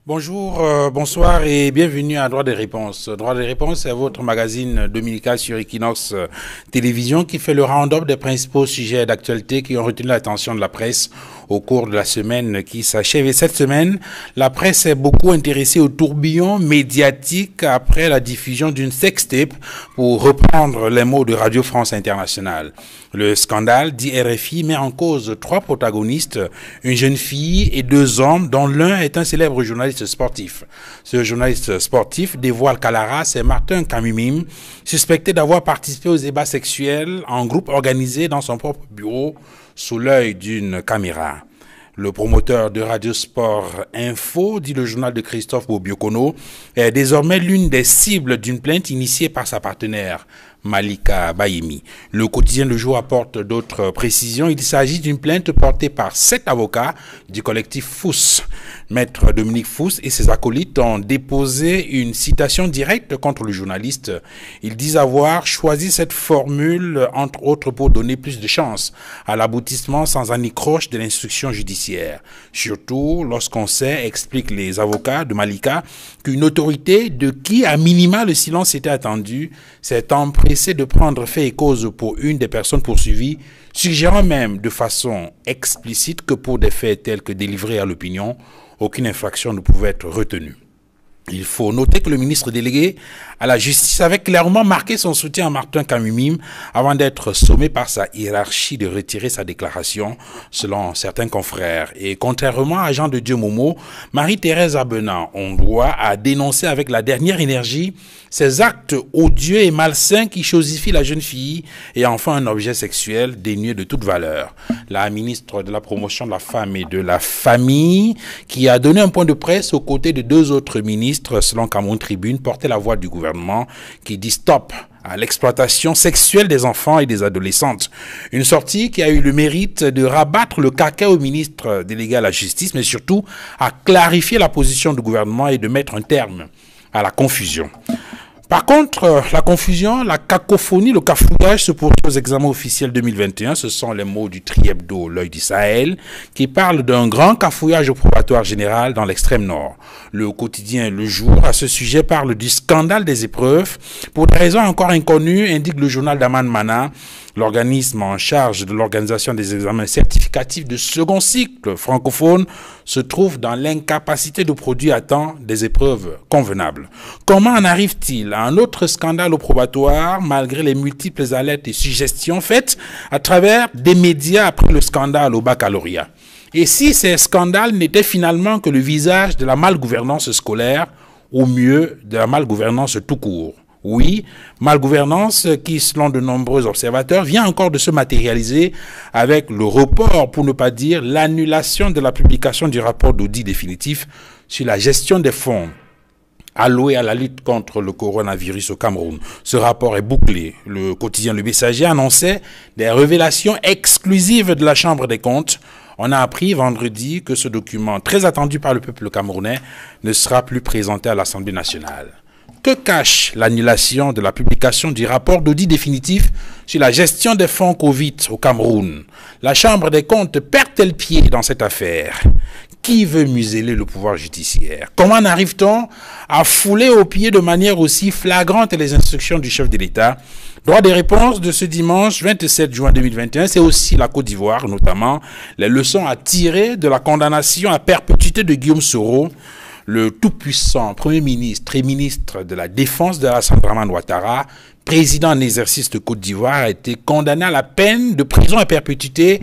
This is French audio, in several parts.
Bonjour, bonsoir et bienvenue à Droit des Réponses. Droit des Réponses, c'est votre magazine dominical sur Equinox Télévision qui fait le round-up des principaux sujets d'actualité qui ont retenu l'attention de la presse au cours de la semaine qui s'achève. Et cette semaine, la presse est beaucoup intéressée au tourbillon médiatique après la diffusion d'une sextape, pour reprendre les mots de Radio France Internationale. Le scandale, dit RFI, met en cause 3 protagonistes, une jeune fille et 2 hommes, dont l'un est un célèbre journaliste sportif. Ce journaliste sportif dévoile qu'à la race est Martin Kamimim, suspecté d'avoir participé aux débats sexuels en groupe organisé dans son propre bureau sous l'œil d'une caméra. Le promoteur de Radio Sport Info, dit le journal de Christophe Bobiokono, est désormais l'une des cibles d'une plainte initiée par sa partenaire, Malika Bayemi. Le quotidien Le Jour apporte d'autres précisions. Il s'agit d'une plainte portée par 7 avocats du collectif FOUS. Maître Dominique Fous et ses acolytes ont déposé une citation directe contre le journaliste. Ils disent avoir choisi cette formule, entre autres, pour donner plus de chance à l'aboutissement sans anicroche de l'instruction judiciaire. Surtout lorsqu'on sait, expliquent les avocats de Malika, qu'une autorité de qui, à minima, le silence était attendu, s'est empressée de prendre fait et cause pour une des personnes poursuivies, suggérant même de façon explicite que pour des faits tels que délivrés à l'opinion, aucune infraction ne pouvait être retenue. Il faut noter que le ministre délégué à la justice avait clairement marqué son soutien à Martin Kamimim avant d'être sommé par sa hiérarchie de retirer sa déclaration, selon certains confrères. Et contrairement à Jean de Dieu Momo, Marie-Thérèse Abenant, on doit à dénoncer avec la dernière énergie ces actes odieux et malsains qui chosifient la jeune fille et en font un objet sexuel dénué de toute valeur. La ministre de la Promotion de la Femme et de la Famille, qui a donné un point de presse aux côtés de 2 autres ministres, selon Cameroun Tribune, portait la voix du gouvernement qui dit stop à l'exploitation sexuelle des enfants et des adolescentes. Une sortie qui a eu le mérite de rabattre le caca au ministre délégué à la justice, mais surtout à clarifier la position du gouvernement et de mettre un terme à la confusion. Par contre, la confusion, la cacophonie, le cafouillage se poursuit aux examens officiels 2021. Ce sont les mots du Tri-Hebdo, l'œil du Sahel, qui parle d'un grand cafouillage au probatoire général dans l'extrême nord. Le quotidien Le Jour, à ce sujet, parle du scandale des épreuves. Pour des raisons encore inconnues, indique le journal d'Aman Mana, l'organisme en charge de l'organisation des examens certificatifs de second cycle francophone se trouve dans l'incapacité de produire à temps des épreuves convenables. Comment en arrive-t-il à un autre scandale au probatoire malgré les multiples alertes et suggestions faites à travers des médias après le scandale au baccalauréat? Et si ces scandales n'étaient finalement que le visage de la malgouvernance scolaire, ou mieux, de la malgouvernance tout court? Oui, malgouvernance qui, selon de nombreux observateurs, vient encore de se matérialiser avec le report, pour ne pas dire l'annulation de la publication du rapport d'audit définitif sur la gestion des fonds alloués à la lutte contre le coronavirus au Cameroun. Ce rapport est bouclé. Le quotidien Le Messager annonçait des révélations exclusives de la Chambre des comptes. On a appris vendredi que ce document, très attendu par le peuple camerounais, ne sera plus présenté à l'Assemblée nationale. Que cache l'annulation de la publication du rapport d'audit définitif sur la gestion des fonds Covid au Cameroun? La Chambre des comptes perd-elle pied dans cette affaire? Qui veut museler le pouvoir judiciaire? Comment en arrive-t-on à fouler aux pieds de manière aussi flagrante les instructions du chef de l'État? Droit des réponses de ce dimanche 27 juin 2021, c'est aussi la Côte d'Ivoire, notamment les leçons à tirer de la condamnation à perpétuité de Guillaume Soro. Le tout-puissant Premier ministre et ministre de la Défense de Alassane Dramane Ouattara, président en exercice de Côte d'Ivoire, a été condamné à la peine de prison à perpétuité,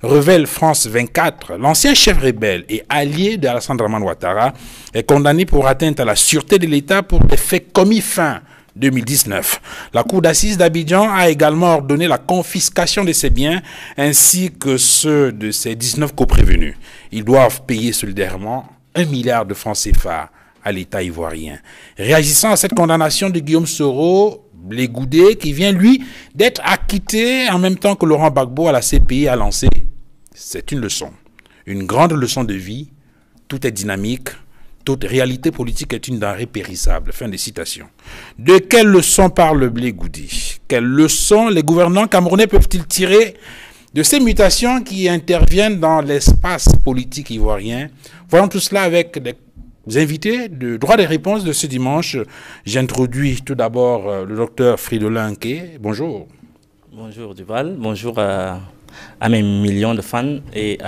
révèle France 24. L'ancien chef rebelle et allié de Alassane Dramane Ouattara est condamné pour atteinte à la sûreté de l'État pour des faits commis fin 2019. La cour d'assises d'Abidjan a également ordonné la confiscation de ses biens ainsi que ceux de ses 19 coprévenus. Ils doivent payer solidairement 1 milliard de francs CFA à l'État ivoirien. Réagissant à cette condamnation de Guillaume Soro, Blé Goudé, qui vient, lui, d'être acquitté en même temps que Laurent Gbagbo à la CPI, a lancé, c'est une leçon, une grande leçon de vie. Tout est dynamique, toute réalité politique est une denrée périssable. Fin de citation. De quelle leçon parle Blé Goudé? Quelles leçons les gouvernants camerounais peuvent-ils tirer de ces mutations qui interviennent dans l'espace politique ivoirien? Voyons tout cela avec des invités de droit des réponses de ce dimanche. J'introduis tout d'abord le docteur Fridolin Nké. Bonjour. Bonjour Duval, bonjour à mes millions de fans et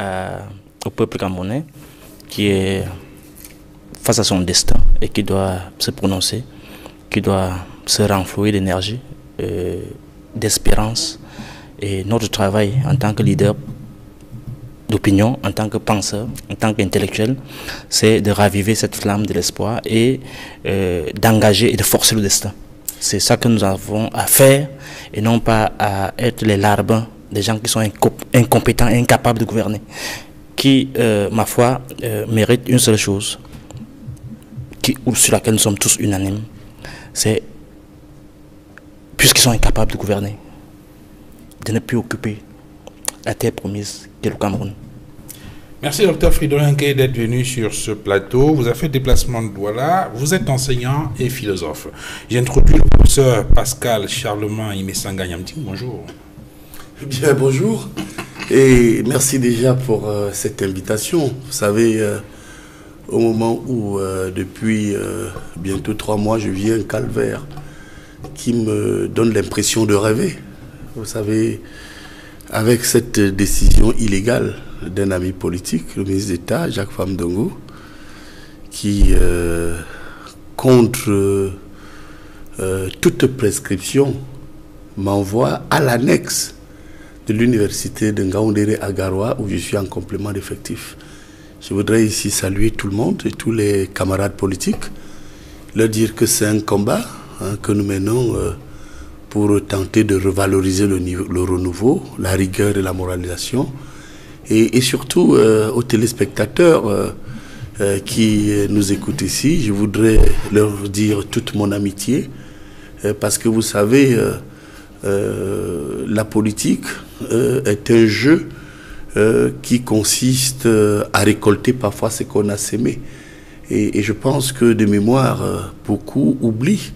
au peuple camerounais qui est face à son destin et qui doit se prononcer, qui doit se renflouer d'énergie, d'espérance. Et notre travail en tant que leader d'opinion, en tant que penseur, en tant qu'intellectuel, c'est de raviver cette flamme de l'espoir et d'engager et de forcer le destin. C'est ça que nous avons à faire et non pas à être les larbins des gens qui sont incompétents et incapables de gouverner, qui, ma foi, méritent une seule chose, sur laquelle nous sommes tous unanimes, c'est, puisqu'ils sont incapables de gouverner, de ne plus occuper la terre promise qui est le Cameroun. Merci Dr Fridolin Nké d'être venu sur ce plateau. Vous avez fait le déplacement de Douala. Vous êtes enseignant et philosophe. J'introduis le professeur Pascal Charlemagne Imesanga Nyamting. Bonjour. Bien, bonjour. Et merci déjà pour cette invitation. Vous savez, au moment où, depuis bientôt 3 mois, je vis un calvaire qui me donne l'impression de rêver. Vous savez, avec cette décision illégale d'un ami politique, le ministre d'État, Jacques Famdongo, qui, contre toute prescription, m'envoie à l'annexe de l'université de Ngaoundéré à Garoua, où je suis en complément d'effectif. Je voudrais ici saluer tout le monde et tous les camarades politiques, leur dire que c'est un combat que nous menons pour tenter de revaloriser le renouveau, la rigueur et la moralisation. Et surtout aux téléspectateurs qui nous écoutent ici, je voudrais leur dire toute mon amitié, parce que vous savez, la politique est un jeu qui consiste à récolter parfois ce qu'on a sémé. Et je pense que de mémoire, beaucoup oublient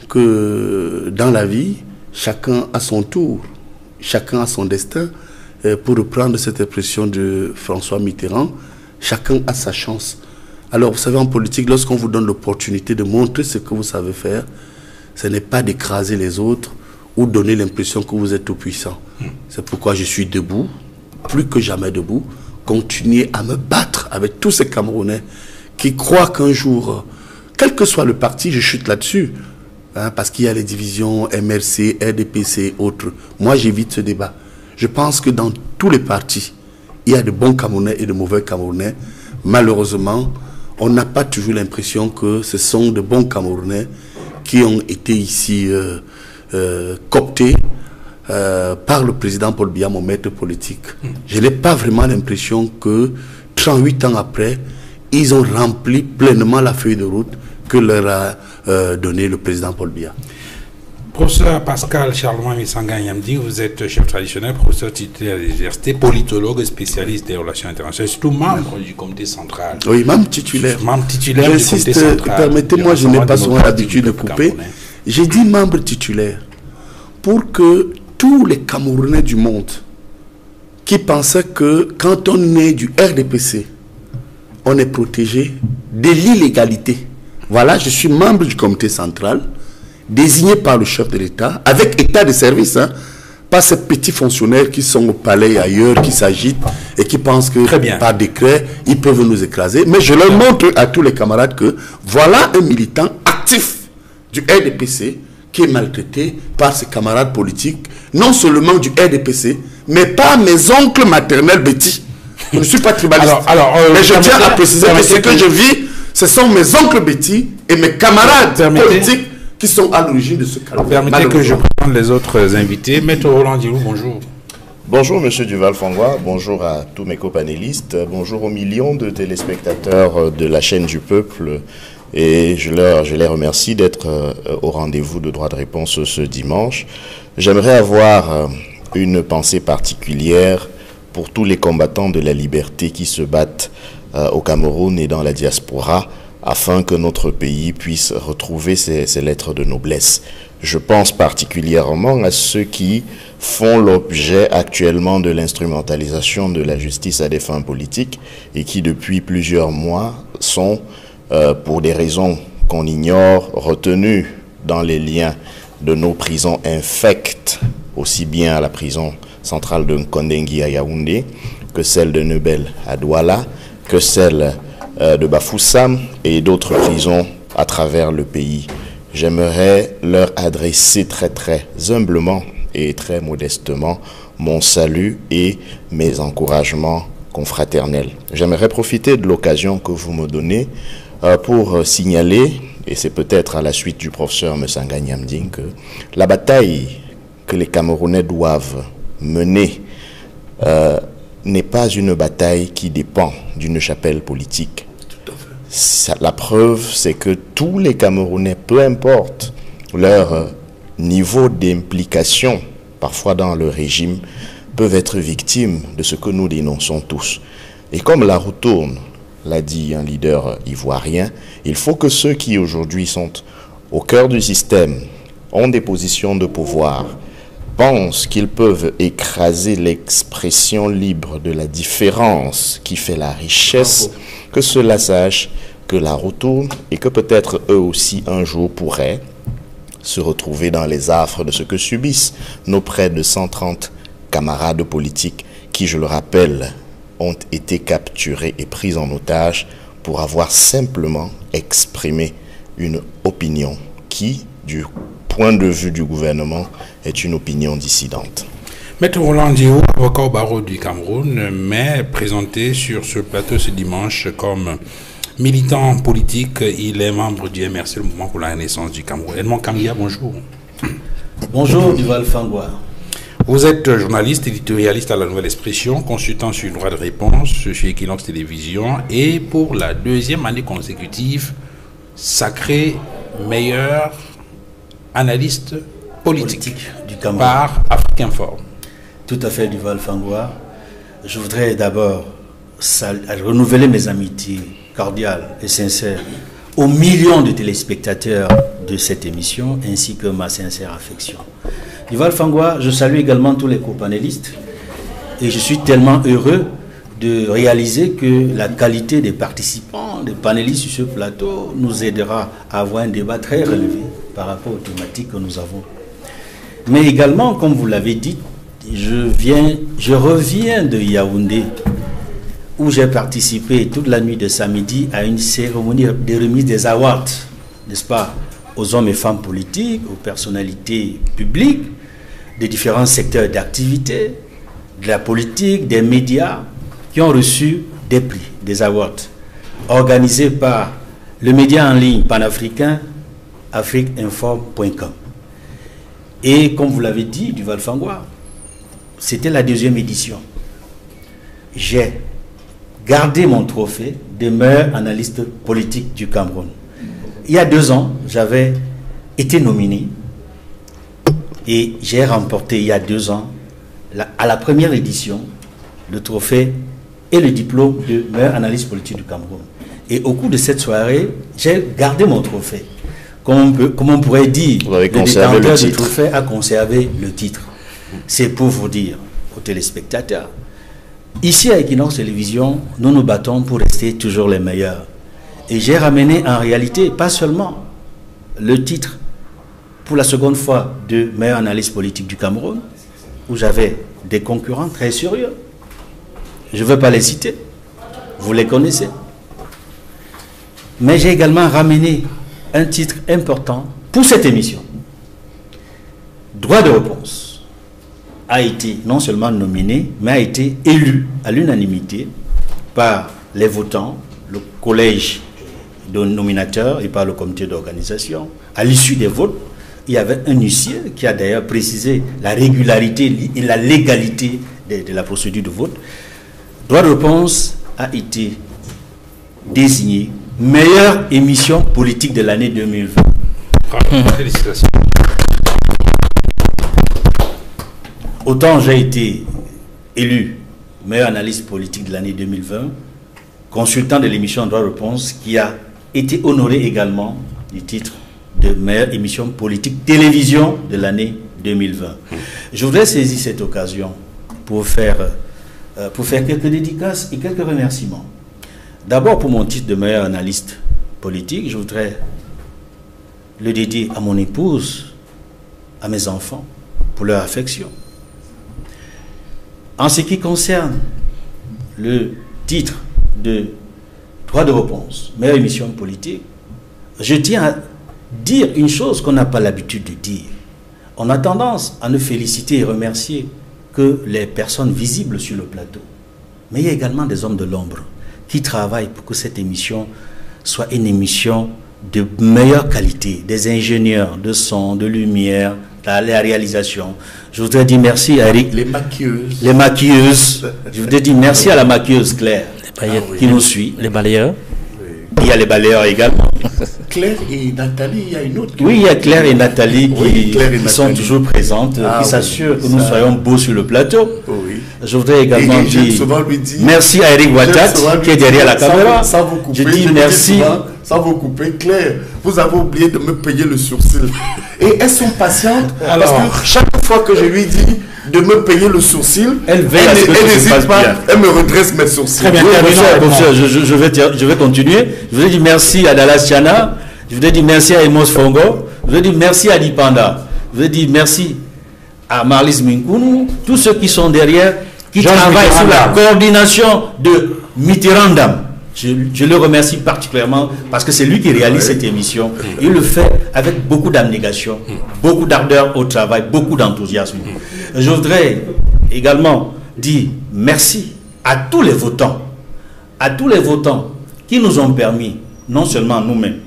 que dans la vie, chacun a son tour, chacun a son destin. Pour reprendre cette expression de François Mitterrand, chacun a sa chance. Alors, vous savez, en politique, lorsqu'on vous donne l'opportunité de montrer ce que vous savez faire, ce n'est pas d'écraser les autres ou donner l'impression que vous êtes tout puissant. C'est pourquoi je suis debout, plus que jamais debout, continuer à me battre avec tous ces Camerounais qui croient qu'un jour, quel que soit le parti, je chute là-dessus. Parce qu'il y a les divisions MRC, RDPC et autres. Moi, j'évite ce débat. Je pense que dans tous les partis, il y a de bons Camerounais et de mauvais Camerounais. Malheureusement, on n'a pas toujours l'impression que ce sont de bons Camerounais qui ont été ici cooptés par le président Paul Biya, mon maître politique. Je n'ai pas vraiment l'impression que 38 ans après, ils ont rempli pleinement la feuille de route que leur a donné le président Paul Biya. Professeur Pascal Charlemagne Imesanga Nyamting, vous êtes chef traditionnel, professeur titulaire de l'université, politologue, spécialiste des relations internationales, surtout membre du comité central. Oui, membre titulaire. Membre titulaire du comité central. Permettez-moi, je n'ai pas souvent l'habitude de couper. J'ai dit membre titulaire pour que tous les Camerounais du monde qui pensaient que quand on est du RDPC, on est protégé de l'illégalité. Voilà, je suis membre du comité central, désigné par le chef de l'État, avec état de service, pas ces petits fonctionnaires qui sont au palais et ailleurs, qui s'agitent et qui pensent que par décret, ils peuvent nous écraser. Mais je leur montre à tous les camarades que voilà un militant actif du RDPC qui est maltraité par ses camarades politiques, non seulement du RDPC, mais par mes oncles maternels Betty. Je ne suis pas tribaliste. Mais je tiens à préciser que ce que je vis, ce sont mes oncles Betty et mes camarades politiques qui sont à l'origine de ce calvaire. Permettez que je prenne les autres invités. Maître Roland Dilou, bonjour. Bonjour Monsieur Duval-Fangwa, bonjour à tous mes copanélistes, bonjour aux millions de téléspectateurs de la chaîne du peuple et je les remercie d'être au rendez-vous de droit de réponse ce dimanche. J'aimerais avoir une pensée particulière pour tous les combattants de la liberté qui se battent au Cameroun et dans la diaspora afin que notre pays puisse retrouver ses lettres de noblesse. Je pense particulièrement à ceux qui font l'objet actuellement de l'instrumentalisation de la justice à des fins politiques et qui depuis plusieurs mois sont pour des raisons qu'on ignore, retenus dans les liens de nos prisons infectes, aussi bien à la prison centrale de Nkondengui à Yaoundé, que celle de Nebel à Douala, que celle de Bafoussam et d'autres prisons à travers le pays. J'aimerais leur adresser très humblement et très modestement mon salut et mes encouragements confraternels. J'aimerais profiter de l'occasion que vous me donnez pour signaler, et c'est peut-être à la suite du professeur Messanga Nyamding, que la bataille que les Camerounais doivent mener n'est pas une bataille qui dépend d'une chapelle politique. La preuve, c'est que tous les Camerounais, peu importe leur niveau d'implication, parfois dans le régime, peuvent être victimes de ce que nous dénonçons tous. Et comme la roue tourne, l'a dit un leader ivoirien, il faut que ceux qui aujourd'hui sont au cœur du système, ont des positions de pouvoir, pensent qu'ils peuvent écraser l'expression libre de la différence qui fait la richesse, que ceux-là sachent que la roue tourne et que peut-être eux aussi un jour pourraient se retrouver dans les affres de ce que subissent nos près de 130 camarades politiques qui, je le rappelle, ont été capturés et pris en otage pour avoir simplement exprimé une opinion qui, du point de vue du gouvernement, est une opinion dissidente. Maître Roland Diéou, avocat au barreau du Cameroun, mais présenté sur ce plateau ce dimanche comme militant politique. Il est membre du MRC, le Mouvement pour la Renaissance du Cameroun. Edmond Kamia, bonjour. Bonjour, Duval Fangwa. Vous êtes journaliste, éditorialiste à La Nouvelle Expression, consultant sur le droit de réponse chez Equinox Télévision et pour la deuxième année consécutive, sacré meilleur analyste politique du Cameroun par Afrique-Info. Tout à fait, Duval Fangwa. Je voudrais d'abord renouveler mes amitiés cordiales et sincères aux millions de téléspectateurs de cette émission, ainsi que ma sincère affection. Duval Fangwa, je salue également tous les copanélistes et je suis tellement heureux de réaliser que la qualité des participants, des panélistes sur ce plateau nous aidera à avoir un débat très relevé par rapport aux thématiques que nous avons. Mais également, comme vous l'avez dit, je reviens de Yaoundé, où j'ai participé toute la nuit de samedi à une cérémonie de remise des awards, n'est-ce pas, aux hommes et femmes politiques, aux personnalités publiques, des différents secteurs d'activité, de la politique, des médias, qui ont reçu des prix, des awards, organisés par le média en ligne panafricain afriqueinform.com. Et comme vous l'avez dit, Duval Fangwa, c'était la deuxième édition. J'ai gardé mon trophée de meilleur analyste politique du Cameroun. Il y a 2 ans, j'avais été nominé et j'ai remporté il y a 2 ans, à la première édition, le trophée et le diplôme de meilleur analyste politique du Cameroun. Et au cours de cette soirée, j'ai gardé mon trophée. Comme on pourrait dire, le détenteur du trophée a conservé le titre. C'est pour vous dire, aux téléspectateurs, ici à Equinox Télévision, nous nous battons pour rester toujours les meilleurs. Et j'ai ramené en réalité, pas seulement le titre pour la seconde fois de meilleur analyste politique du Cameroun, où j'avais des concurrents très sérieux. Je ne veux pas les citer, vous les connaissez. Mais j'ai également ramené un titre important pour cette émission. Droit de réponse a été non seulement nominé, mais a été élu à l'unanimité par les votants, le collège de nominateurs et par le comité d'organisation. À l'issue des votes, il y avait un huissier qui a d'ailleurs précisé la régularité et la légalité de la procédure de vote. Droit de réponse a été désigné meilleure émission politique de l'année 2020. Félicitations. Autant j'ai été élu meilleur analyste politique de l'année 2020, consultant de l'émission Droit de réponse, qui a été honoré également du titre de meilleure émission politique télévision de l'année 2020. Je voudrais saisir cette occasion pour faire quelques dédicaces et quelques remerciements. D'abord pour mon titre de meilleur analyste politique, je voudrais le dédier à mon épouse, à mes enfants, pour leur affection. En ce qui concerne le titre de droit de réponse, meilleure émission politique, je tiens à dire une chose qu'on n'a pas l'habitude de dire. On a tendance à ne féliciter et remercier que les personnes visibles sur le plateau. Mais il y a également des hommes de l'ombre qui travaillent pour que cette émission soit une émission de meilleure qualité, des ingénieurs de son, de lumière, de la réalisation. Je voudrais dire merci à Eric. Les maquilleuses. Les maquilleuses. Je voudrais dire merci à la maquilleuse Claire qui nous suit. Les balayeurs. Il y a les balayeurs également. Claire et Nathalie, il y a une autre. Oui, il y a Claire et Nathalie Oui, Claire et qui Nathalie. sont toujours présentes, qui s'assurent que nous soyons beaux sur le plateau. Oui. Je voudrais également j'aime dire souvent lui dire, merci à Eric Watat qui est derrière la caméra. Sans vous couper, Je dis merci. Souvent, sans vous couper, Claire, vous avez oublié de me payer le sourcil. Et elles sont patientes parce que chaque fois que je lui dis de me payer le sourcil, Elle veille à ce que tout se n'hésite passe pas, bien. elle me redresse mes sourcils. Très bien. Oui, Terminons, professeur, je vais continuer. Je voudrais dire merci à Dallas Tiana. Je voudrais dire merci à Emos Fongo. Je voudrais dire merci à Dipanda. Je voudrais dire merci à Marlis Minkounou. Tous ceux qui sont derrière, qui Georges travaillent sous la Mitterrand. coordination de Mitterrand. Je le remercie particulièrement parce que c'est lui qui réalise cette émission. Il le fait avec beaucoup d'abnégation, beaucoup d'ardeur au travail, beaucoup d'enthousiasme. Je voudrais également dire merci à tous les votants qui nous ont permis, non seulement nous-mêmes,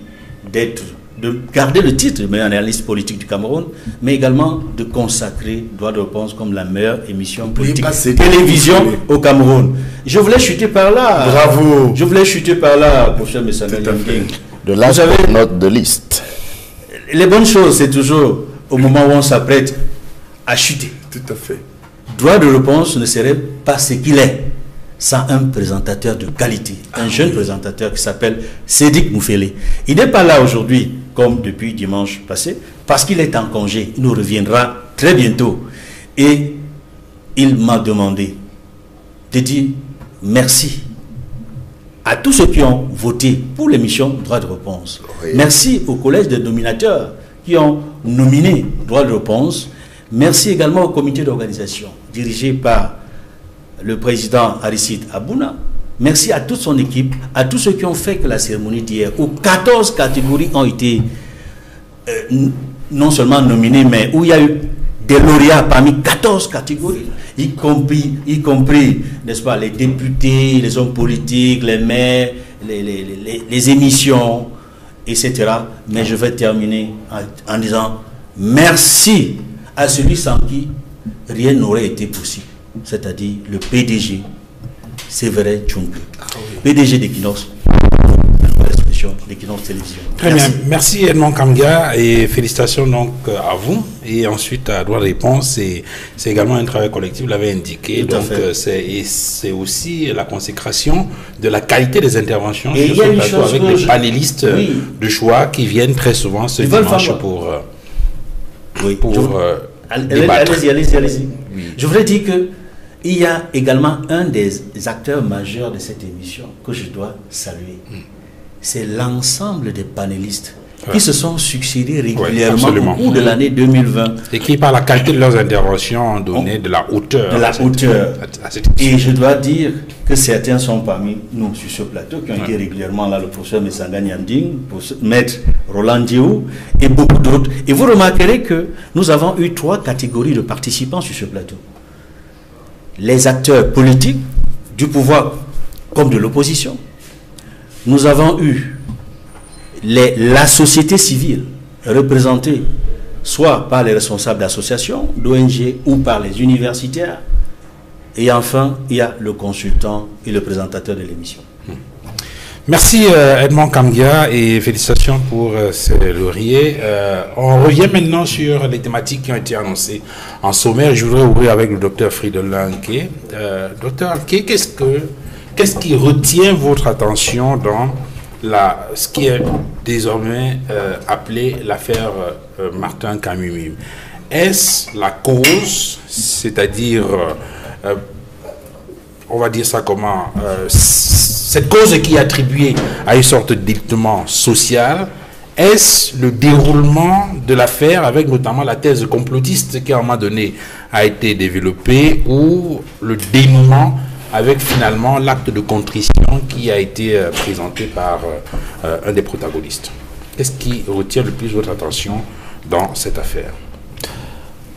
de garder le titre de meilleur analyste politique du Cameroun, mais également de consacrer Droit de réponse comme la meilleure émission politique pas ces télévision deux. au Cameroun. Je voulais chuter par là. Bravo. Je voulais chuter par là, professeur Messana King. De là, Vous savez, note de liste. les bonnes choses, c'est toujours au moment où on s'apprête à chuter. Tout à fait. Droit de réponse ne serait pas ce qu'il est sans un présentateur de qualité, un jeune présentateur qui s'appelle Sédik Moufele. Il n'est pas là aujourd'hui, comme depuis dimanche passé, parce qu'il est en congé. Il nous reviendra très bientôt. Et il m'a demandé de dire merci à tous ceux qui ont voté pour l'émission Droit de réponse. Oui. Merci au collège des nominateurs qui ont nominé Droit de réponse. Merci également au comité d'organisation dirigé par le président Aristide Abouna. Merci à toute son équipe, à tous ceux qui ont fait que la cérémonie d'hier, où 14 catégories ont été non seulement nominées, mais où il y a eu des lauréats parmi 14 catégories, y compris, n'est-ce pas, les députés, les hommes politiques, les maires, les émissions, etc. Mais je vais terminer en disant merci à celui sans qui rien n'aurait été possible, c'est-à-dire le PDG, Séverin Tchunke, PDG d'Equinox, d'Equinox Télévision. Très bien. Merci Edmond Kamga et félicitations donc à vous. Et ensuite à Droit de réponse, c'est également un travail collectif, vous l'avez indiqué. Tout à Donc fait. c'est aussi la consécration de la qualité des interventions Et sur il y a ce une plateau chose avec que des panélistes oui. de choix qui viennent très souvent ce Ils veulent dimanche faire- pour Oui. débattre. Allez-y. Je voudrais dire que il y a également un des acteurs majeurs de cette émission que je dois saluer. C'est l'ensemble des panélistes qui se sont succédés régulièrement absolument. au cours de l'année 2020. Et qui, par la qualité de leurs interventions, ont donné de la hauteur. De la hauteur. à cette émission. Et je dois dire que certains sont parmi nous sur ce plateau, qui ont été régulièrement là, le professeur Messanga Nyanding, maître Roland Diou et beaucoup d'autres. Et vous remarquerez que nous avons eu 3 catégories de participants sur ce plateau. Les acteurs politiques, du pouvoir comme de l'opposition. Nous avons eu la société civile représentée soit par les responsables d'associations, d'ONG ou par les universitaires. Et enfin, il y a le consultant et le présentateur de l'émission. Merci Edmond Kamgia et félicitations pour ces lauriers. On revient maintenant sur les thématiques qui ont été annoncées en sommaire. Je voudrais ouvrir avec le docteur Fridolin Nké. Docteur Nké, qu'est-ce qui retient votre attention dans ce qui est désormais appelé l'affaire Martin Kamimim? Est-ce la cause, c'est-à-dire, on va dire ça comment, cette cause qui est attribuée à une sorte d'évitement social. Est-ce le déroulement de l'affaire avec notamment la thèse complotiste qui à un moment donné a été développée ou le dénouement avec finalement l'acte de contrition qui a été présenté par un des protagonistes? Qu'est-ce qui retient le plus votre attention dans cette affaire?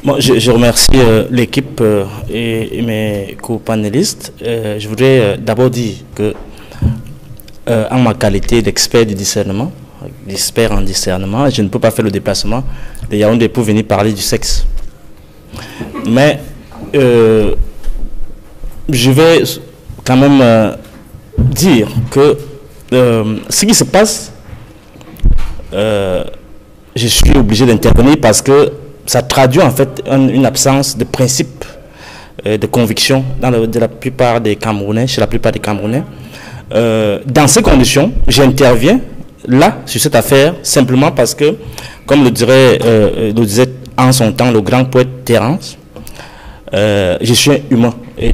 Bon, je remercie l'équipe et mes co-panélistes. Je voudrais d'abord dire que en ma qualité d'expert du discernement, d'expert en discernement, je ne peux pas faire le déplacement de Yaoundé pour venir parler du sexe. Mais je vais quand même dire que ce qui se passe, je suis obligé d'intervenir parce que ça traduit en fait une absence de principe, de conviction de la plupart des Camerounais, chez la plupart des Camerounais. Dans ces conditions, j'interviens là sur cette affaire simplement parce que, comme le disait en son temps le grand poète Terence, je suis humain et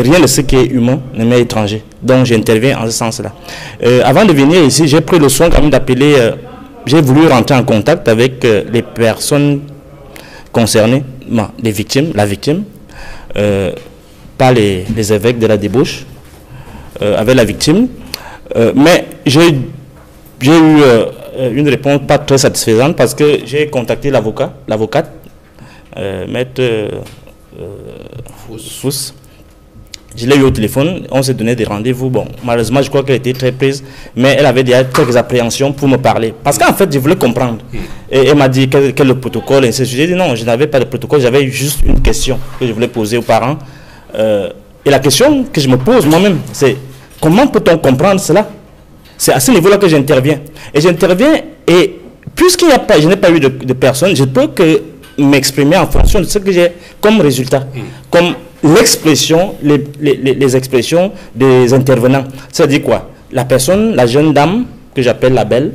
rien de ce qui est humain ne m'est étranger. Donc j'interviens en ce sens-là. Avant de venir ici, j'ai pris le soin quand même d'appeler, j'ai voulu rentrer en contact avec les personnes concernées, les victimes, la victime, pas les évêques de la débauche, avec la victime, mais j'ai eu une réponse pas très satisfaisante parce que j'ai contacté l'avocate, maître Fous. Je l'ai eu au téléphone, on s'est donné des rendez-vous. Bon, malheureusement, je crois qu'elle était très prise, mais elle avait déjà quelques appréhensions pour me parler. Parce qu'en fait, je voulais comprendre. Et elle m'a dit quel est le protocole. Et j'ai dit non, je n'avais pas de protocole, j'avais juste une question que je voulais poser aux parents. Et la question que je me pose moi-même, c'est comment peut-on comprendre cela? C'est à ce niveau-là que j'interviens. Et j'interviens, et puisqu'il n'y a pas, je n'ai pas eu de personne, je peux que m'exprimer en fonction de ce que j'ai comme résultat, comme l'expression, les expressions des intervenants. C'est-à-dire quoi? La personne, la jeune dame, que j'appelle la belle,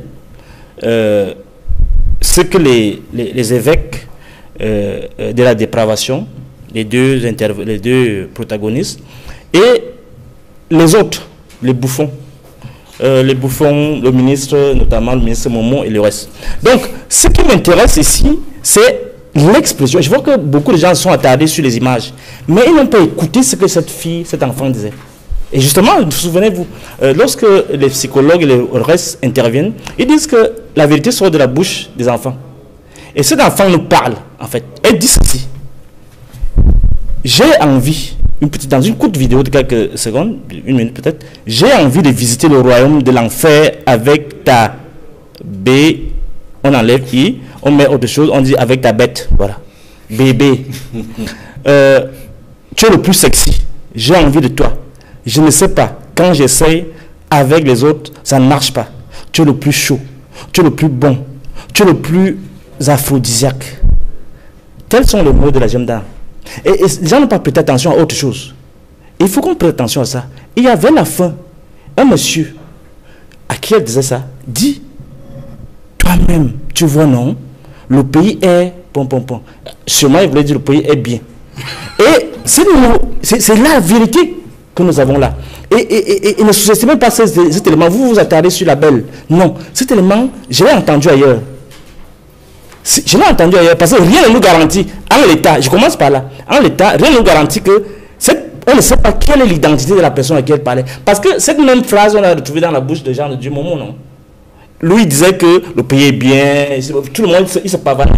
ce que les évêques de la dépravation, les deux protagonistes, et les autres, les bouffons, le ministre, notamment le ministre Momo et le reste. Donc, ce qui m'intéresse ici, c'est l'expression. Je vois que beaucoup de gens sont attardés sur les images, mais ils n'ont pas écouté ce que cet enfant disait. Et justement, souvenez-vous, lorsque les psychologues et le reste interviennent, ils disent que la vérité sort de la bouche des enfants. Et cet enfant nous parle, en fait. Elle dit ceci. J'ai envie, dans une courte vidéo de quelques secondes, une minute peut-être, j'ai envie de visiter le royaume de l'enfer avec ta B, on enlève I, on met autre chose, on dit avec ta bête, voilà, bébé. Tu es le plus sexy, j'ai envie de toi. Je ne sais pas, quand j'essaye avec les autres, ça ne marche pas. Tu es le plus chaud, tu es le plus bon, tu es le plus aphrodisiaque. Tels sont les mots de la jeune dame. Et les gens n'ont pas prêté attention à autre chose. Il faut qu'on prête attention à ça. Il y avait la fin, un monsieur à qui elle disait ça, dit, toi-même, tu vois non, le pays est, sûrement il voulait dire le pays est bien. Et c'est la vérité que nous avons là. Et ne sous-estimez pas cet élément, vous vous attardez sur la belle. Non, cet élément, je l'ai entendu ailleurs. Je l'ai entendu ailleurs parce que rien ne nous garantit, en l'état, je commence par là, en l'état, rien ne nous garantit que on ne sait pas quelle est l'identité de la personne à qui elle parlait. Parce que cette même phrase, on l'a retrouvée dans la bouche de Jean de Dieu Momo, non? Lui, il disait que le pays est bien, tout le monde, il se pavane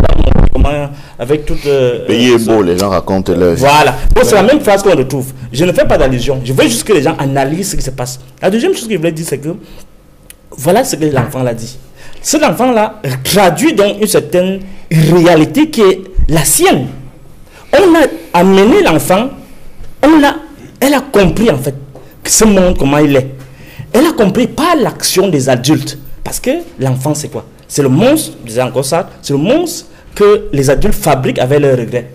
avec toute... le pays est beau, les gens racontent leur vie. Voilà. Donc c'est la même phrase qu'on retrouve. Je ne fais pas d'allusion. Je veux juste que les gens analysent ce qui se passe. La deuxième chose que je voulais dire, c'est que voilà ce que l'enfant l'a dit. Cet enfant-là traduit donc une certaine réalité qui est la sienne. On a amené l'enfant, elle a compris en fait ce monde, comment il est. Elle a compris pas l'action des adultes. Parce que l'enfant, c'est quoi? C'est le monstre, je disais encore ça, c'est le monstre que les adultes fabriquent avec leurs regrets.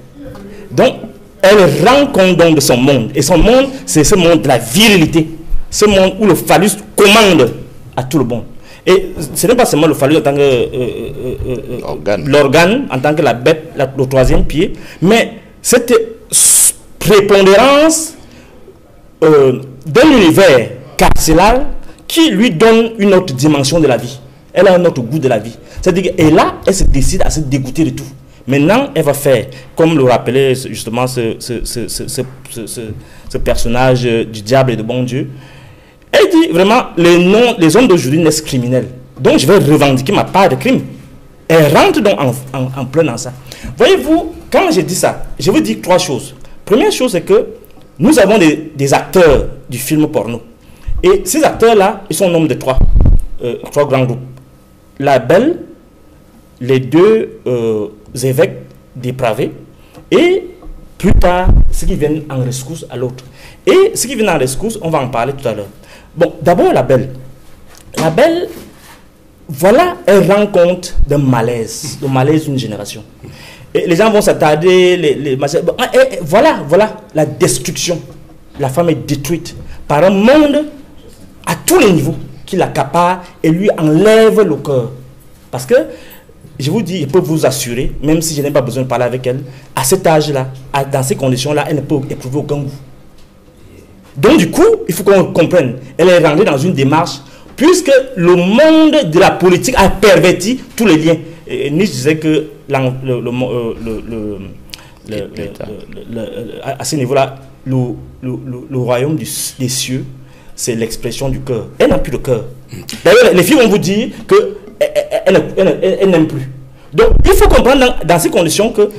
Donc, elle rend compte donc de son monde. Et son monde, c'est ce monde de la virilité. Ce monde où le phallus commande à tout le monde. Et ce n'est pas seulement le phallus en tant que l'organe, en tant que la bête, le troisième pied, mais cette prépondérance d'un univers carcérale qui lui donne une autre dimension de la vie. Elle a un autre goût de la vie. C'est-à-dire et là, elle se décide à se dégoûter de tout. Maintenant, elle va faire, comme le rappelait justement ce personnage du diable et de bon Dieu. Elle dit vraiment, les hommes d'aujourd'hui naissent criminels. Donc je vais revendiquer ma part de crime. Elle rentre donc en plein dans ça. Voyez-vous, quand je dis ça, je vous dis 3 choses. Première chose, c'est que nous avons des acteurs du film porno. Et ces acteurs-là, ils sont au nombre de 3 grands groupes. La Belle, les 2 évêques dépravés, et plus tard, ceux qui viennent en rescousse à l'autre. Et ceux qui viennent en rescousse, on va en parler tout à l'heure. Bon, d'abord la Belle. La Belle, voilà un rencontre d'un malaise, le malaise d'une génération. Et les gens vont s'attarder, voilà la destruction. La femme est détruite par un monde à tous les niveaux qui l'accapare et lui enlève le cœur. Parce que, je vous dis, je peux vous assurer, même si je n'ai pas besoin de parler avec elle, à cet âge-là, dans ces conditions-là, elle ne peut éprouver aucun goût. Donc du coup, il faut qu'on comprenne, elle est rentrée dans une démarche, puisque le monde de la politique a perverti tous les liens. Et Nietzsche disait que à ce niveau-là, le royaume des cieux, c'est l'expression du cœur. Elle n'a plus de cœur. D'ailleurs, les filles vont vous dire qu'elle n'aime plus. Donc, il faut comprendre dans ces conditions que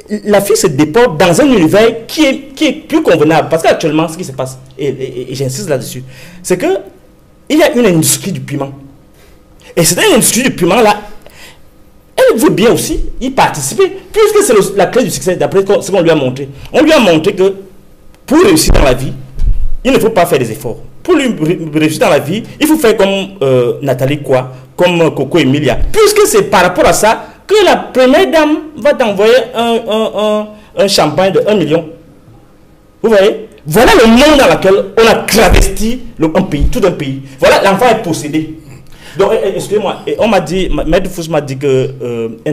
la fille se déporte dans un univers qui est plus convenable. Parce qu'actuellement, ce qui se passe, et j'insiste là-dessus, c'est qu'il y a une industrie du piment. Et cette industrie du piment-là, elle veut bien aussi y participer, puisque c'est la clé du succès, d'après ce qu'on lui a montré. On lui a montré que pour réussir dans la vie, il ne faut pas faire des efforts. Pour lui réussir dans la vie, il faut faire comme Nathalie Quoi, comme Coco Emilia. Puisque c'est par rapport à ça que la première dame va t'envoyer un champagne de 1 million. Vous voyez? Voilà le monde dans lequel on a travesti un pays, tout un pays. Voilà, l'enfant est possédé. Donc, excusez-moi, on m'a dit, Maître Fouch m'a dit que je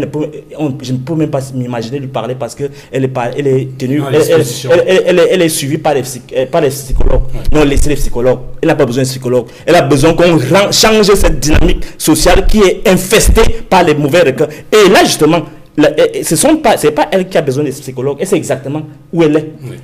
ne peux même pas m'imaginer lui parler parce qu'elle est tenue, elle est suivie par les psychologues. Non, laissez les psychologues. Elle n'a pas besoin de psychologue. Elle a besoin qu'on change cette dynamique sociale qui est infestée par les mauvais requins. Et là, justement, c'est pas elle qui a besoin de psychologues, et c'est exactement où elle est. Oui.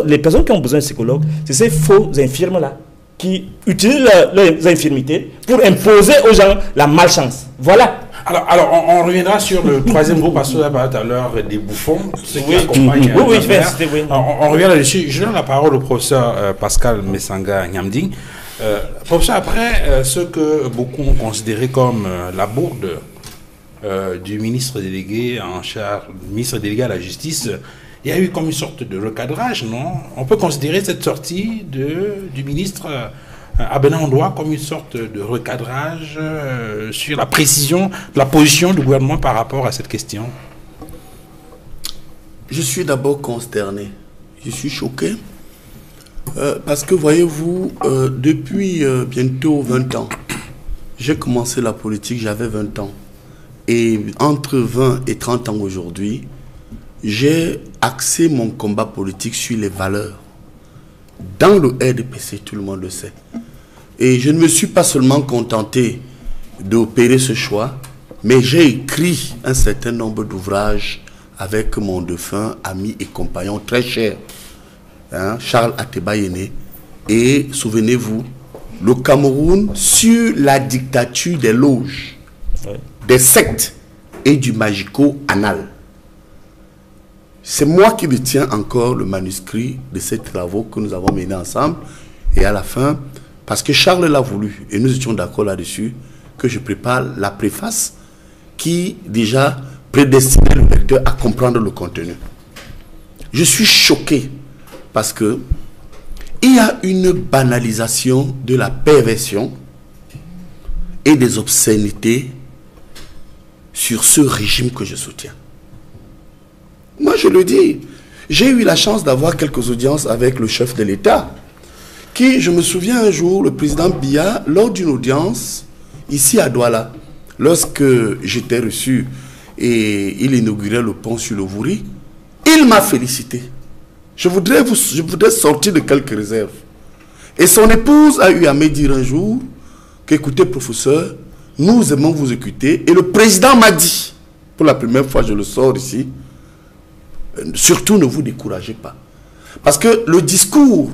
Les personnes qui ont besoin de psychologues, c'est ces faux infirmes-là qui utilisent leurs infirmités pour imposer aux gens la malchance. Voilà. Alors on reviendra sur le 3e groupe, parce qu'on a parlé tout à l'heure des bouffons, ceux qui accompagnent. Oui, je vais insister, oui. On revient là-dessus. Je donne la parole au professeur Pascal Messanga Nyamding. Professeur, après ce que beaucoup ont considéré comme la bourde du ministre délégué en charge, ministre délégué à la justice, il y a eu comme une sorte de recadrage, non? On peut considérer cette sortie du ministre Abena Ondoa comme une sorte de recadrage sur la précision de la position du gouvernement par rapport à cette question. Je suis d'abord consterné. Je suis choqué. Parce que, voyez-vous, depuis bientôt 20 ans, j'ai commencé la politique, j'avais 20 ans. Et entre 20 et 30 ans aujourd'hui, j'ai axé mon combat politique sur les valeurs. Dans le RDPC, tout le monde le sait. Et je ne me suis pas seulement contenté d'opérer ce choix, mais j'ai écrit un certain nombre d'ouvrages avec mon défunt ami et compagnon très cher, Charles Ateba Yéné. Et souvenez-vous, le Cameroun sur la dictature des loges, des sectes et du magico-anal. C'est moi qui détiens encore le manuscrit de ces travaux que nous avons menés ensemble. Et à la fin, parce que Charles l'a voulu, et nous étions d'accord là-dessus, que je prépare la préface qui déjà prédestinait le lecteur à comprendre le contenu. Je suis choqué parce que il y a une banalisation de la perversion et des obscénités sur ce régime que je soutiens. Moi, je le dis, j'ai eu la chance d'avoir quelques audiences avec le chef de l'État, qui, je me souviens un jour, le président Biya, lors d'une audience, ici à Douala, lorsque j'étais reçu et il inaugurait le pont sur le Vouri, il m'a félicité. Je voudrais sortir de quelques réserves. Et son épouse a eu à me dire un jour qu'écoutez, professeur, nous aimons vous écouter. Et le président m'a dit, pour la première fois je le sors ici, surtout ne vous découragez pas. Parce que le discours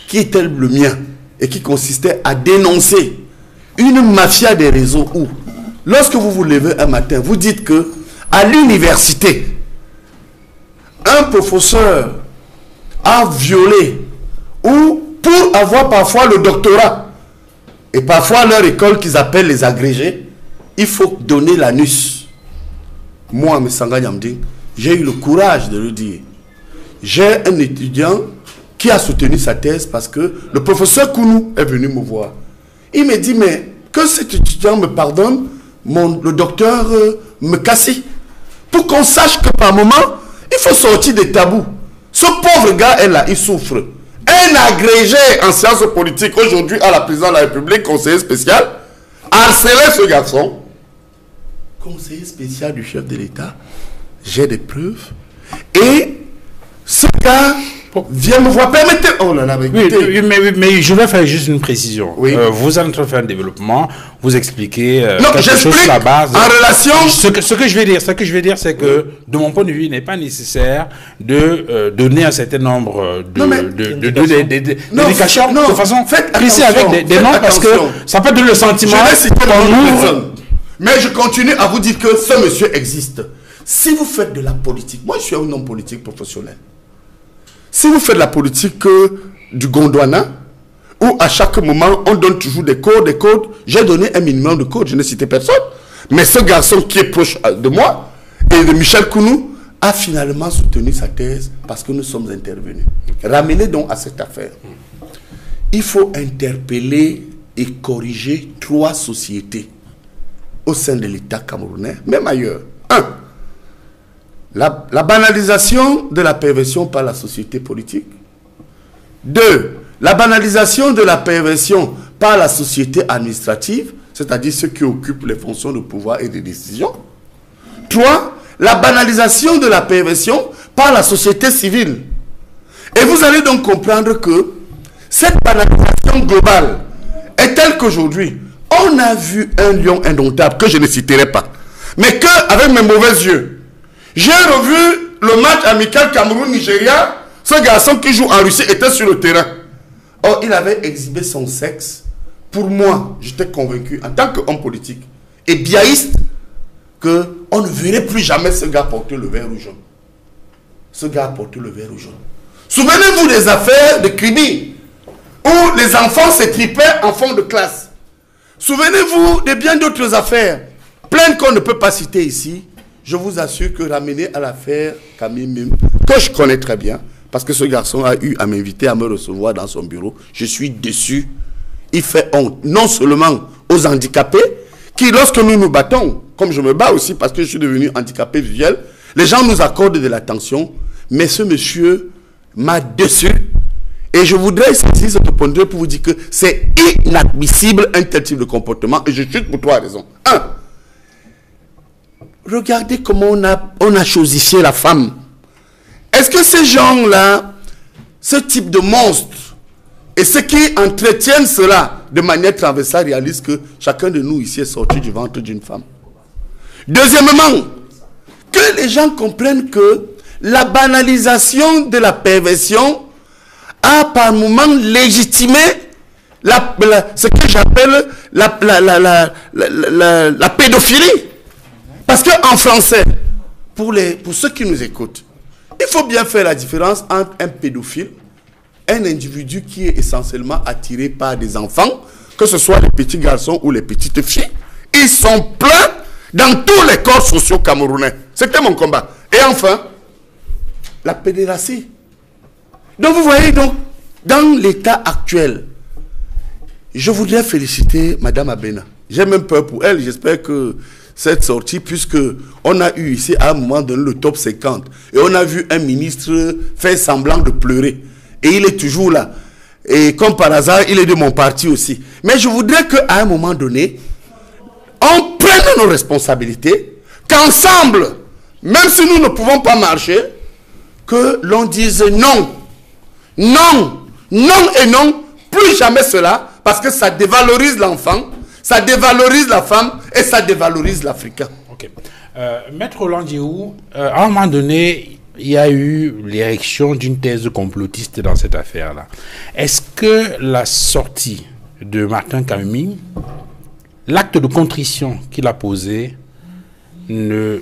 qui était le mien et qui consistait à dénoncer une mafia des réseaux où, lorsque vous vous levez un matin, vous dites que à l'université, un professeur a violé ou pour avoir parfois le doctorat et parfois leur école qu'ils appellent les agrégés, il faut donner l'anus. Moi, M. Sanga Nyamding, j'ai eu le courage de le dire. J'ai un étudiant qui a soutenu sa thèse parce que le professeur Kounou est venu me voir. Il me dit, mais que cet étudiant me pardonne, le docteur me casse. Pour qu'on sache que par moment, il faut sortir des tabous. Ce pauvre gars est là, il souffre. Un agrégé en sciences politiques, aujourd'hui à la présidence de la République, conseiller spécial, harcelait ce garçon. Conseiller spécial du chef de l'État, j'ai des preuves. Et ce gars vient me voir. Permettez. Oh là là, oui, mais je vais faire juste une précision. Oui. Vous êtes en train de faire un développement, vous expliquez non, quelque chose sur la base. En relation. Ce que je vais dire, c'est que de mon point de vue, il n'est pas nécessaire de donner un certain nombre d'indications de façon précise avec des noms parce que ça peut donner le sentiment qu'on mais je continue à vous dire que ce monsieur existe. Si vous faites de la politique, moi je suis un homme politique professionnel. Si vous faites de la politique du Gondwana, où à chaque moment on donne toujours des codes, j'ai donné un minimum de codes, je n'ai cité personne. Mais ce garçon qui est proche de moi, et de Michel Kounou, a finalement soutenu sa thèse parce que nous sommes intervenus. Ramenez donc à cette affaire. Il faut interpeller et corriger 3 sociétés au sein de l'État camerounais, même ailleurs. 1. La banalisation de la perversion par la société politique. 2. La banalisation de la perversion par la société administrative, c'est-à-dire ceux qui occupent les fonctions de pouvoir et de décision. 3. La banalisation de la perversion par la société civile. Et vous allez donc comprendre que cette banalisation globale est telle qu'aujourd'hui, on a vu un lion indomptable que je ne citerai pas, mais qu'avec mes mauvais yeux, j'ai revu le match amical Cameroun-Nigeria. Ce garçon qui joue en Russie était sur le terrain. Or, il avait exhibé son sexe. Pour moi, j'étais convaincu, en tant qu'homme politique et biaïste, qu'on ne verrait plus jamais ce gars porter le vert ou jaune. Ce gars a porté le vert ou jaune. Souvenez-vous des affaires de Kribi, où les enfants se tripaient en fond de classe. Souvenez-vous de bien d'autres affaires, pleines qu'on ne peut pas citer ici. Je vous assure que ramener à l'affaire Camille Mim, que je connais très bien, parce que ce garçon a eu à m'inviter à me recevoir dans son bureau, je suis déçu. Il fait honte, non seulement aux handicapés, qui lorsque nous nous battons, comme je me bats aussi parce que je suis devenu handicapé visuel, les gens nous accordent de l'attention, mais ce monsieur m'a déçu. Et je voudrais saisir ce point de vue pour vous dire que c'est inadmissible un tel type de comportement. Et je chute pour 3 raisons. 1. Regardez comment on a chosifié la femme. Est-ce que ces gens-là, ce type de monstres, et ceux qui entretiennent cela de manière transversale réalisent que chacun de nous ici est sorti du ventre d'une femme? Deuxièmement, que les gens comprennent que la banalisation de la perversion a par moment légitimé ce que j'appelle la pédophilie. Parce qu'en français, pour ceux qui nous écoutent, il faut bien faire la différence entre un pédophile, un individu qui est essentiellement attiré par des enfants, que ce soit les petits garçons ou les petites filles. Ils sont pleins dans tous les corps sociaux camerounais. C'était mon combat. Et enfin, la pédérastie. Donc vous voyez, donc, dans l'état actuel, je voudrais féliciter Madame Abena. J'ai même peur pour elle. J'espère que cette sortie, puisque on a eu ici à un moment donné le top 50, et on a vu un ministre faire semblant de pleurer. Et il est toujours là. Et comme par hasard, il est de mon parti aussi. Mais je voudrais qu'à un moment donné, on prenne nos responsabilités, qu'ensemble, même si nous ne pouvons pas marcher, que l'on dise non. Non, non et non plus jamais cela, parce que ça dévalorise l'enfant, ça dévalorise la femme et ça dévalorise l'Africain. Ok. Maître Roland Djiou, à un moment donné, il y a eu l'érection d'une thèse complotiste dans cette affaire-là. Est-ce que la sortie de Martin Camille, l'acte de contrition qu'il a posé, ne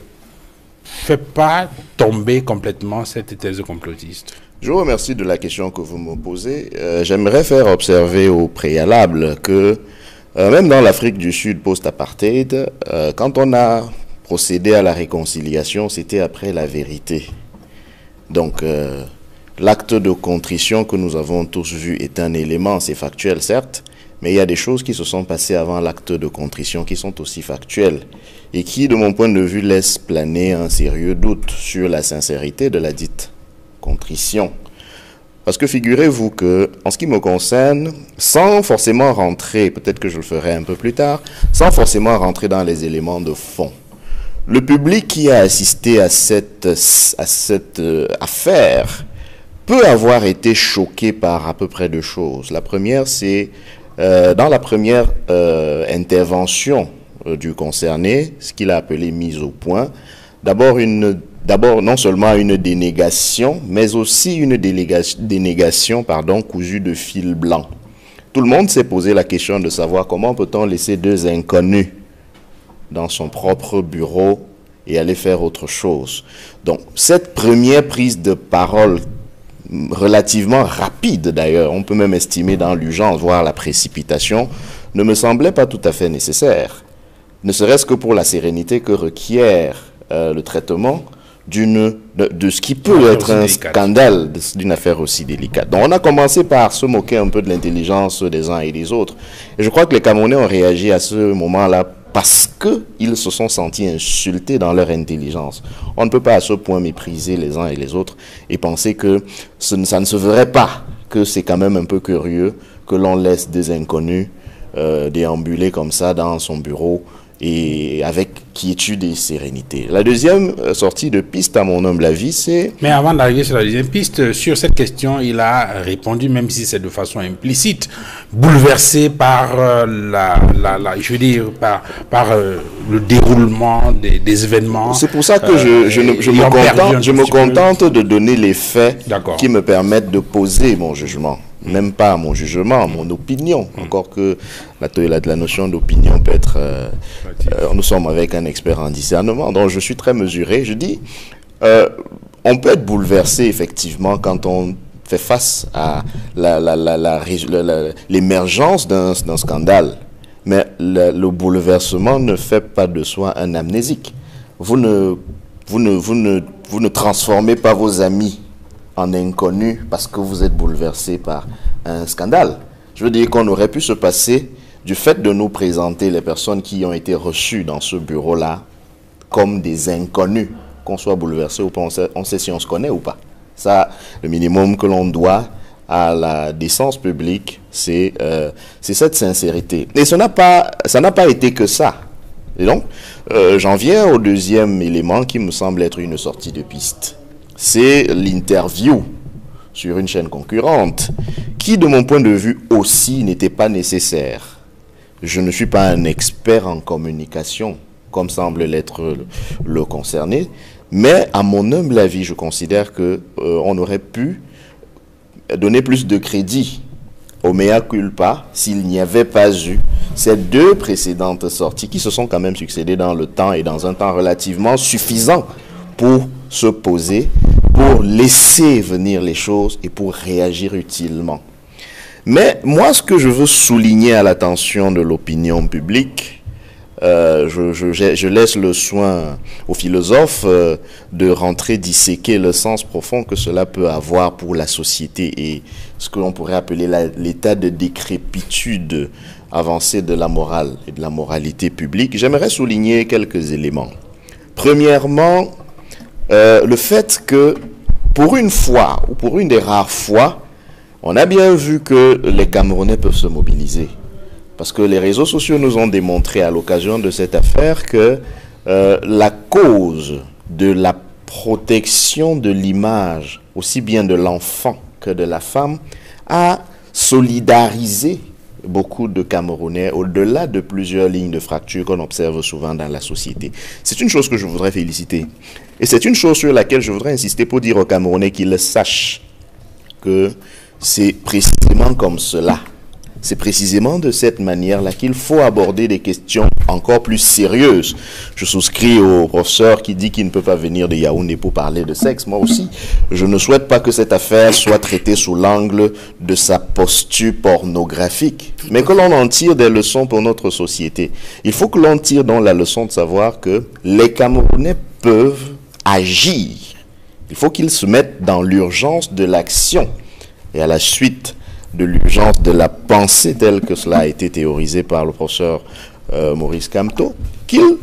fait pas tomber complètement cette thèse complotiste? Je vous remercie de la question que vous me posez. J'aimerais faire observer au préalable que même dans l'Afrique du Sud post-apartheid, quand on a procédé à la réconciliation, c'était après la vérité. Donc, l'acte de contrition que nous avons tous vu est un élément, c'est factuel certes, mais il y a des choses qui se sont passées avant l'acte de contrition qui sont aussi factuelles et qui, de mon point de vue, laissent planer un sérieux doute sur la sincérité de la dite contrition. Parce que figurez-vous que, en ce qui me concerne, sans forcément rentrer, peut-être que je le ferai un peu plus tard, sans forcément rentrer dans les éléments de fond, le public qui a assisté à cette affaire peut avoir été choqué par à peu près deux choses. La première, c'est dans la première intervention du concerné, ce qu'il a appelé mise au point, d'abord non seulement une dénégation, mais aussi une dénégation cousue de fil blanc. Tout le monde s'est posé la question de savoir comment peut-on laisser deux inconnus dans son propre bureau et aller faire autre chose. Donc, cette première prise de parole, relativement rapide d'ailleurs, on peut même estimer dans l'urgence, voire la précipitation, ne me semblait pas tout à fait nécessaire. Ne serait-ce que pour la sérénité que requiert le traitement de ce qui peut être un scandale d'une affaire aussi délicate. Donc on a commencé par se moquer un peu de l'intelligence des uns et des autres. Et je crois que les Camerounais ont réagi à ce moment-là parce qu'ils se sont sentis insultés dans leur intelligence. On ne peut pas à ce point mépriser les uns et les autres et penser que ça ne se verrait pas, que c'est quand même un peu curieux que l'on laisse des inconnus déambuler comme ça dans son bureau et avec quiétude et sérénité. La deuxième sortie de piste, à mon humble avis, c'est... Mais avant d'arriver sur la deuxième piste, sur cette question, il a répondu, même si c'est de façon implicite, bouleversé par par le déroulement des événements. C'est pour ça que je me contente de donner les faits qui me permettent de poser mon jugement. Même pas mon jugement, mon opinion. Encore que la notion d'opinion peut être... nous sommes avec un expert en discernement, donc je suis très mesuré. Je dis, on peut être bouleversé effectivement quand on fait face à l'émergence d'un scandale. Mais le bouleversement ne fait pas de soi un amnésique. Vous ne transformez pas vos amis en inconnus parce que vous êtes bouleversé par un scandale. Je veux dire qu'on aurait pu se passer du fait de nous présenter les personnes qui ont été reçues dans ce bureau-là comme des inconnus, qu'on soit bouleversé ou pas, on sait si on se connaît ou pas. Ça, le minimum que l'on doit à la décence publique, c'est cette sincérité. Et ça n'a pas été que ça. Et donc, j'en viens au deuxième élément qui me semble être une sortie de piste. C'est l'interview sur une chaîne concurrente qui, de mon point de vue aussi, n'était pas nécessaire. Je ne suis pas un expert en communication, comme semble l'être le concerné, mais à mon humble avis, je considère qu'on aurait pu donner plus de crédit au mea culpa s'il n'y avait pas eu ces deux précédentes sorties qui se sont quand même succédées dans le temps et dans un temps relativement suffisant pour se poser, pour laisser venir les choses et pour réagir utilement. Mais moi, ce que je veux souligner à l'attention de l'opinion publique, je laisse le soin aux philosophes de rentrer disséquer le sens profond que cela peut avoir pour la société et ce que l'on pourrait appeler l'état de décrépitude avancée de la morale et de la moralité publique. J'aimerais souligner quelques éléments. Premièrement, le fait que pour une fois, ou pour une des rares fois, on a bien vu que les Camerounais peuvent se mobiliser. Parce que les réseaux sociaux nous ont démontré à l'occasion de cette affaire que la cause de la protection de l'image, aussi bien de l'enfant que de la femme, a solidariser beaucoup de Camerounais au-delà de plusieurs lignes de fracture qu'on observe souvent dans la société. C'est une chose que je voudrais féliciter. Et c'est une chose sur laquelle je voudrais insister pour dire aux Camerounais qu'ils sachent que c'est précisément comme cela. C'est précisément de cette manière-là qu'il faut aborder des questions encore plus sérieuses. Je souscris au professeur qui dit qu'il ne peut pas venir de Yaoundé pour parler de sexe. Moi aussi, je ne souhaite pas que cette affaire soit traitée sous l'angle de sa posture pornographique, mais que l'on en tire des leçons pour notre société. Il faut que l'on tire donc la leçon de savoir que les Camerounais peuvent agir. Il faut qu'ils se mettent dans l'urgence de l'action. Et à la suite de l'urgence de la pensée telle que cela a été théorisé par le professeur Maurice Kamto, qu'ils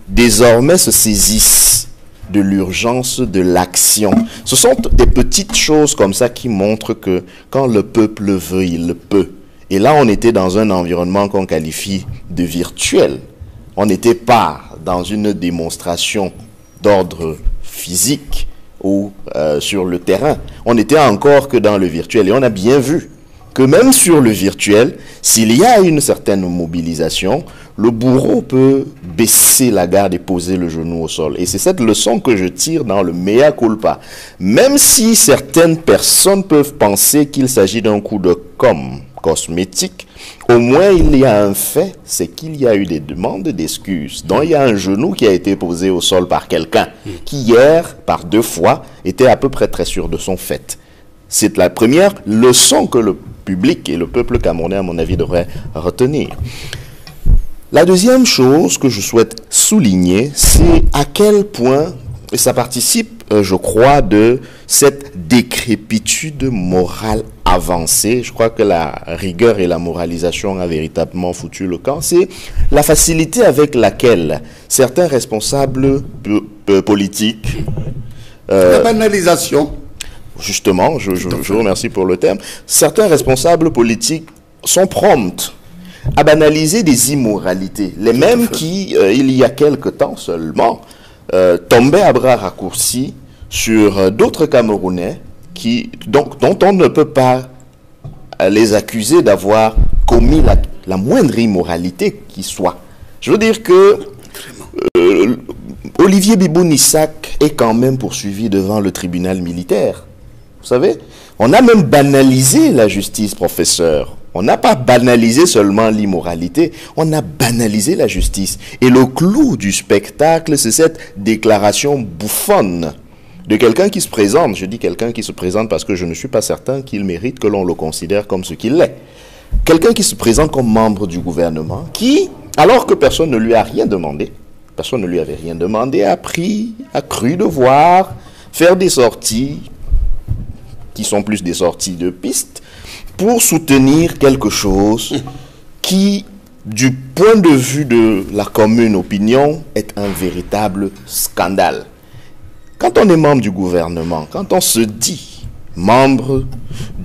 désormais se saisissent de l'urgence de l'action. Ce sont des petites choses comme ça qui montrent que quand le peuple veut, il le peut. Et là, on était dans un environnement qu'on qualifie de virtuel. On n'était pas dans une démonstration d'ordre physique ou sur le terrain. On n'était encore que dans le virtuel. Et on a bien vu que même sur le virtuel, s'il y a une certaine mobilisation, le bourreau peut baisser la garde et poser le genou au sol. Et c'est cette leçon que je tire dans le mea culpa. Même si certaines personnes peuvent penser qu'il s'agit d'un coup de com' cosmétique, au moins il y a un fait, c'est qu'il y a eu des demandes d'excuses. Donc il y a un genou qui a été posé au sol par quelqu'un qui hier, par 2 fois, était à peu près très sûr de son fait. C'est la première leçon que le public et le peuple camerounais, à mon avis, devraient retenir. La deuxième chose que je souhaite souligner, c'est à quel point, et ça participe, je crois, de cette décrépitude morale avancée. Je crois que la rigueur et la moralisation a véritablement foutu le camp. C'est la facilité avec laquelle certains responsables politiques... la banalisation. Justement, je vous remercie pour le terme. Certains responsables politiques sont prompts à banaliser des immoralités. Les mêmes qui, il y a quelque temps seulement, tombaient à bras raccourcis sur d'autres Camerounais dont on ne peut pas les accuser d'avoir commis la moindre immoralité qui soit. Je veux dire que Olivier Biboun-Issac est quand même poursuivi devant le tribunal militaire. Vous savez, on a même banalisé la justice, professeur. On n'a pas banalisé seulement l'immoralité, on a banalisé la justice. Et le clou du spectacle, c'est cette déclaration bouffonne de quelqu'un qui se présente. Je dis quelqu'un qui se présente parce que je ne suis pas certain qu'il mérite que l'on le considère comme ce qu'il est. Quelqu'un qui se présente comme membre du gouvernement, qui, alors que personne ne lui a rien demandé, personne ne lui avait rien demandé, a cru devoir faire des sorties qui sont plus des sorties de piste, pour soutenir quelque chose qui, du point de vue de la commune opinion, est un véritable scandale. Quand on est membre du gouvernement, quand on se dit membre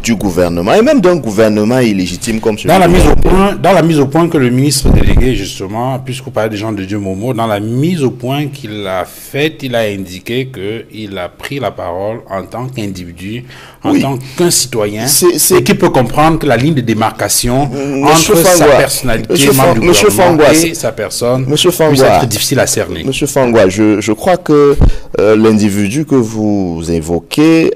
du gouvernement, et même d'un gouvernement illégitime comme celui dans la mise au point que le ministre délégué, justement, puisqu'on parlait des gens de Dieu Momo, dans la mise au point qu'il a faite, il a indiqué qu'il a pris la parole en tant qu'individu, en tant qu'un citoyen, et qu'il peut comprendre que la ligne de démarcation entre sa personnalité, membre du gouvernement, et sa personne puisse être difficile à cerner. Monsieur Fangwa, je crois que l'individu que vous évoquez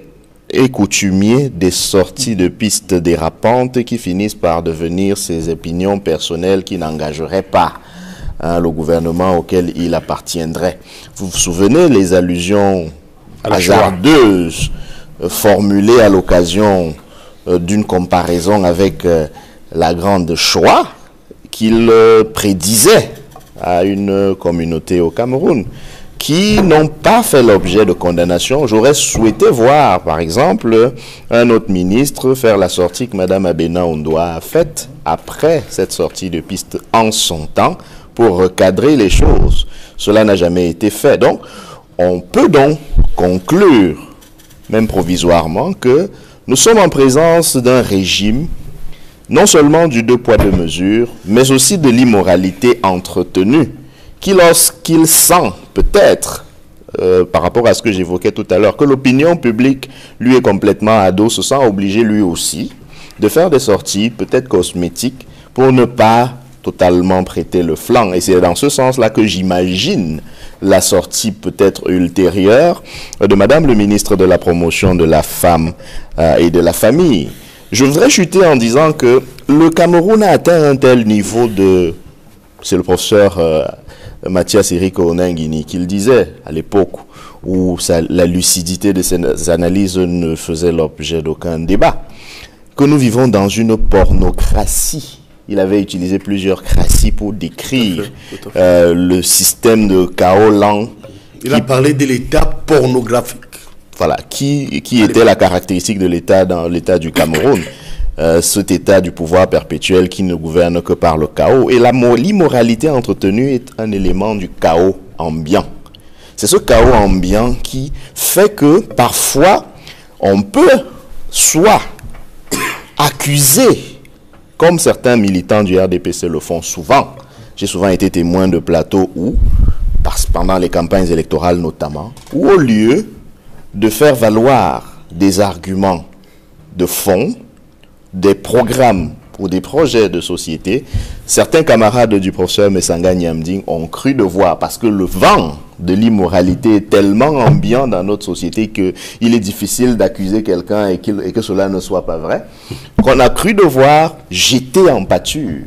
est coutumier des sorties de pistes dérapantes qui finissent par devenir ses opinions personnelles qui n'engageraient pas le gouvernement auquel il appartiendrait. Vous vous souvenez les allusions hasardeuses formulées à l'occasion d'une comparaison avec la grande Shoah qu'il prédisait à une communauté au Cameroun, qui n'ont pas fait l'objet de condamnation. J'aurais souhaité voir, par exemple, un autre ministre faire la sortie que Mme Abena Ondoa a faite après cette sortie de piste en son temps pour recadrer les choses. Cela n'a jamais été fait. Donc, on peut donc conclure, même provisoirement, que nous sommes en présence d'un régime non seulement du 2 poids 2 mesures, mais aussi de l'immoralité entretenue, qui lorsqu'il sent peut-être, par rapport à ce que j'évoquais tout à l'heure, que l'opinion publique lui est complètement à dos, se sent obligé lui aussi de faire des sorties peut-être cosmétiques pour ne pas totalement prêter le flanc. Et c'est dans ce sens-là que j'imagine la sortie peut-être ultérieure de Madame le ministre de la Promotion de la Femme et de la Famille. Je voudrais chuter en disant que le Cameroun a atteint un tel niveau de... C'est le professeur Mathias Eric Onenguini qui le disait à l'époque où la lucidité de ses analyses ne faisait l'objet d'aucun débat. Que nous vivons dans une pornocratie. Il avait utilisé plusieurs craties pour décrire tout à fait. le système de chaos lent. Il a parlé de l'état pornographique. Voilà, qui était la caractéristique de l'État dans l'État du Cameroun. Cet état du pouvoir perpétuel qui ne gouverne que par le chaos. Et l'immoralité entretenue est un élément du chaos ambiant. C'est ce chaos ambiant qui fait que parfois on peut soit accuser, comme certains militants du RDPC le font souvent. J'ai souvent été témoin de plateaux où, pendant les campagnes électorales notamment, où au lieu de faire valoir des arguments de fond, des programmes ou des projets de société, certains camarades du professeur Messanga Nyamding ont cru devoir, parce que le vent de l'immoralité est tellement ambiant dans notre société qu'il est difficile d'accuser quelqu'un et que cela ne soit pas vrai, qu'on a cru devoir jeter en pâture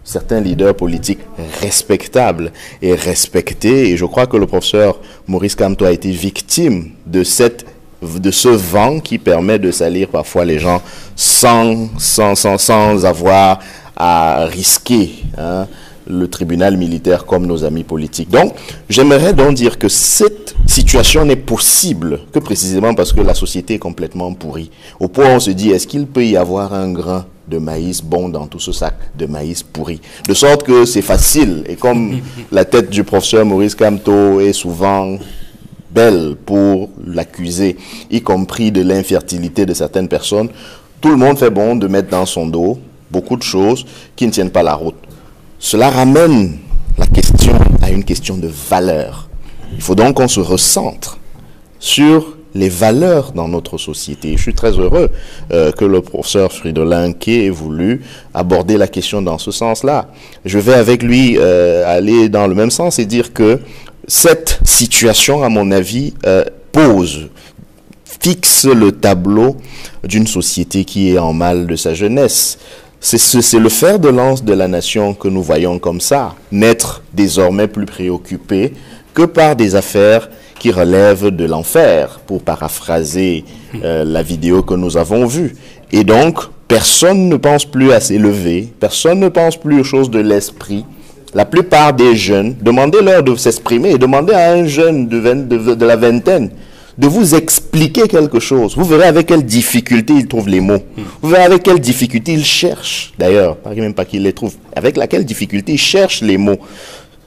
certains leaders politiques respectables et respectés. Et je crois que le professeur Maurice Kamto a été victime de ce vent qui permet de salir parfois les gens sans avoir à risquer le tribunal militaire comme nos amis politiques. Donc, j'aimerais donc dire que cette situation n'est possible que précisément parce que la société est complètement pourrie. Au point où on se dit, est-ce qu'il peut y avoir un grain de maïs bon dans tout ce sac de maïs pourri? De sorte que c'est facile. Et comme la tête du professeur Maurice Kamto est souvent belle pour l'accuser, y compris de l'infertilité de certaines personnes, tout le monde fait bon de mettre dans son dos beaucoup de choses qui ne tiennent pas la route. Cela ramène la question à une question de valeur. Il faut donc qu'on se recentre sur les valeurs dans notre société. Je suis très heureux que le professeur Fridolin Nké ait voulu aborder la question dans ce sens-là. Je vais avec lui aller dans le même sens et dire que cette situation, à mon avis, fixe le tableau d'une société qui est en mal de sa jeunesse. C'est le fer de lance de la nation que nous voyons comme ça, n'être désormais plus préoccupé que par des affaires qui relèvent de l'enfer, pour paraphraser la vidéo que nous avons vue. Et donc, personne ne pense plus à s'élever, personne ne pense plus aux choses de l'esprit. La plupart des jeunes, demandez-leur de s'exprimer, et demandez à un jeune de la vingtaine de vous expliquer quelque chose. Vous verrez avec quelle difficulté il trouve les mots. Vous verrez avec quelle difficulté il cherche, d'ailleurs, même pas qu'il les trouve, avec laquelle difficulté il cherche les mots.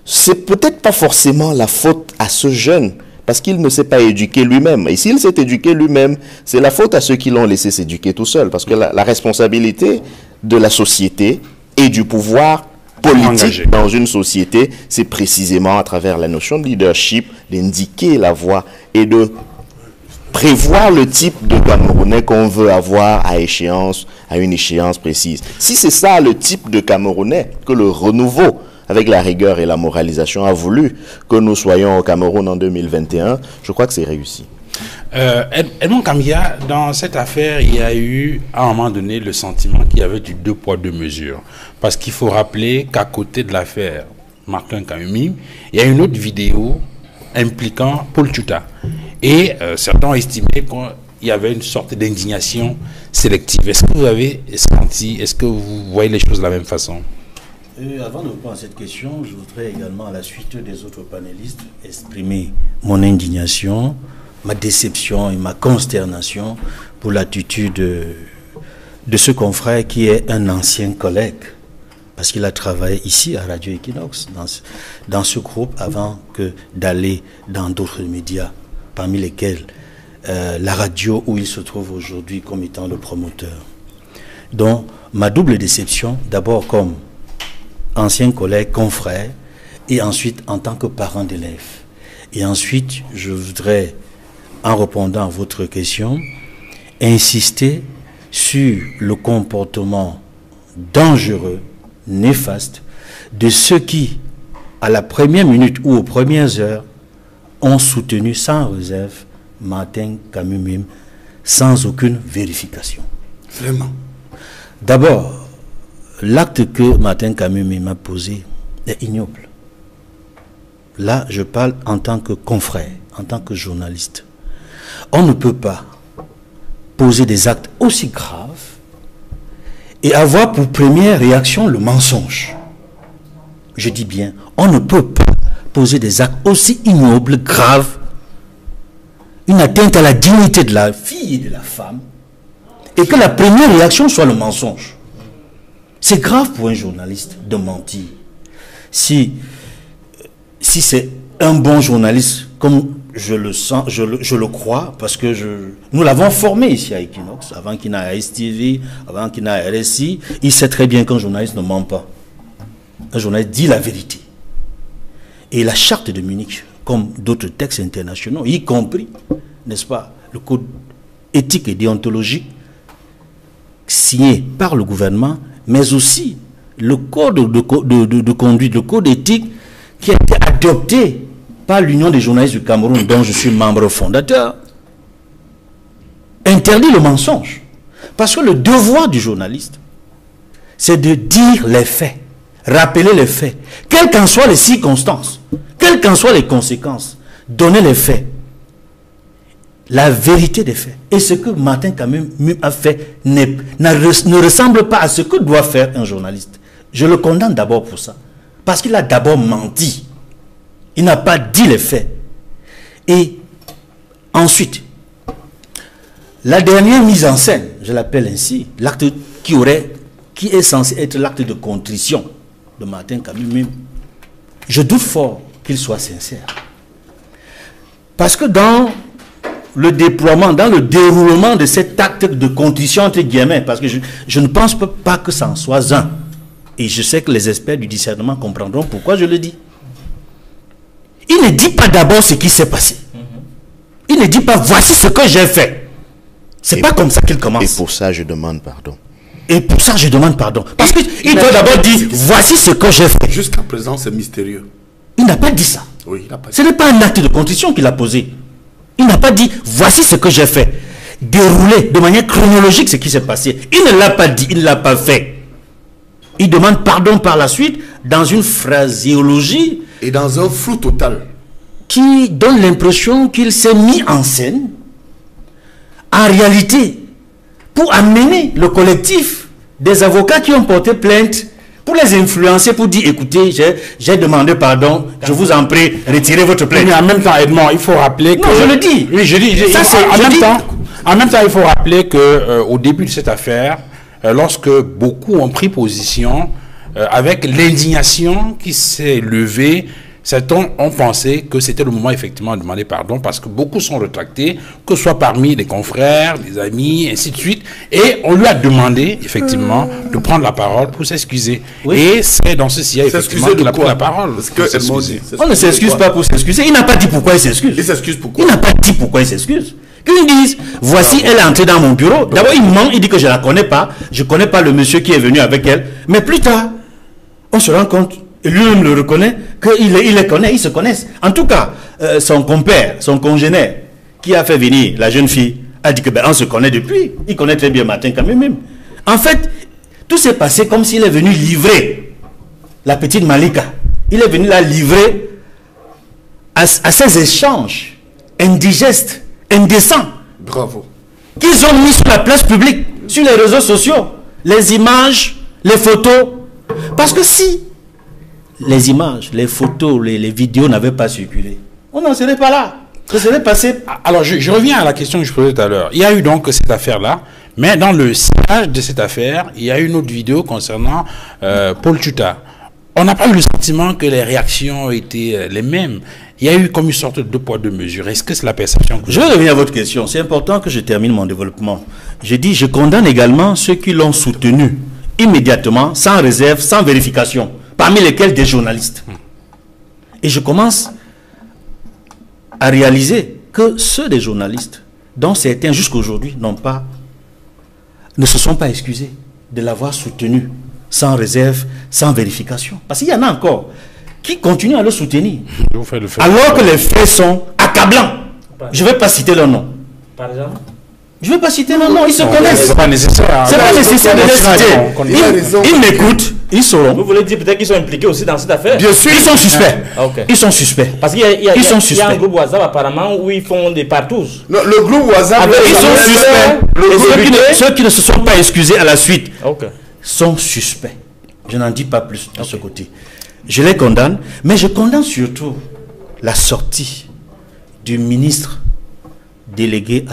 C'est peut-être pas forcément la faute à ce jeune, parce qu'il ne s'est pas éduqué lui-même. Et s'il s'est éduqué lui-même, c'est la faute à ceux qui l'ont laissé s'éduquer tout seul, parce que la responsabilité de la société et du pouvoir politique dans une société, c'est précisément à travers la notion de leadership, d'indiquer la voie et de prévoir le type de Camerounais qu'on veut avoir à une échéance précise. Si c'est ça le type de Camerounais que le renouveau, avec la rigueur et la moralisation, a voulu que nous soyons au Cameroun en 2021, je crois que c'est réussi. Edmond Kambia, dans cette affaire, il y a eu à un moment donné le sentiment qu'il y avait du 2 poids 2 mesures. Parce qu'il faut rappeler qu'à côté de l'affaire Martin Kayumi, il y a une autre vidéo impliquant Paul Tuta. Et certains ont estimé qu'il y avait une sorte d'indignation sélective. Est-ce que vous avez senti, est-ce que vous voyez les choses de la même façon? Avant de répondre à cette question, je voudrais également, à la suite des autres panélistes, exprimer mon indignation, ma déception et ma consternation pour l'attitude de ce confrère qui est un ancien collègue, parce qu'il a travaillé ici à Radio Equinox, dans ce groupe, avant que d'aller dans d'autres médias, parmi lesquels la radio où il se trouve aujourd'hui comme étant le promoteur. Donc, ma double déception, d'abord comme ancien collègue, confrère, et ensuite en tant que parent d'élève. Et ensuite, je voudrais, en répondant à votre question, insister sur le comportement dangereux, néfaste, de ceux qui, à la première minute ou aux premières heures, ont soutenu sans réserve Martin Kamimim sans aucune vérification. Vraiment. D'abord, l'acte que Martin Kamimim a posé est ignoble. Là, je parle en tant que confrère, en tant que journaliste. On ne peut pas poser des actes aussi graves et avoir pour première réaction le mensonge. Je dis bien, on ne peut pas poser des actes aussi ignobles, graves, une atteinte à la dignité de la fille et de la femme, et que la première réaction soit le mensonge. C'est grave pour un journaliste de mentir. Si c'est un bon journaliste, comme je le sens, je le crois, parce que nous l'avons formé ici à Equinox, avant qu'il n'aille à STV, avant qu'il n'aille à RSI, il sait très bien qu'un journaliste ne ment pas. Un journaliste dit la vérité. Et la charte de Munich, comme d'autres textes internationaux, y compris, n'est-ce pas, le code éthique et déontologique signé par le gouvernement, mais aussi le code de conduite, le code éthique qui a été adopté par l'Union des journalistes du Cameroun, dont je suis membre fondateur, interdit le mensonge. Parce que le devoir du journaliste, c'est de dire les faits, rappeler les faits, quelles qu'en soient les circonstances, quelles qu'en soient les conséquences, donner les faits, la vérité des faits. Et ce que Martin Kamimim a fait ne ressemble pas à ce que doit faire un journaliste. Je le condamne d'abord pour ça. Parce qu'il a d'abord menti. Il n'a pas dit les faits. Et ensuite, la dernière mise en scène, je l'appelle ainsi, l'acte qui est censé être l'acte de contrition de Martin Kamimim, je doute fort qu'il soit sincère. Parce que dans le déploiement, dans le déroulement de cet acte de contrition, entre guillemets, parce que je ne pense pas que ça en soit un. Et je sais que les experts du discernement comprendront pourquoi je le dis. Il ne dit pas d'abord ce qui s'est passé. Il ne dit pas voici ce que j'ai fait. C'est pas comme ça qu'il commence. Et pour ça, je demande pardon. Et pour ça, je demande pardon. Parce qu'il doit d'abord dire voici ce que j'ai fait. Jusqu'à présent, c'est mystérieux. Il n'a pas dit ça. Oui, il n'a pas dit. Ce n'est pas un acte de contrition qu'il a posé. Il n'a pas dit voici ce que j'ai fait. Dérouler de manière chronologique ce qui s'est passé. Il ne l'a pas dit, il ne l'a pas fait. Il demande pardon par la suite dans une phraséologie Et dans un flou total. Qui donne l'impression qu'il s'est mis en scène en réalité pour amener le collectif des avocats qui ont porté plainte, pour les influencer, pour dire écoutez, j'ai demandé pardon, je vous en prie, retirez votre plainte. Mais en même temps, Edmond, il faut rappeler que... Non, je le dis. Oui, je dis. Ça, En même temps, il faut rappeler que au début de cette affaire, lorsque beaucoup ont pris position, avec l'indignation qui s'est levée, certains ont pensé que c'était le moment effectivement de demander pardon parce que beaucoup sont rétractés, que ce soit parmi les confrères, les amis, ainsi de suite. Et on lui a demandé effectivement de prendre la parole pour s'excuser. Oui. Et c'est dans ce sillage effectivement qu'il a pris la parole. Parce que on ne s'excuse pas pour s'excuser. Il n'a pas dit pourquoi il s'excuse. Il s'excuse pourquoi? Il n'a pas dit pourquoi il s'excuse. Qu'ils disent, voici, elle est entrée dans mon bureau. D'abord, il ment, il dit que je ne la connais pas. Je ne connais pas le monsieur qui est venu avec elle. Mais plus tard, on se rend compte, et lui-même le reconnaît, qu'il les connaît, ils se connaissent. En tout cas, son compère, son congénère, qui a fait venir la jeune fille, a dit que on se connaît depuis. Il connaît très bien Martin Kamimim. En fait, tout s'est passé comme s'il est venu livrer la petite Malika. Il est venu la livrer à ces échanges indigestes, indécents. Bravo. Qu'ils ont mis sur la place publique, sur les réseaux sociaux, les images, les photos. Parce que si les images, les photos, les vidéos n'avaient pas circulé, on n'en serait pas là. Ça serait passé. Alors, je reviens à la question que je posais tout à l'heure. Il y a eu donc cette affaire-là, mais dans le sillage de cette affaire, il y a eu une autre vidéo concernant Paul Tuta. On n'a pas eu le sentiment que les réactions étaient les mêmes. Il y a eu comme une sorte de deux poids, deux mesures. Est-ce que c'est la perception que je vais revenir à votre question. C'est important que je termine mon développement. J'ai dit, je condamne également ceux qui l'ont soutenu immédiatement, sans réserve, sans vérification, parmi lesquels des journalistes. Et je commence à réaliser que ceux des journalistes, dont certains jusqu'à aujourd'hui n'ont pas ne se sont pas excusés de l'avoir soutenu sans réserve, sans vérification. Parce qu'il y en a encore qui continuent à le soutenir. Alors que les faits sont accablants. Je ne vais pas citer leur nom. Par exemple? Je ne vais pas citer leur nom, ils se connaissent. C'est pas nécessaire. C'est pas nécessaire de les citer. Ils m'écoutent, ils sauront. Vous voulez dire peut-être qu'ils sont impliqués aussi dans cette affaire? Bien sûr, ils sont suspects. Okay. Ils sont suspects. Parce qu'il y a un groupe WhatsApp apparemment où ils font des partous. Non, le groupe WhatsApp, Ils sont suspects. Et ceux qui ne se sont pas excusés à la suite sont suspects. Je n'en dis pas plus de ce côté. Je les condamne, mais je condamne surtout la sortie du ministre délégué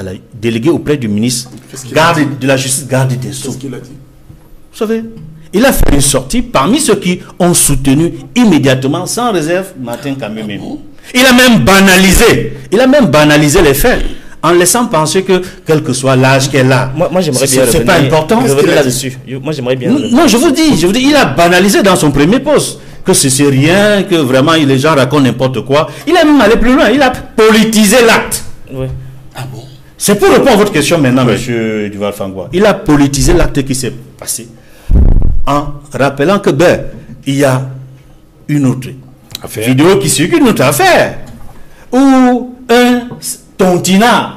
auprès du ministre de la Justice, garde des Sceaux. Qu'est-ce qu'il a dit? Vous savez, il a fait une sortie parmi ceux qui ont soutenu immédiatement, sans réserve, Martin Kameme. Il a même banalisé les faits, en laissant penser que, quel que soit l'âge qu'elle a, moi j'aimerais bien c'est pas important. Revenir là-dessus. Moi j'aimerais bien. Non, je vous dis, il a banalisé dans son premier poste que c'est rien, que vraiment les gens racontent n'importe quoi. Il a même allé plus loin, il a politisé l'acte. Oui. Ah bon? C'est pour répondre à votre question maintenant, monsieur Duval Fangwa. Il a politisé l'acte qui s'est passé en rappelant que il y a une autre vidéo qui circule, une autre affaire, où un tontinat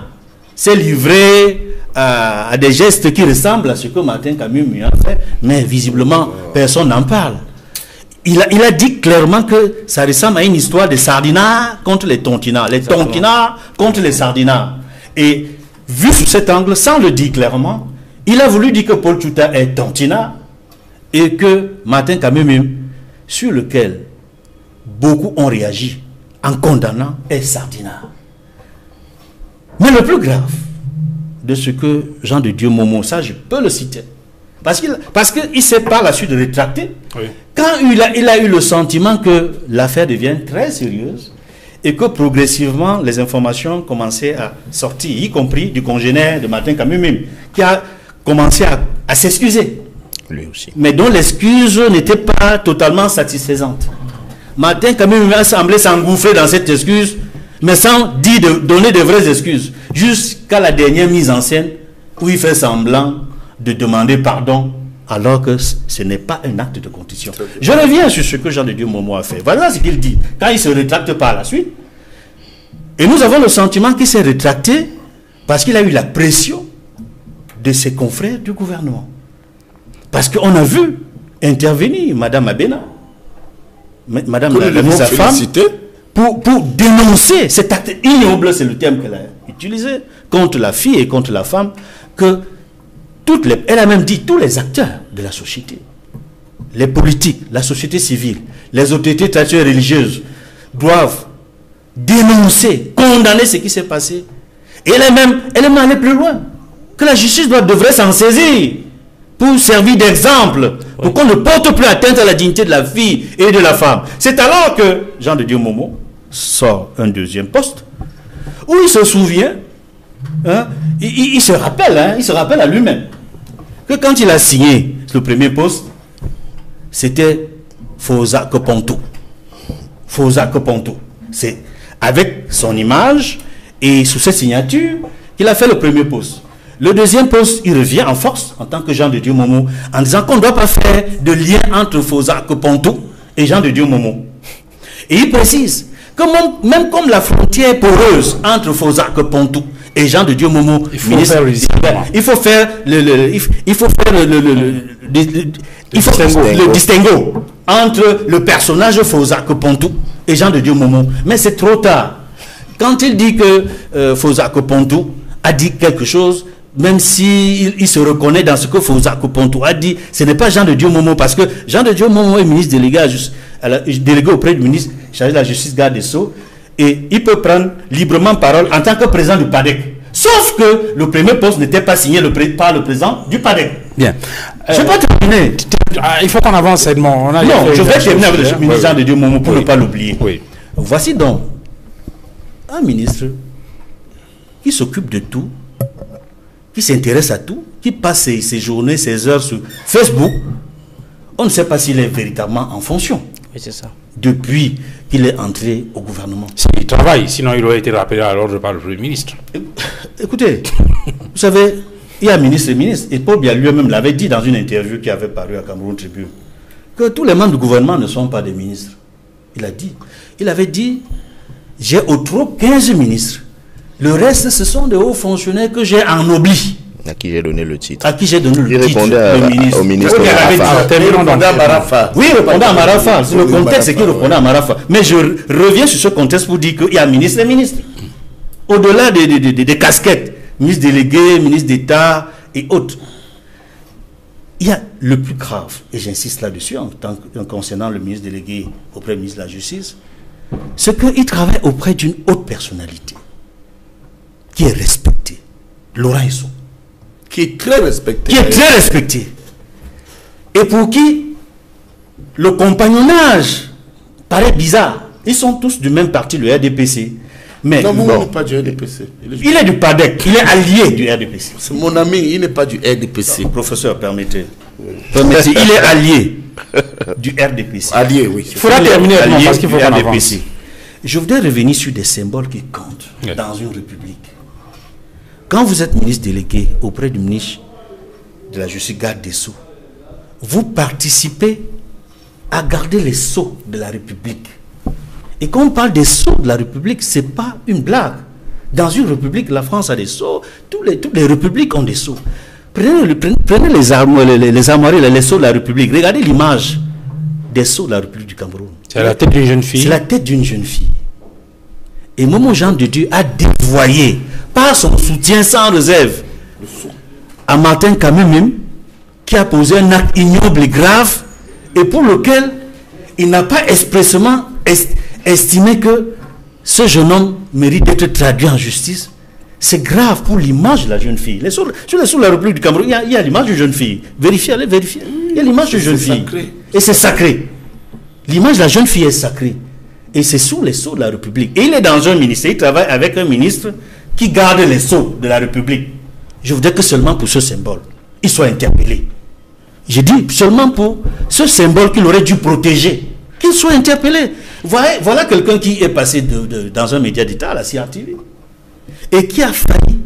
s'est livré à des gestes qui ressemblent à ce que Martin Kameme a fait, mais visiblement personne n'en parle. Il a dit clairement que ça ressemble à une histoire de sardinats contre les tontinats, les tontinats contre les sardinats. Et vu sous cet angle, sans le dire clairement, il a voulu dire que Paul Tchouta est tontinat et que Martin Kameme, sur lequel beaucoup ont réagi en condamnant, est sardinat. Mais le plus grave de ce que Jean de Dieu Momo, ça je peux le citer, parce qu'il s'est par la suite rétracté. Oui. Quand il a eu le sentiment que l'affaire devient très sérieuse et que progressivement les informations commençaient à sortir, y compris du congénère de Martin Kameme, qui a commencé à s'excuser. Lui aussi. Mais dont l'excuse n'était pas totalement satisfaisante. Martin Kameme a semblé s'engouffrer dans cette excuse, mais sans donner de vraies excuses, jusqu'à la dernière mise en scène où il fait semblant de demander pardon alors que ce n'est pas un acte de contrition. Je reviens sur ce que Jean de Dieu Momo a fait. Voilà ce qu'il dit quand il se rétracte par la suite. Et nous avons le sentiment qu'il s'est rétracté parce qu'il a eu la pression de ses confrères du gouvernement. Parce qu'on a vu intervenir Madame Abena, Madame la femme, pour dénoncer cet acte ignoble, c'est le terme qu'elle a utilisé, contre la fille et contre la femme, que elle a même dit tous les acteurs de la société, les politiques, la société civile, les autorités traditionnelles religieuses doivent dénoncer, condamner ce qui s'est passé. Et elle est même allée plus loin, que la justice devrait s'en saisir pour servir d'exemple, pour qu'on ne porte plus atteinte à la dignité de la fille et de la femme. C'est alors que Jean de Dieu Momo sort un deuxième poste, où il se souvient, il se rappelle à lui-même, que quand il a signé le premier poste, c'était Fosa Kopontou. C'est avec son image et sous cette signature qu'il a fait le premier poste. Le deuxième poste, il revient en force en tant que Jean de Dieu Momo en disant qu'on ne doit pas faire de lien entre Fosa Kopontou et Jean de Dieu Momo. Et il précise que même comme la frontière poreuse entre Fosa Kopontou et Jean de Dieu Momo, il faut faire le distinguo entre le personnage Fosa Kopontou et Jean de Dieu Momo. Mais c'est trop tard. Quand il dit que Fosa Kopontou a dit quelque chose, même s'il se reconnaît dans ce que Fosa Kopontou a dit, ce n'est pas Jean de Dieu Momo, parce que Jean de Dieu Momo est ministre délégué auprès du ministre chargé de la justice, garde des Sceaux, et il peut prendre librement parole en tant que président du PADEC. Sauf que le premier poste n'était pas signé par le président du PADEC. Bien. Je ne vais pas terminer. Il faut qu'on avance, Edmond. Non, je vais terminer avec le ministre Jean de Dieu Momo pour ne pas l'oublier. Oui. Voici donc un ministre qui s'occupe de tout, qui s'intéresse à tout, qui passe ses journées, ses heures sur Facebook. On ne sait pas s'il est véritablement en fonction. Oui, c'est ça. Depuis qu'il est entré au gouvernement. Il travaille, sinon il aurait été rappelé à l'ordre par le Premier ministre. Écoutez, vous savez, Il y a ministre et ministre. Et Paul Biya lui-même l'avait dit dans une interview qui avait paru à Cameroun Tribune, que tous les membres du gouvernement ne sont pas des ministres. Il a dit. Il avait dit, j'ai au trop 15 ministres. Le reste, ce sont des hauts fonctionnaires que j'ai ennoblis. À qui j'ai donné le titre. À qui j'ai donné le Il titre. répondait au ministre à Marafa. Oui, il répondait à Marafa. Le contexte, c'est qu'il répondait à Marafa. Mais je reviens sur ce contexte pour dire qu'il y a ministre et ministre. Au-delà des casquettes, ministre délégué, ministre d'État et autres. Il y a le plus grave, et j'insiste là-dessus en concernant le ministre délégué auprès du ministre de la Justice, c'est qu'il travaille auprès d'une haute personnalité qui est respectée. Laurent Esso. Qui est très respecté. Qui est très respecté. Et pour qui le compagnonnage paraît bizarre. Ils sont tous du même parti, le RDPC. Mais non, bon, il n'est pas du RDPC. Il est du PADEC, il est allié du RDPC. C'est mon ami, il n'est pas du RDPC. Non, professeur, permettez. Permettez, il est allié du RDPC. Allié, oui. Il faudra terminer parce qu'il faut qu'on avance. Je voudrais revenir sur des symboles qui comptent dans une république. Quand vous êtes ministre délégué auprès du ministre de la Justice, garde des Sceaux, vous participez à garder les sceaux de la République. Et quand on parle des sceaux de la République, ce n'est pas une blague. Dans une république, la France a des sceaux, toutes les républiques ont des sceaux. Prenez les armoiries, les sceaux de la République. Regardez l'image des sceaux de la République du Cameroun. C'est la tête d'une jeune fille. C'est la tête d'une jeune fille. Et Momo Jean de Dieu a dévoyé par son soutien sans réserve à Martin Kamemim, qui a posé un acte ignoble et grave, et pour lequel il n'a pas expressément estimé que ce jeune homme mérite d'être traduit en justice. C'est grave pour l'image de la jeune fille. Sur les sous de la République du Cameroun, il y a l'image d'une jeune fille. Vérifiez, allez vérifier. Il y a l'image d'une jeune fille. Sacré. Et c'est sacré. L'image de la jeune fille est sacrée. Et c'est sous les sceaux de la République. Et il est dans un ministère, il travaille avec un ministre qui garde les sceaux de la République. Je voudrais que seulement pour ce symbole, il soit interpellé. J'ai dit seulement pour ce symbole qu'il aurait dû protéger, qu'il soit interpellé. Voilà quelqu'un qui est passé dans un média d'État, à la CRTV, et qui a failli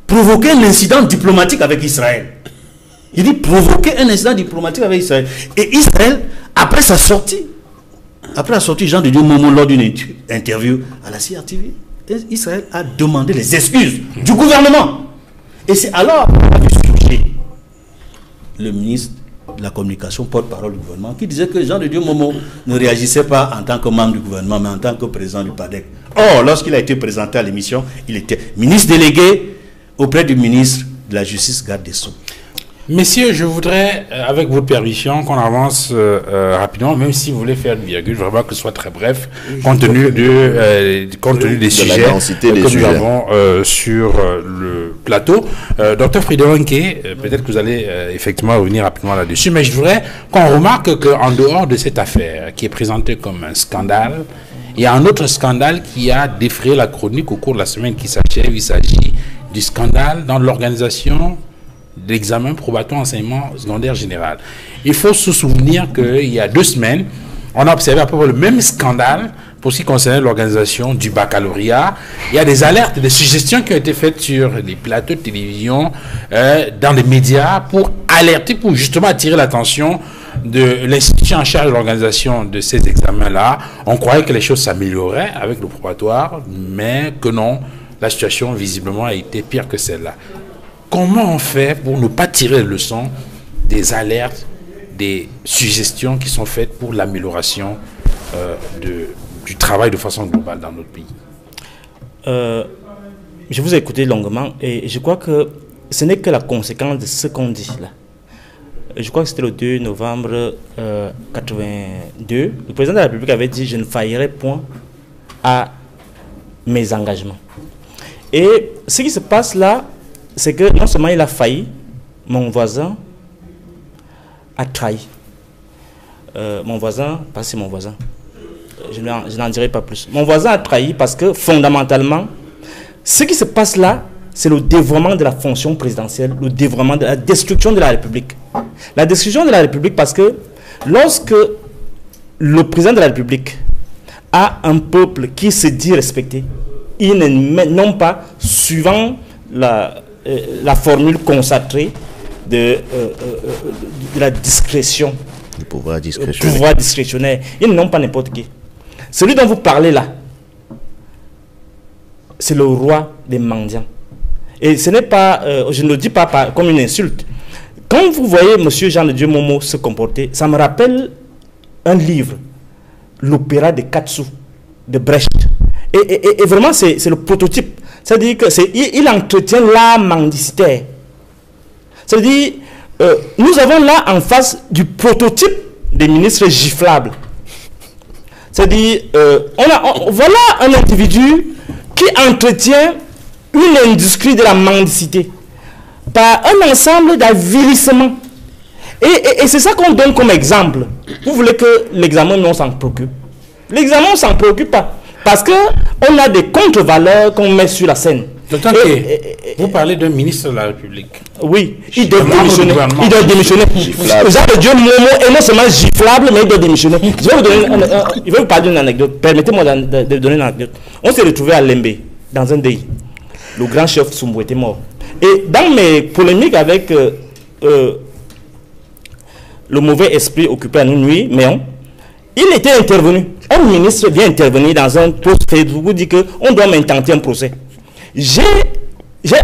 provoquer un incident diplomatique avec Israël. Il dit provoquer un incident diplomatique avec Israël. Et Israël, après sa sortie, après la sortie Jean de Dieu Momo lors d'une interview à la CRTV, Israël a demandé les excuses du gouvernement. Et c'est alors qu'on a vu surgir le ministre de la communication, porte-parole du gouvernement, qui disait que Jean de Dieu Momo ne réagissait pas en tant que membre du gouvernement, mais en tant que président du PADEC. Or, lorsqu'il a été présenté à l'émission, il était ministre délégué auprès du ministre de la Justice, garde des Sceaux. Messieurs, je voudrais, avec votre permission, qu'on avance rapidement, même si vous voulez faire une virgule, vraiment que ce soit très bref, compte tenu des sujets que nous avons sur le plateau. Docteur Fridewanke, peut-être que vous allez effectivement revenir rapidement là-dessus, mais je voudrais qu'on remarque qu'en dehors de cette affaire qui est présentée comme un scandale, il y a un autre scandale qui a défrayé la chronique au cours de la semaine qui s'achève. Il s'agit du scandale dans l'organisation de l'examen probatoire enseignement secondaire général. Il faut se souvenir qu'il y a 2 semaines, on a observé à peu près le même scandale pour ce qui concernait l'organisation du baccalauréat. Il y a des alertes, des suggestions qui ont été faites sur les plateaux de télévision, dans les médias, pour alerter, pour justement attirer l'attention de l'institution en charge de l'organisation de ces examens-là. On croyait que les choses s'amélioraient avec le probatoire, mais que non, la situation visiblement a été pire que celle-là. Comment on fait pour ne pas tirer les leçons des alertes, des suggestions qui sont faites pour l'amélioration du travail de façon globale dans notre pays? Je vous ai écouté longuement et je crois que ce n'est que la conséquence de ce qu'on dit là. Je crois que c'était le 2 novembre 82. Le président de la République avait dit « Je ne faillirai point à mes engagements ». Et ce qui se passe là, c'est que non seulement il a failli, mon voisin a trahi. Mon voisin, parce que c'est mon voisin, je n'en dirai pas plus. Mon voisin a trahi parce que fondamentalement, ce qui se passe là, c'est le dévoiement de la fonction présidentielle, le dévoiement de la destruction de la République. La destruction de la République parce que lorsque le président de la République a un peuple qui se dit respecté, ils n'ont pas, suivant la formule CONSAT, idolâtré de la discrétion. Le pouvoir discrétionnaire. Pouvoir discrétionnaire. Ils n'ont pas n'importe qui. Celui dont vous parlez là, c'est le roi des mendiants. Et ce n'est pas, je ne le dis pas comme une insulte. Quand vous voyez M. Jean de Dieu Momo se comporter, ça me rappelle un livre, l'opéra de Katsu, de Brecht. Et vraiment, c'est le prototype. C'est-à-dire qu'il entretient l'art mendicitaire. C'est-à-dire, nous avons là en face du prototype des ministres giflables. C'est-à-dire, voilà un individu qui entretient une industrie de la mendicité par un ensemble d'avilissements. Et c'est ça qu'on donne comme exemple. Vous voulez que l'examen, non, s'en préoccupe. L'examen, on ne s'en préoccupe pas. Parce qu'on a des contre-valeurs qu'on met sur la scène. D'autant que vous parlez d'un ministre de la République. Oui, il doit démissionner. Il doit démissionner. Jean de Dieu Momo est non seulement giflable, mais il doit démissionner. Je vais vous parler d'une anecdote. Permettez-moi de donner une anecdote. On s'est retrouvé à Lembe, dans un déi. Le grand chef Sumbo était mort. Et dans mes polémiques avec le mauvais esprit occupé à nous nuit, Méon, il était intervenu. Un ministre vient intervenir dans un post Facebook pour dire qu'on doit m'intenter un procès. J'ai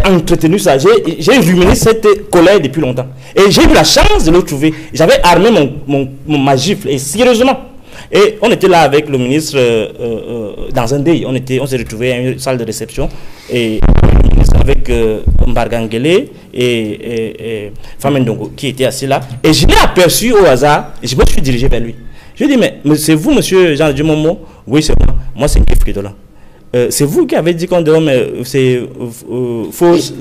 entretenu ça, j'ai ruminé cette colère depuis longtemps. Et j'ai eu la chance de le trouver. J'avais armé ma gifle, et sérieusement. Et on était là avec le ministre dans un déi. On s'est retrouvé à une salle de réception. Et avec Mbargangele et Famendongo qui était assis là. Et je l'ai aperçu au hasard et je me suis dirigé vers lui. Je lui ai dit, mais c'est vous, monsieur Jean de Dieu Momo? Oui, c'est moi. Moi, c'est Kif Kidola. C'est vous qui avez dit qu'on doit, c'est faux c'est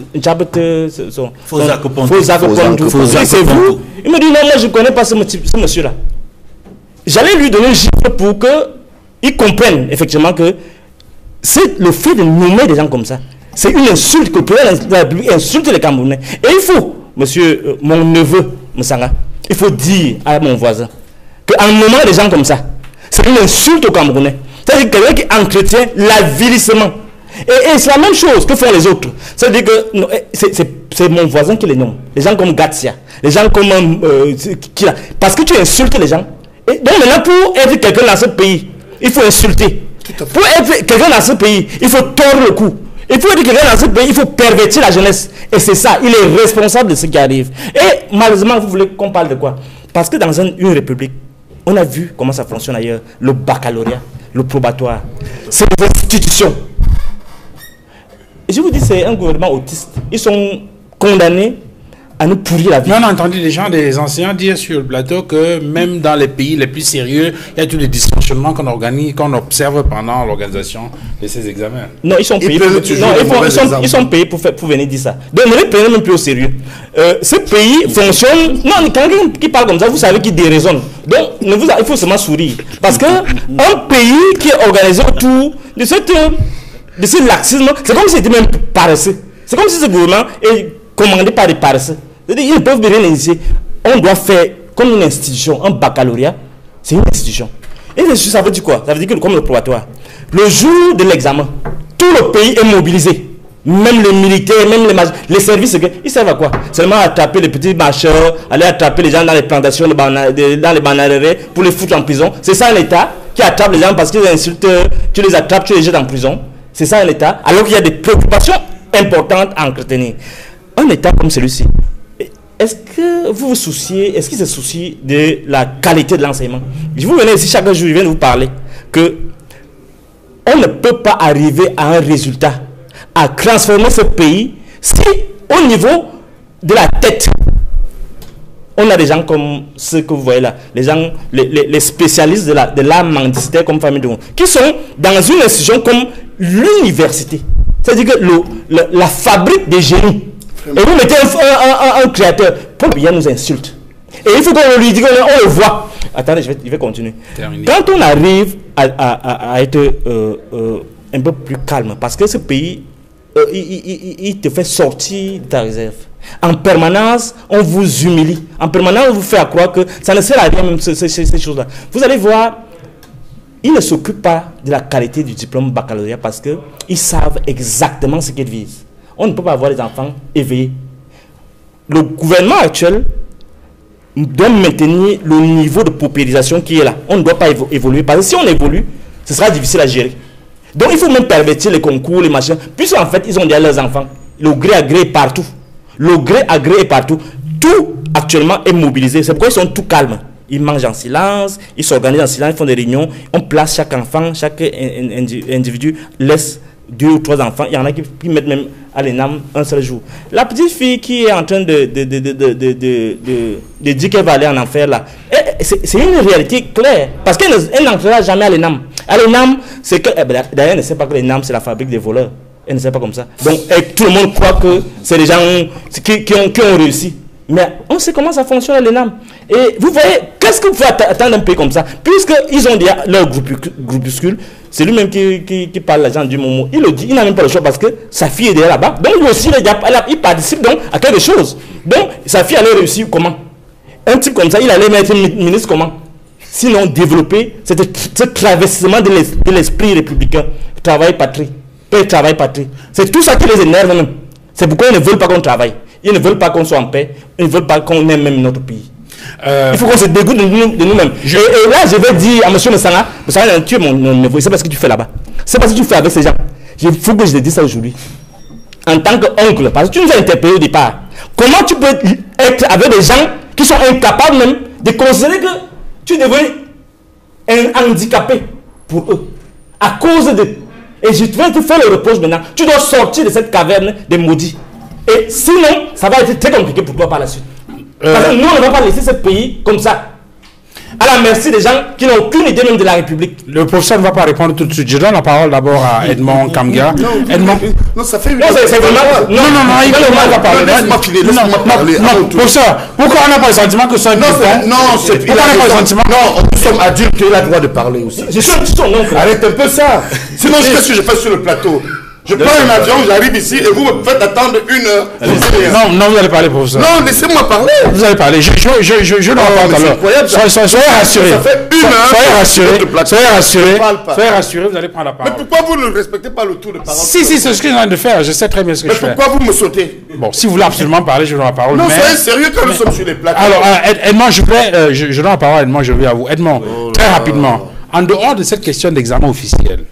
vous. Il me dit, non, moi, je ne connais pas ce monsieur-là. J'allais lui donner un chiffre pour qu'il comprenne effectivement que c'est le fait de nommer des gens comme ça. C'est une insulte que le président de la République insulte les Camerounais. Et il faut, monsieur, mon neveu, Moussanga, il faut dire à mon voisin qu'en nommant des gens comme ça, c'est une insulte aux Camerounais. C'est-à-dire quelqu'un qui entretient l'avilissement. Et c'est la même chose que font les autres. C'est-à-dire que c'est mon voisin qui les nomme. Les gens comme Gatsia, les gens comme... parce que tu insultes les gens. Et donc maintenant, pour être quelqu'un dans ce pays, il faut insulter. Pour être quelqu'un dans ce pays, il faut tordre le cou. Et pour être quelqu'un dans ce pays, il faut pervertir la jeunesse. Et c'est ça, il est responsable de ce qui arrive. Et malheureusement, vous voulez qu'on parle de quoi? Parce que dans une république, on a vu comment ça fonctionne ailleurs. Le baccalauréat, le probatoire, c'est des institutions. Et je vous dis, c'est un gouvernement autiste. Ils sont condamnés à nous pourrir la vie. On a entendu des enseignants dire sur le plateau que même dans les pays les plus sérieux, il y a tous les dysfonctionnements qu'on observe pendant l'organisation de ces examens. Non, ils sont payés ils sont payés pour venir dire ça. Donc ne les prenez même plus au sérieux. Ce pays fonctionne... Non, quelqu'un qui parle comme ça, vous savez qu'il déraisonne. Donc il faut seulement sourire. Parce qu'un pays qui est organisé autour de ce laxisme, c'est comme si c'était même paresseux. C'est comme si ce gouvernement est commandé par des paresseux. Ils ne peuvent rien initier. On doit faire comme une institution, un baccalauréat, c'est une institution. Et ça veut dire quoi? Ça veut dire que comme le probatoire, le jour de l'examen, tout le pays est mobilisé. Même les militaires, même les services, ils servent à quoi? Seulement attraper les petits marcheurs, aller attraper les gens dans les plantations, dans les bananeraies, pour les foutre en prison. C'est ça un État qui attrape les gens parce qu'ils insultent, tu les attrapes, tu les jettes en prison. C'est ça un État, alors qu'il y a des préoccupations importantes à entretenir. Un État comme celui-ci, est-ce que vous vous souciez, est-ce qu'il se soucie de la qualité de l'enseignement? Je vous venais ici chaque jour, je viens de vous parler que on ne peut pas arriver à un résultat, à transformer ce pays si au niveau de la tête, on a des gens comme ceux que vous voyez là, les gens, les spécialistes de l'art mendicitaire comme Famille de Monde, qui sont dans une institution comme l'université. C'est-à-dire que la fabrique des génies. Et vous mettez un créateur. Paul Biya nous insulte. Et il faut qu'on lui dise, on le voit. Attendez, je vais continuer. Terminé. Quand on arrive à être un peu plus calme, parce que ce pays, il te fait sortir de ta réserve. En permanence, on vous humilie. En permanence, on vous fait croire que ça ne sert à rien, même ces choses-là. Vous allez voir, ils ne s'occupent pas de la qualité du diplôme baccalauréat parce qu'ils savent exactement ce qu'ils visent. On ne peut pas avoir des enfants éveillés. le gouvernement actuel doit maintenir le niveau de paupérisation qui est là. On ne doit pas évoluer. Parce que si on évolue, ce sera difficile à gérer. Donc il faut même pervertir les concours, les machins. Puisqu'en fait, ils ont déjà leurs enfants. Le gré à gré est partout. Le gré à gré est partout. Tout actuellement est mobilisé. C'est pourquoi ils sont tout calmes. Ils mangent en silence, ils s'organisent en silence, ils font des réunions. On place chaque enfant, chaque individu laisse 2 ou 3 enfants. Il y en a qui mettent même à l'ENAM un seul jour. La petite fille qui est en train de dire qu'elle va aller en enfer là, c'est une réalité claire. Parce qu'elle n'entrera jamais à l'ENAM. À l'ENAM, c'est que... D'ailleurs, elle ne sait pas que l'ENAM, c'est la fabrique des voleurs. Elle ne sait pas comme ça. Donc, tout le monde croit que c'est les gens qui ont réussi. Mais on sait comment ça fonctionne à l'ENAM. Et vous voyez, qu'est-ce que vous pouvez attendre d'un pays comme ça? Puisqu'ils ont déjà leur groupuscule, c'est lui-même qui parle l'agent du moment. Il le dit, il n'a même pas le choix parce que sa fille est déjà là-bas. Donc lui aussi, il participe donc à quelque chose. Donc sa fille allait réussir comment? Un type comme ça, il allait mettre ministre comment? Sinon, développer ce travestissement de l'esprit républicain. Travail, patrie. Paix, travail, patrie. C'est tout ça qui les énerve même. C'est pourquoi ils ne veulent pas qu'on travaille. Ils ne veulent pas qu'on soit en paix. Ils ne veulent pas qu'on aime même notre pays. Il faut qu'on se dégoûte de nous-mêmes. Et là, je vais dire à M. Messana, tu es mon neveu, c'est parce que tu fais là-bas. C'est parce que tu fais avec ces gens. Il faut que je te dise ça aujourd'hui. En tant qu'oncle, parce que tu nous as interpellé au départ. Comment tu peux être avec des gens qui sont incapables même de considérer que tu deviens un handicapé pour eux. À cause de... Et je vais te faire le reproche maintenant. Tu dois sortir de cette caverne des maudits. Et sinon, ça va être très compliqué pour toi par la suite. Parce que nous, on ne va pas laisser ce pays comme ça, à la merci des gens qui n'ont aucune idée même de la République. Le professeur ne va pas répondre tout de suite. Je donne la parole d'abord à Edmond Kamga. Non, ça fait... Non, il va parler. Non, professeur, pourquoi on n'a pas le sentiment que ça... Non, nous sommes adultes, il a le droit de parler aussi. Je suis son oncle. Arrête un peu ça. Sinon, qu'est-ce que je fais sur le plateau? Je prends un avion, j'arrive ici et vous me faites attendre 1 heure. Non, vous allez parler, professeur. Non, laissez-moi parler. Vous allez parler. Je ne vais pas parler. Soyez rassurés. Ça fait 1 heure. Soyez rassurés, vous allez prendre la parole. Mais pourquoi vous ne respectez pas le tour de parole? Si, c'est ce que je suis en train de faire. Je sais très bien ce que je fais. Mais pourquoi vous me sautez? Bon, si vous voulez absolument parler, je donne la parole. Non, soyez sérieux quand nous sommes sur les plateaux. Alors, Edmond, je donne la parole à Edmond, je vais à vous. Edmond, très rapidement, en dehors de cette question d'examen officiel,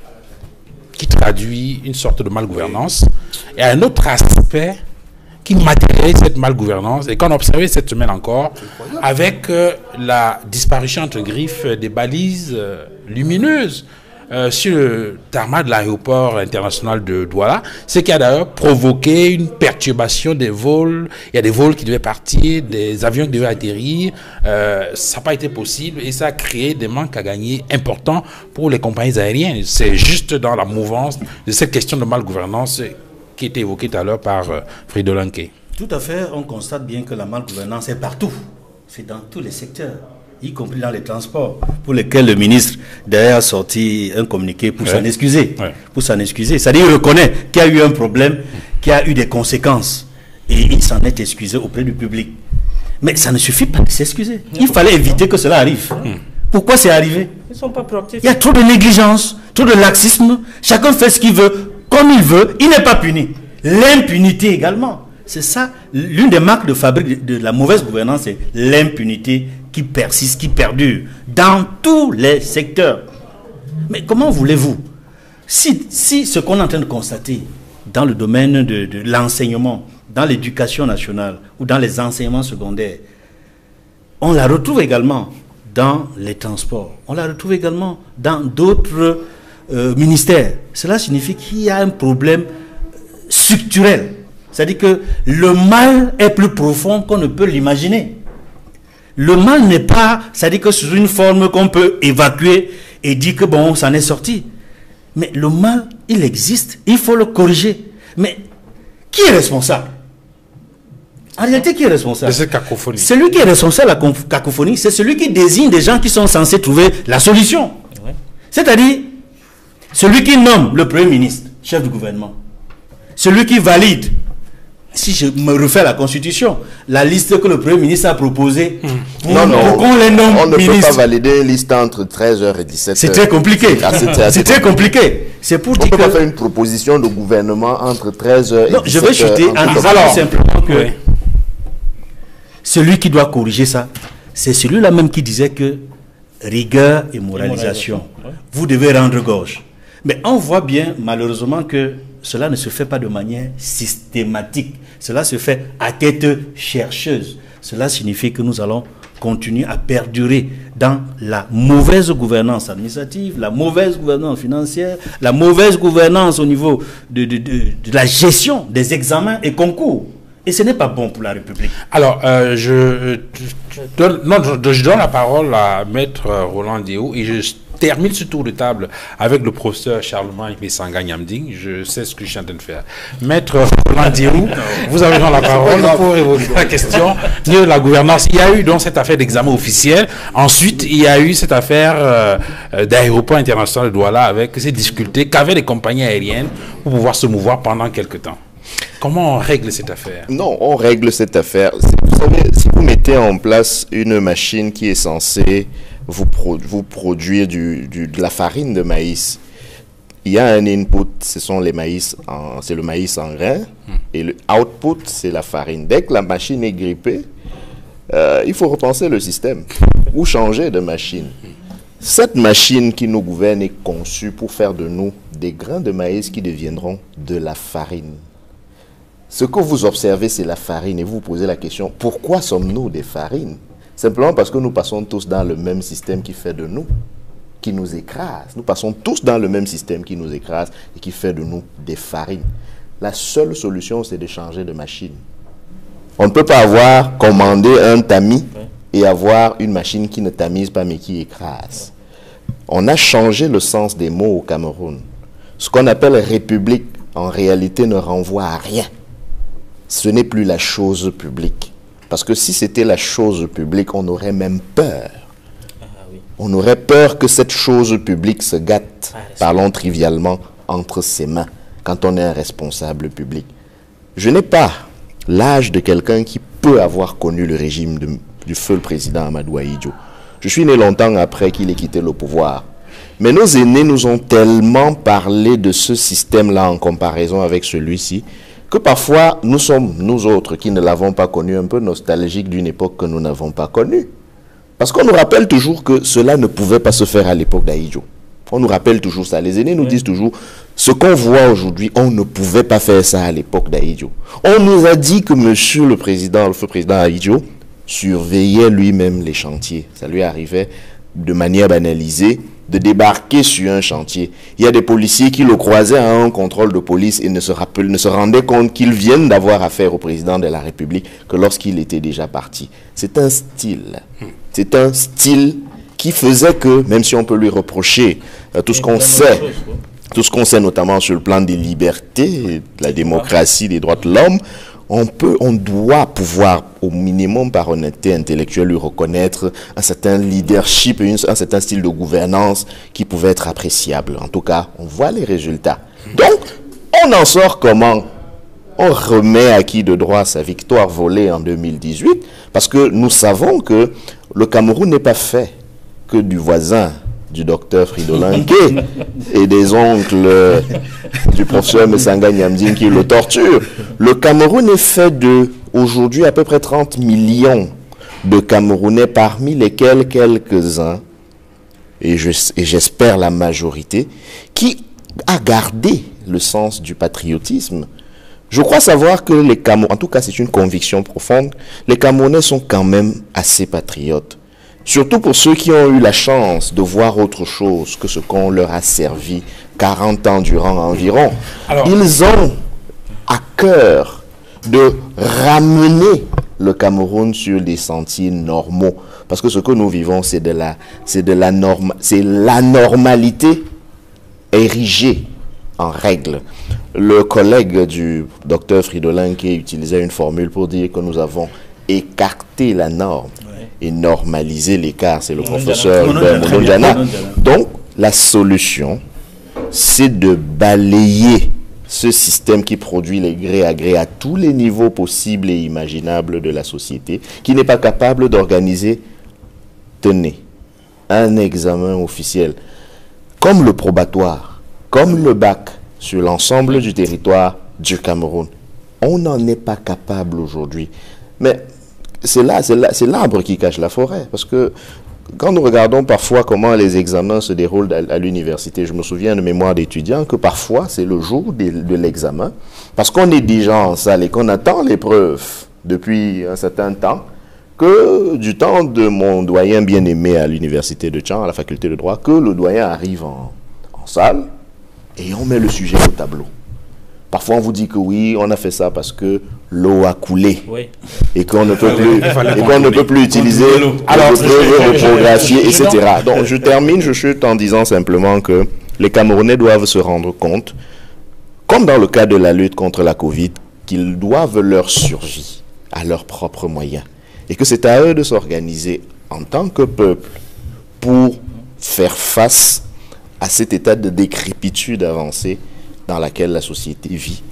qui traduit une sorte de malgouvernance, et un autre aspect qui matérialise cette malgouvernance et qu'on a observé cette semaine encore avec la disparition entre griffes des balises lumineuses sur le tarmac de l'aéroport international de Douala, ce qui a d'ailleurs provoqué une perturbation des vols. Il y a des vols qui devaient partir, des avions qui devaient atterrir. Ça n'a pas été possible et ça a créé des manques à gagner importants pour les compagnies aériennes. C'est juste dans la mouvance de cette question de malgouvernance qui était évoquée tout à l'heure par Fridolin Kay. Tout à fait, on constate bien que la malgouvernance est partout. C'est dans tous les secteurs, y compris dans les transports, pour lesquels le ministre d'ailleurs a sorti un communiqué pour s'en excuser. Pour s'en excuser. C'est-à-dire qu'il reconnaît qu'il y a eu un problème, qu'il y a eu des conséquences. Et il s'en est excusé auprès du public. Mais ça ne suffit pas de s'excuser. Il fallait éviter que cela arrive. Pourquoi c'est arrivé? Ils ne sont pas proactifs. Il y a trop de négligence, trop de laxisme. Chacun fait ce qu'il veut, comme il veut. Il n'est pas puni. L'impunité également. C'est ça, l'une des marques de fabrique de la mauvaise gouvernance, c'est l'impunité qui persiste, qui perdure dans tous les secteurs. Mais comment voulez-vous, si ce qu'on est en train de constater dans le domaine de l'enseignement, dans l'éducation nationale ou dans les enseignements secondaires, on la retrouve également dans les transports, on la retrouve également dans d'autres ministères. Cela signifie qu'il y a un problème structurel. C'est-à-dire que le mal est plus profond qu'on ne peut l'imaginer. Le mal n'est pas, c'est-à-dire que sous une forme qu'on peut évacuer et dire que bon, ça en est sorti. Mais le mal, il existe, il faut le corriger. Mais qui est responsable? En réalité, qui est responsable? De cette cacophonie. Celui qui est responsable de la cacophonie, c'est celui qui désigne des gens qui sont censés trouver la solution. C'est-à-dire, celui qui nomme le Premier ministre, chef du gouvernement, celui qui valide. Si je me refais à la Constitution, la liste que le Premier ministre a proposée, pour qu'on les nomme on ne ministres, peut pas valider une liste entre 13h et 17h. c'est très compliqué. C'est très compliqué. C'est pour dire on ne peut pas faire une proposition de gouvernement entre 13h et 17h. Non, je vais chuter en disant simplement que celui qui doit corriger ça, c'est celui-là même qui disait que rigueur et moralisation, vous devez rendre gorge. Mais on voit bien, malheureusement, que cela ne se fait pas de manière systématique. Cela se fait à tête chercheuse. Cela signifie que nous allons continuer à perdurer dans la mauvaise gouvernance administrative, la mauvaise gouvernance financière, la mauvaise gouvernance au niveau de la gestion des examens et concours. Et ce n'est pas bon pour la République. Alors, je donne la parole à Maître Roland Diéou et je termine ce tour de table avec le professeur Charlemagne Messanga Nyamding. Je sais ce que je suis en train de faire. Maître Roland Diéou, vous avez la parole pour évoquer la question de la gouvernance. Il y a eu donc cette affaire d'examen officiel. Ensuite, il y a eu cette affaire d'aéroport international de Douala avec ces difficultés qu'avaient les compagnies aériennes pour pouvoir se mouvoir pendant quelques temps. Comment on règle cette affaire? Non, on règle cette affaire. Vous savez, si vous mettez en place une machine qui est censée vous produire de la farine de maïs, il y a un input, c'est le maïs en grain, et le output, c'est la farine. Dès que la machine est grippée, il faut repenser le système ou changer de machine. Cette machine qui nous gouverne est conçue pour faire de nous des grains de maïs qui deviendront de la farine. Ce que vous observez, c'est la farine. Et vous vous posez la question, pourquoi sommes-nous des farines? Simplement parce que nous passons tous dans le même système qui fait de nous, qui nous écrase. Nous passons tous dans le même système qui nous écrase et qui fait de nous des farines. La seule solution, c'est de changer de machine. On ne peut pas avoir commandé un tamis et avoir une machine qui ne tamise pas mais qui écrase. On a changé le sens des mots au Cameroun. Ce qu'on appelle république, en réalité, ne renvoie à rien. Ce n'est plus la chose publique. Parce que si c'était la chose publique, on aurait même peur. On aurait peur que cette chose publique se gâte, parlons trivialement, entre ses mains, quand on est un responsable public. Je n'ai pas l'âge de quelqu'un qui peut avoir connu le régime du feu le président Amadou Ahidjo. Je suis né longtemps après qu'il ait quitté le pouvoir. Mais nos aînés nous ont tellement parlé de ce système-là en comparaison avec celui-ci, que parfois, nous sommes, nous autres, qui ne l'avons pas connu, un peu nostalgiques d'une époque que nous n'avons pas connue. Parce qu'on nous rappelle toujours que cela ne pouvait pas se faire à l'époque d'Ahidjo. On nous rappelle toujours ça. Les aînés nous disent toujours, ce qu'on voit aujourd'hui, on ne pouvait pas faire ça à l'époque d'Ahidjo. On nous a dit que monsieur le président, le feu président Ahidjo, surveillait lui-même les chantiers. Ça lui arrivait de manière banalisée de débarquer sur un chantier. Il y a des policiers qui le croisaient à un contrôle de police et ne se rendaient compte qu'ils viennent d'avoir affaire au président de la République que lorsqu'il était déjà parti. C'est un style. C'est un style qui faisait que, même si on peut lui reprocher tout ce qu'on sait notamment sur le plan des libertés, de la démocratie, des droits de l'homme, on doit pouvoir, au minimum par honnêteté intellectuelle, lui reconnaître un certain leadership, un certain style de gouvernance qui pouvait être appréciable. En tout cas, on voit les résultats. Donc, on en sort comment? On remet à qui de droit sa victoire volée en 2018, parce que nous savons que le Cameroun n'est pas fait que du voisin du docteur Fridolanké et des oncles du professeur Messanga Nyamding qui le torture. Le Cameroun est fait de, aujourd'hui, à peu près 30 millions de Camerounais, parmi lesquels quelques-uns, et j'espère la majorité, qui a gardé le sens du patriotisme. Je crois savoir que les Camerounais, en tout cas c'est une conviction profonde, les Camerounais sont quand même assez patriotes. Surtout pour ceux qui ont eu la chance de voir autre chose que ce qu'on leur a servi 40 ans durant environ. Alors, ils ont à cœur de ramener le Cameroun sur des sentiers normaux. Parce que ce que nous vivons, c'est la normalité érigée en règle. Le collègue du docteur Fridolin qui utilisait une formule pour dire que nous avons écarté la norme et normaliser l'écart, c'est le professeur Mulonjana. Donc, la solution, c'est de balayer ce système qui produit les gré à gré à tous les niveaux possibles et imaginables de la société, qui n'est pas capable d'organiser, tenez, un examen officiel, comme le probatoire, comme le bac, sur l'ensemble du territoire du Cameroun. On n'en est pas capable aujourd'hui. Mais c'est l'arbre qui cache la forêt. Parce que quand nous regardons parfois comment les examens se déroulent à l'université, je me souviens de mémoire d'étudiants que parfois c'est le jour de l'examen, parce qu'on est déjà en salle et qu'on attend l'épreuve depuis un certain temps, que du temps de mon doyen bien-aimé à l'université de Tchang, à la faculté de droit, que le doyen arrive en salle et on met le sujet au tableau. Parfois, on vous dit que oui, on a fait ça parce que l'eau a coulé et qu'on ne peut plus utiliser le progressier, etc. Donc, je termine, je chute en disant simplement que les Camerounais doivent se rendre compte, comme dans le cas de la lutte contre la Covid, qu'ils doivent leur survie à leurs propres moyens et que c'est à eux de s'organiser en tant que peuple pour faire face à cet état de décrépitude avancée dans laquelle la société vit.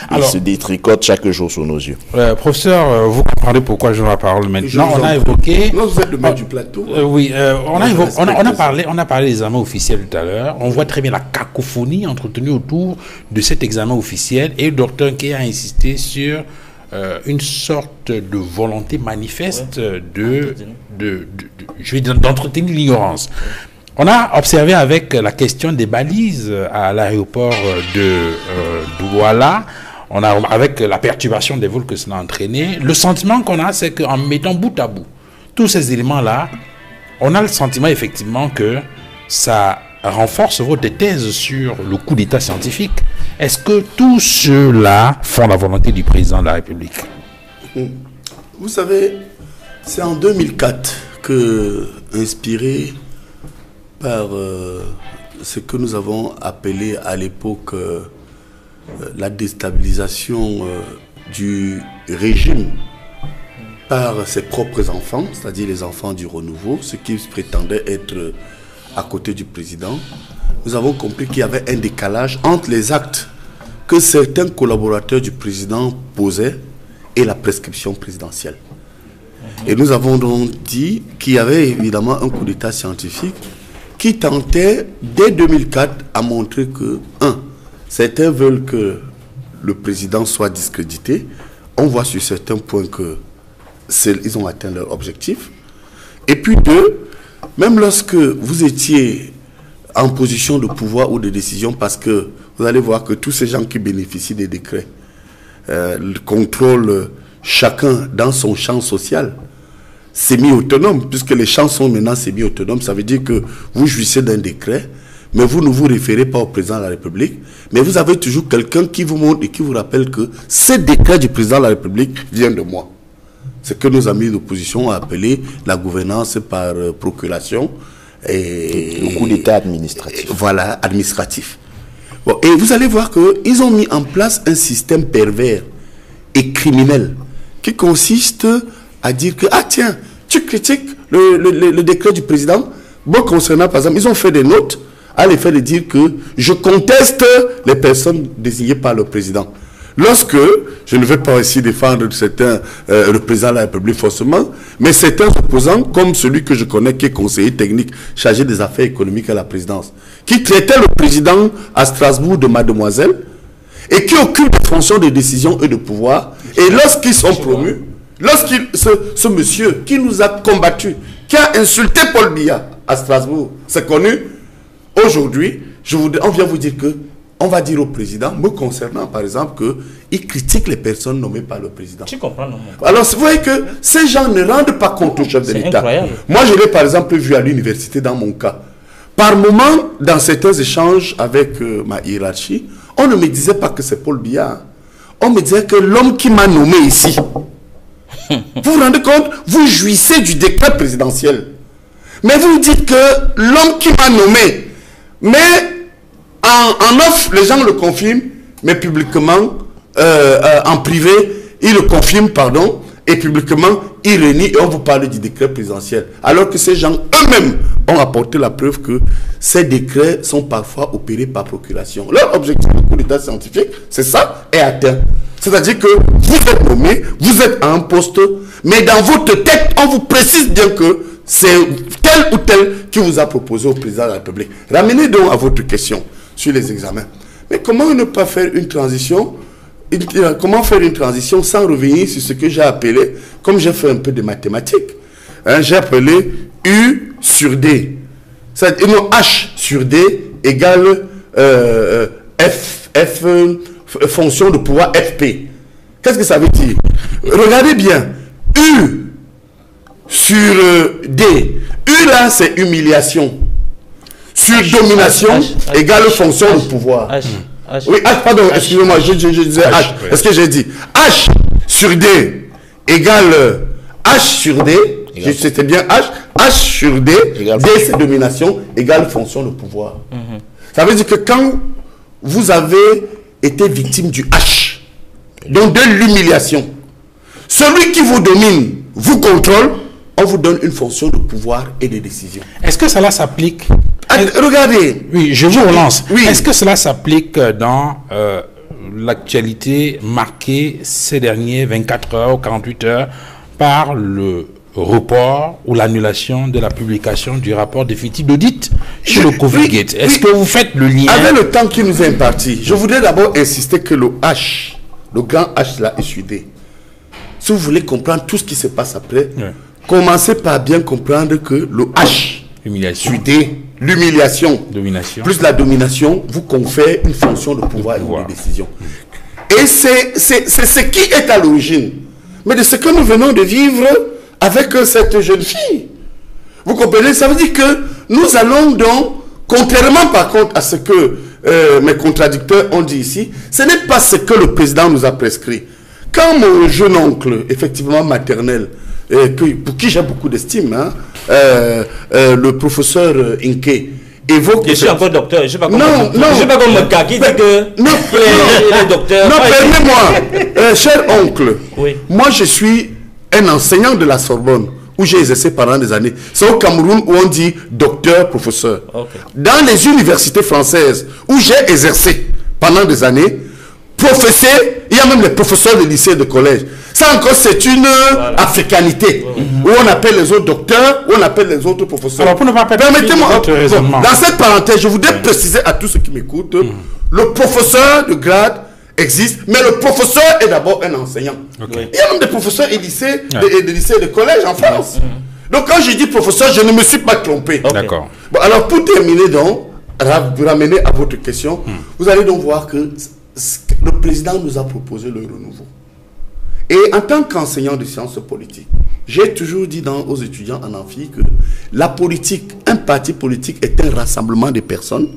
Alors, se détricote chaque jour sous nos yeux. Professeur, vous comprenez pourquoi je la parole maintenant. On a évoqué... Non, vous êtes le maître du plateau. Oui, on a parlé des examens officiels tout à l'heure. On voit très bien la cacophonie entretenue autour de cet examen officiel et le docteur Nkey a insisté sur une sorte de volonté manifeste d'entretenir l'ignorance. On a observé avec la question des balises à l'aéroport de Douala, avec la perturbation des vols que cela a entraîné, le sentiment qu'on a, c'est qu'en mettant bout à bout tous ces éléments-là, on a le sentiment effectivement que ça renforce votre thèse sur le coup d'état scientifique. Est-ce que tous ceux-là font la volonté du président de la République? Vous savez, c'est en 2004 que, inspiré par ce que nous avons appelé à l'époque la déstabilisation du régime par ses propres enfants, c'est-à-dire les enfants du renouveau, ceux qui prétendaient être à côté du président, nous avons compris qu'il y avait un décalage entre les actes que certains collaborateurs du président posaient et la prescription présidentielle. Et nous avons donc dit qu'il y avait évidemment un coup d'état scientifique qui tentait, dès 2004, à montrer que, certains veulent que le président soit discrédité. On voit sur certains points qu'ils ont atteint leur objectif. Et puis deux, même lorsque vous étiez en position de pouvoir ou de décision, parce que vous allez voir que tous ces gens qui bénéficient des décrets contrôlent chacun dans son champ social, semi-autonome, puisque les champs sont maintenant semi-autonomes. Ça veut dire que vous jouissez d'un décret, mais vous ne vous référez pas au président de la République, mais vous avez toujours quelqu'un qui vous montre et qui vous rappelle que ce décret du président de la République vient de moi. C'est que nos amis d'opposition ont appelé la gouvernance par procuration et le coup d'état administratif. Voilà, administratif. Bon, et vous allez voir qu'ils ont mis en place un système pervers et criminel qui consiste à dire que, tiens, tu critiques le décret du président. Bon, concernant, par exemple, ils ont fait des notes à l'effet de dire que je conteste les personnes désignées par le président. Lorsque, je ne vais pas ici défendre certains, le président de la République forcément, mais certains opposants, comme celui que je connais, qui est conseiller technique chargé des affaires économiques à la présidence, qui traitait le président à Strasbourg de mademoiselle, et qui occupe des fonctions de décision et de pouvoir, et lorsqu'ils sont promus, ce monsieur qui nous a combattu, qui a insulté Paul Biya à Strasbourg, c'est connu, aujourd'hui, on vient vous dire que on va dire au président, me concernant par exemple, qu'il critique les personnes nommées par le président. Tu comprends, non? Alors, vous voyez que ces gens ne rendent pas compte au chef de l'État. Moi, je l'ai par exemple vu à l'université dans mon cas. Par moment, dans certains échanges avec ma hiérarchie, on ne me disait pas que c'est Paul Biya. On me disait que l'homme qui m'a nommé ici, vous vous rendez compte, vous jouissez du décret présidentiel. Mais vous dites que l'homme qui m'a nommé, mais en off, les gens le confirment, mais publiquement, en privé, ils le confirment, pardon, et publiquement, ils renient et on vous parle du décret présidentiel. Alors que ces gens eux-mêmes ont apporté la preuve que ces décrets sont parfois opérés par procuration. Leur objectif de coup d'état scientifique, c'est ça, est atteint. C'est-à-dire que vous êtes nommé, vous êtes à un poste, mais dans votre tête, on vous précise bien que c'est tel ou tel qui vous a proposé au président de la République. Ramenez donc à votre question sur les examens. Mais comment ne pas faire une transition comment faire une transition sans revenir sur ce que j'ai appelé, comme j'ai fait un peu de mathématiques, hein, j'ai appelé U sur D. Non, H sur D égale fonction de pouvoir FP. Qu'est-ce que ça veut dire? Regardez bien. U sur D. U là, c'est humiliation. Sur domination égale fonction de pouvoir. Oui, H, pardon, excusez-moi, je disais H. Est-ce que j'ai dit H sur D égale H sur D. C'était bien H. H sur D. D, c'est domination égale fonction de pouvoir. Ça veut dire que quand vous avez été victime du H, donc de l'humiliation, celui qui vous domine, vous contrôle, on vous donne une fonction de pouvoir et de décision. Est-ce que cela s'applique? Regardez. Oui, je vous relance. Oui. Est-ce que cela s'applique dans l'actualité marquée ces dernières 24 heures ou 48 heures par le report ou l'annulation de la publication du rapport définitif d'audit sur le Covid-Gate? Est-ce que vous faites le lien? Avec le temps qui nous est imparti, je voudrais d'abord insister que le H, le grand H là, est sur D. Si vous voulez comprendre tout ce qui se passe après, commencez par bien comprendre que le H sur D, l'humiliation, plus la domination, vous confère une fonction de pouvoir et de décision. Et c'est ce qui est à l'origine. Mais de ce que nous venons de vivre avec cette jeune fille. Vous comprenez? Ça veut dire que nous allons donc, contrairement par contre à ce que mes contradicteurs ont dit ici, ce n'est pas ce que le président nous a prescrit. Quand mon jeune oncle, effectivement maternel, pour qui j'ai beaucoup d'estime, hein, le professeur Inke, évoque... Je suis encore docteur, je ne sais pas comment... Non, je sais pas comme le cas qui dit que... Non, docteur... Non, permets-moi, cher oncle, moi je suis un enseignant de la Sorbonne, où j'ai exercé pendant des années. C'est au Cameroun où on dit docteur, professeur. Dans les universités françaises, où j'ai exercé pendant des années, professeur, il y a même les professeurs de lycée et de collège. Ça encore, c'est une africanité. Où on appelle les autres docteurs, où on appelle les autres professeurs. Alors, pour ne pas permettez-moi, dans cette parenthèse, je voudrais préciser à tous ceux qui m'écoutent, le professeur de grade existe, mais le professeur est d'abord un enseignant. Il y a même des professeurs et lycées, des lycées et des collèges en France. Donc, quand je dis professeur, je ne me suis pas trompé. D'accord. Bon, alors, pour terminer donc, vous ramener à votre question, vous allez donc voir que le président nous a proposé le renouveau. Et en tant qu'enseignant de sciences politiques, j'ai toujours dit aux étudiants en amphi que la politique, un parti politique est un rassemblement de personnes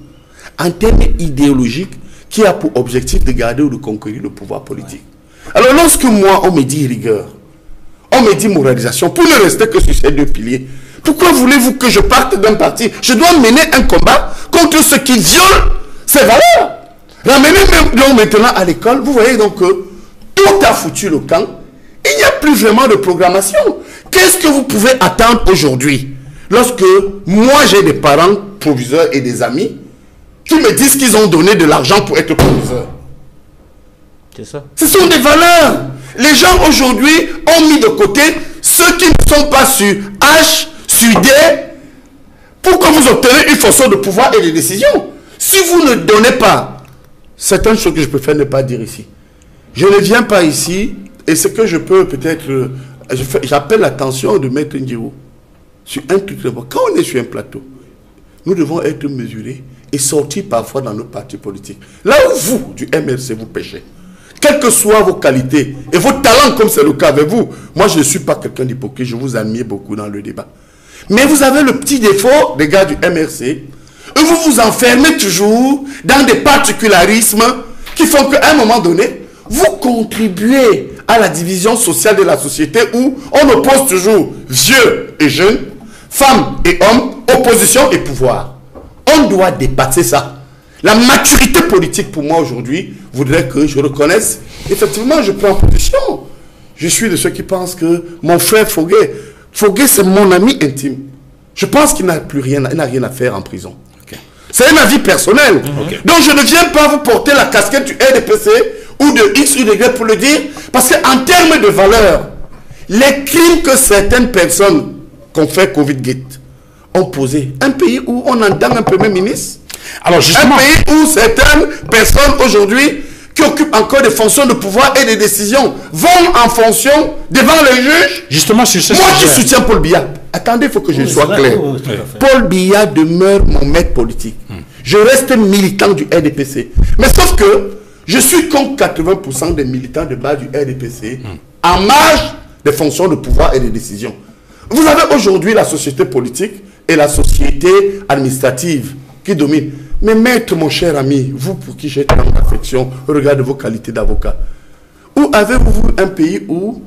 en termes idéologiques qui a pour objectif de garder ou de conquérir le pouvoir politique. Alors lorsque moi, on me dit rigueur, on me dit moralisation, pour ne rester que sur ces deux piliers, pourquoi voulez-vous que je parte d'un parti? Je dois mener un combat contre ceux qui violent ces valeurs. Ramenez donc maintenant à l'école, vous voyez donc que tout a foutu le camp. Il n'y a plus vraiment de programmation. Qu'est-ce que vous pouvez attendre aujourd'hui? Lorsque moi j'ai des parents proviseurs et des amis qui me disent qu'ils ont donné de l'argent pour être proviseurs. C'est ça. Ce sont des valeurs. Les gens aujourd'hui ont mis de côté ceux qui ne sont pas sur H, sur D, pour que vous obtenez une fonction de pouvoir et de décision. Si vous ne donnez pas, certaines choses que je préfère ne pas dire ici. Je ne viens pas ici, et ce que je peux peut-être... J'appelle l'attention de Maître Ndjiro sur un truc. Quand on est sur un plateau, nous devons être mesurés et sortir parfois dans nos partis politiques. Là où vous, du MRC, vous pêchez, quelles que soient vos qualités et vos talents, comme c'est le cas avec vous, moi je ne suis pas quelqu'un d'hypocrite, je vous admire beaucoup dans le débat. Mais vous avez le petit défaut des gars du MRC, où vous vous enfermez toujours dans des particularismes qui font qu'à un moment donné, vous contribuez à la division sociale de la société où on oppose toujours vieux et jeunes, femmes et hommes, opposition et pouvoir. On doit dépasser ça. La maturité politique pour moi aujourd'hui voudrait que je reconnaisse, effectivement je prends position. Je suis de ceux qui pensent que mon frère Foguet c'est mon ami intime. Je pense qu'il n'a plus rien, il n'a rien à faire en prison. C'est un avis personnel. Donc je ne viens pas vous porter la casquette du RDPC ou de X ou de Y pour le dire, parce qu'en termes de valeur, les crimes que certaines personnes qui ont fait Covid-Gate ont posé, un pays où on entend un premier ministre, alors justement, un pays où certaines personnes aujourd'hui qui occupent encore des fonctions de pouvoir et de décision vont en fonction devant le juge. Justement, sur ce Moi qui sujet. soutiens Paul Biya, attendez, il faut que je sois vrai, clair. oui, tout à fait. Paul Biya demeure mon maître politique. Je reste militant du RDPC. Mais sauf que je suis contre 80% des militants de base du RDPC en marge des fonctions de pouvoir et de décision. Vous avez aujourd'hui la société politique et la société administrative qui dominent. Mais maître, mon cher ami, vous pour qui j'ai tant d'affection, regardez vos qualités d'avocat. Où avez-vous un pays où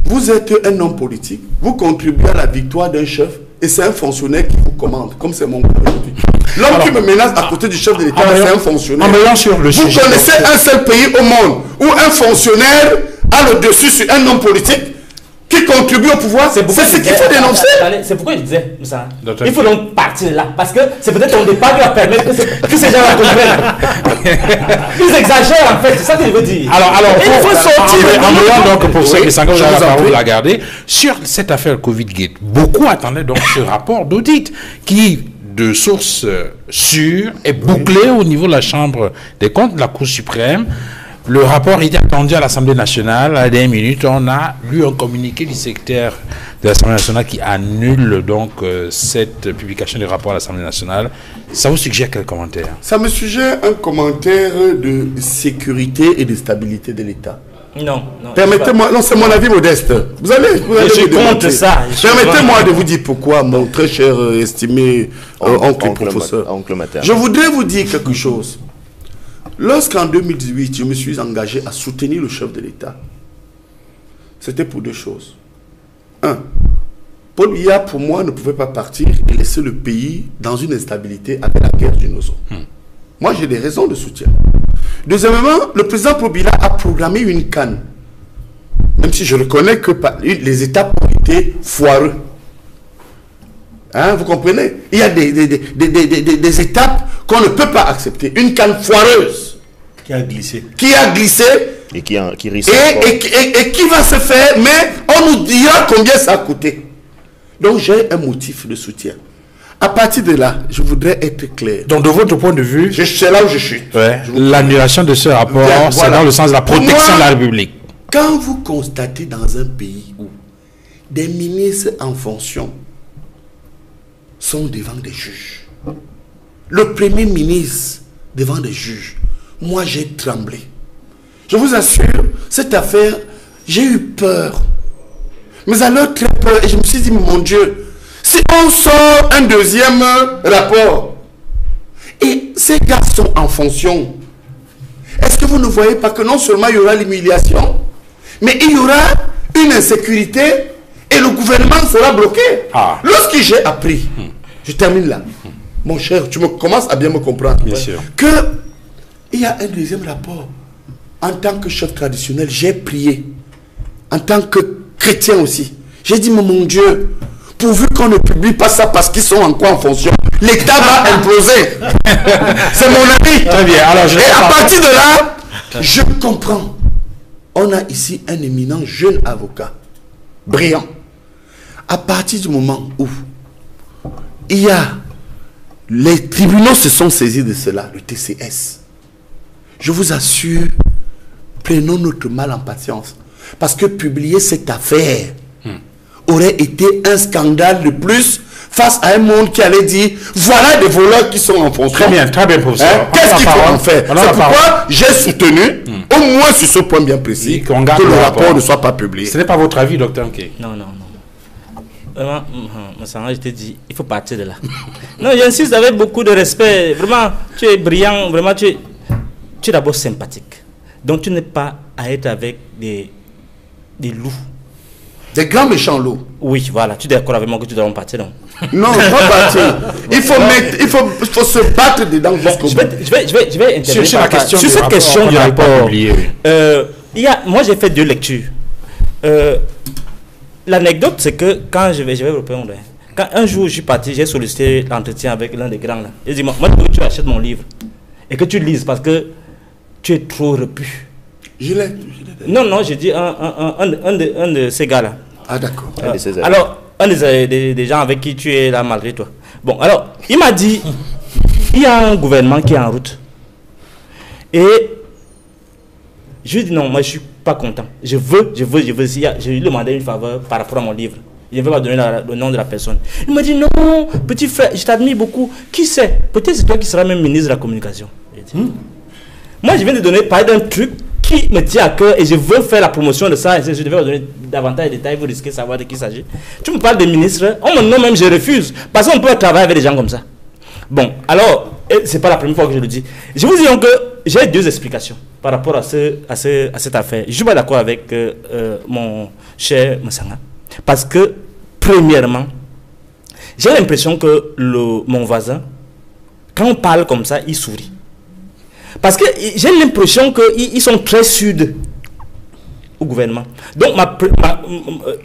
vous êtes un homme politique, vous contribuez à la victoire d'un chef et c'est un fonctionnaire qui vous commande, comme c'est mon cas aujourd'hui. L'homme qui me menace à côté du chef de l'État, c'est un fonctionnaire. Sur le Vous sujet, connaissez un seul pays au monde où un fonctionnaire a le dessus sur un homme politique qui contribue au pouvoir? C'est ce qu'il faut dénoncer. C'est pourquoi je disais, Moussa, Docteur. il faut donc partir là. Parce que c'est peut-être au départ qui va permettre que ces gens-là comprennent. Ils exagèrent en fait, c'est ça que je veux dire. Alors, il faut sortir. en voyant donc pour ceux Oui, qui s'engagent je dans la vous en parole prie. la garder, sur cette affaire Covid-Gate, beaucoup attendaient donc ce rapport d'audit qui, de sources sûres, est bouclé au niveau de la Chambre des comptes de la Cour suprême. Le rapport était attendu à l'Assemblée nationale. À la dernière minute, on a lu un communiqué du secrétaire de l'Assemblée nationale qui annule donc cette publication du rapport à l'Assemblée nationale. Ça vous suggère quel commentaire? Ça me suggère un commentaire de sécurité et de stabilité de l'État. Non, non. Permettez-moi, non, c'est mon avis modeste. Vous allez Je suis me démontrer. contre ça. Permettez-moi de vous dire pourquoi, mon très cher estimé oncle professeur. Oncle maternel. Je voudrais vous dire quelque chose. Lorsqu'en 2018, je me suis engagé à soutenir le chef de l'État, c'était pour deux choses. Un, Paul Biya, pour moi, ne pouvait pas partir et laisser le pays dans une instabilité avec la guerre du Nozo. Moi, j'ai des raisons de soutien. Deuxièmement, le président Paul Biya a programmé une canne. Même si je reconnais que les étapes ont été foireux. Hein, vous comprenez? Il y a des étapes qu'on ne peut pas accepter. Une canne foireuse Qui a glissé. qui a glissé Et qui risque et qui va se faire, mais on nous dira combien ça a coûté. Donc j'ai un motif de soutien. À partir de là, je voudrais être clair. Donc, de votre point de vue, C'est là où je suis. l'annulation de ce rapport, Bien, c'est voilà. dans le sens de la protection Moi, de la République. Quand vous constatez dans un pays où des ministres en fonction sont devant des juges, le premier ministre devant des juges, moi j'ai tremblé. Je vous assure, cette affaire, j'ai eu peur. Mais alors très peur, et je me suis dit, mon Dieu, si on sort un deuxième rapport, et ces gars sont en fonction, est-ce que vous ne voyez pas que non seulement il y aura l'humiliation, mais il y aura une insécurité et le gouvernement sera bloqué. Ah. Lorsque j'ai appris, je termine là, mon cher, tu commences à bien me comprendre, Bien sûr. que il y a un deuxième rapport. En tant que chef traditionnel, j'ai prié. En tant que chrétien aussi, j'ai dit, mon Dieu, pourvu qu'on ne publie pas ça parce qu'ils sont encore en fonction, l'État va imploser. C'est mon avis. Très bien. Alors, Et à partir de là, je comprends. On a ici un éminent jeune avocat, brillant. À partir du moment où il y a les tribunaux se sont saisis de cela, le TCS, je vous assure, prenons notre mal en patience. Parce que publier cette affaire aurait été un scandale de plus face à un monde qui allait dire voilà des voleurs qui sont en fonction. Très bien, professeur. Qu'est-ce qu'il faut en faire? On a C'est la parole. pourquoi j'ai soutenu, au moins sur ce point bien précis, Oui, qu'on garde que le le rapport rapport. ne soit pas publié. Ce n'est pas votre avis, docteur Nkei? Non, non, non. Vraiment, Moussa, je te dis, il faut partir de là. Non, j'insiste avec beaucoup de respect. Vraiment, tu es brillant, vraiment, tu es d'abord sympathique. Donc, tu n'es pas à être avec des loups. Des grands méchants loups. Oui, voilà, tu es d'accord avec moi que tu dois partir, non? Non, pas partir. Il faut se battre dedans jusqu'au Je bout. vais intervenir Sur la question sur du cette rapport, question on du n'arrive pas à rapport. publier, oui. Moi, j'ai fait 2 lectures. L'anecdote, c'est que quand je vais répondre. Quand un jour je suis parti, j'ai sollicité l'entretien avec l'un des grands là. Il dit, moi, je veux que tu achètes mon livre et que tu lises parce que tu es trop repu. Je l'ai. Non, non, j'ai dit un de ces gars-là. Ah, d'accord. Alors, un des gens avec qui tu es là malgré toi. Bon, alors, il m'a dit, il y a un gouvernement qui est en route. Et Je lui dis non, moi je suis pas content. Je veux. Je lui ai demandé une faveur par rapport à mon livre. Je ne vais pas donner le nom de la personne. Il m'a dit non, petit frère, je t'admire beaucoup. Qui sait? Peut-être c'est toi qui seras même ministre de la communication. Moi, je viens de parler d'un truc qui me tient à cœur et je veux faire la promotion de ça. Je devais vous donner davantage de détails, vous risquez de savoir de qui il s'agit. Tu me parles des ministres, on me nomme même, je refuse. Parce qu'on peut travailler avec des gens comme ça. Bon, alors, c'est pas la première fois que je le dis. Je vous dis donc que j'ai deux explications par rapport à cette affaire. Je ne suis pas d'accord avec mon cher Moussanga. Parce que, premièrement, j'ai l'impression que mon voisin, quand on parle comme ça, il sourit. Parce que j'ai l'impression qu'ils sont très sud au gouvernement. Donc,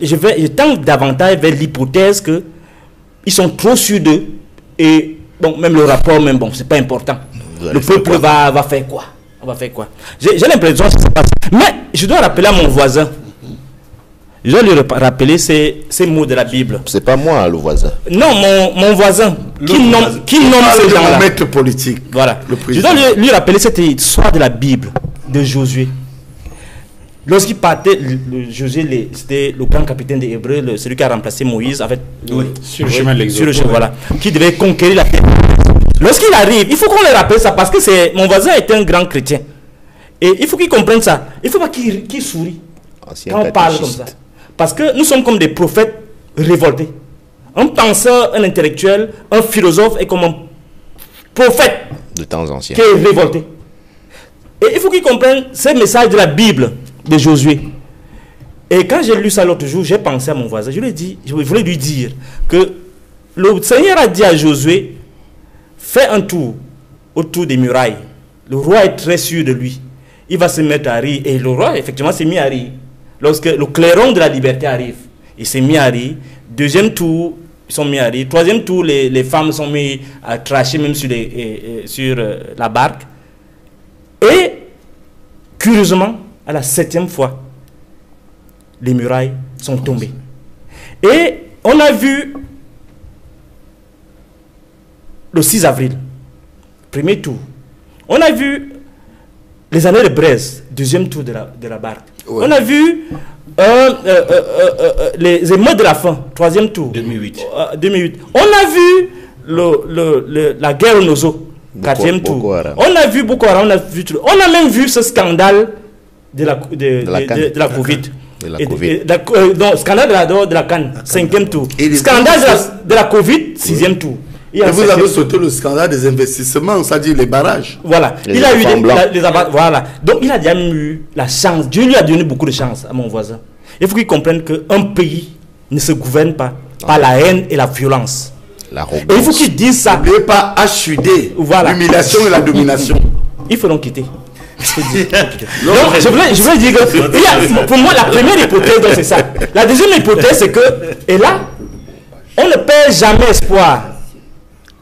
je tends davantage vers l'hypothèse qu'ils sont trop sud et bon, même le rapport, même bon, c'est pas important. Le peuple va faire quoi? On va faire quoi? J'ai l'impression que ça se passe. Mais je dois rappeler à mon voisin. Je dois lui rappeler ces mots de la Bible. C'est pas moi, le voisin. Non, mon voisin qui nomme ces gens-là. Maître politique. Voilà. Je dois lui rappeler cette histoire de la Bible, de Josué. Lorsqu'il partait, Josué, c'était le grand capitaine des Hébreux, celui qui a remplacé Moïse, en fait, sur le chemin de l'Exode. Voilà, qui devait conquérir la terre. Lorsqu'il arrive, il faut qu'on le rappelle ça, parce que mon voisin était un grand chrétien. Et il faut qu'il comprenne ça. Il ne faut pas qu'il sourie quand on parle comme ça. Parce que nous sommes comme des prophètes révoltés. Un penseur, un intellectuel, un philosophe est comme un prophète de temps anciens qui est révolté. Et il faut qu'il comprenne ces messages de la Bible de Josué. Et quand j'ai lu ça l'autre jour, j'ai pensé à mon voisin. Je voulais lui dire que le Seigneur a dit à Josué, fais un tour autour des murailles. Le roi est très sûr de lui. Il va se mettre à rire. Et le roi, effectivement, s'est mis à rire. Lorsque le clairon de la liberté arrive, il s'est mis à rire. Deuxième tour, ils sont mis à rire. Troisième tour, les femmes sont mis à cracher même sur la barque. Et, curieusement, à la 7e fois, les murailles sont tombées. Et on a vu le 6 avril, premier tour. On a vu les années de braise, deuxième tour de la barque. Ouais. On a vu les émeutes de la faim, troisième tour. 2008. On a vu la guerre au Nozo, quatrième tour. On a vu Boko Haram, on a même vu ce scandale de la Covid. Non, scandale de la Cannes, cinquième tour. Scandale de la Covid, sixième tour. Et vous avez sauté le scandale des investissements, c'est-à-dire les barrages. Voilà. Il a eu voilà. Donc il a déjà eu la chance. Dieu lui a donné beaucoup de chance à mon voisin. Il faut qu'il comprenne qu'un pays ne se gouverne pas par la haine et la violence. Et il faut qu'il dise ça. N'oubliez pas HUD, voilà. L'humiliation et la domination. Il faut donc quitter. Donc, je voulais dire que pour moi, la première hypothèse, c'est ça. La deuxième hypothèse, c'est que, et là, on ne perd jamais espoir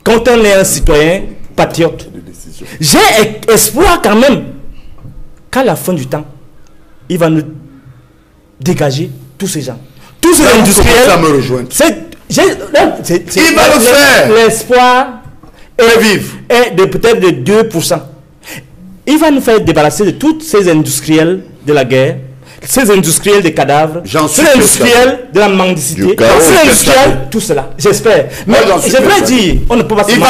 quand on est un citoyen patriote. J'ai espoir quand même qu'à la fin du temps, il va nous dégager tous ces gens. Tous ces industriels. Il va le faire. L'espoir est de peut-être de 2%. Il va nous faire débarrasser de tous ces industriels de la guerre, ces industriels des cadavres, ces industriels de la mendicité, ces industriels, tout cela. J'espère. Mais je voudrais dire, on ne peut pas seulement,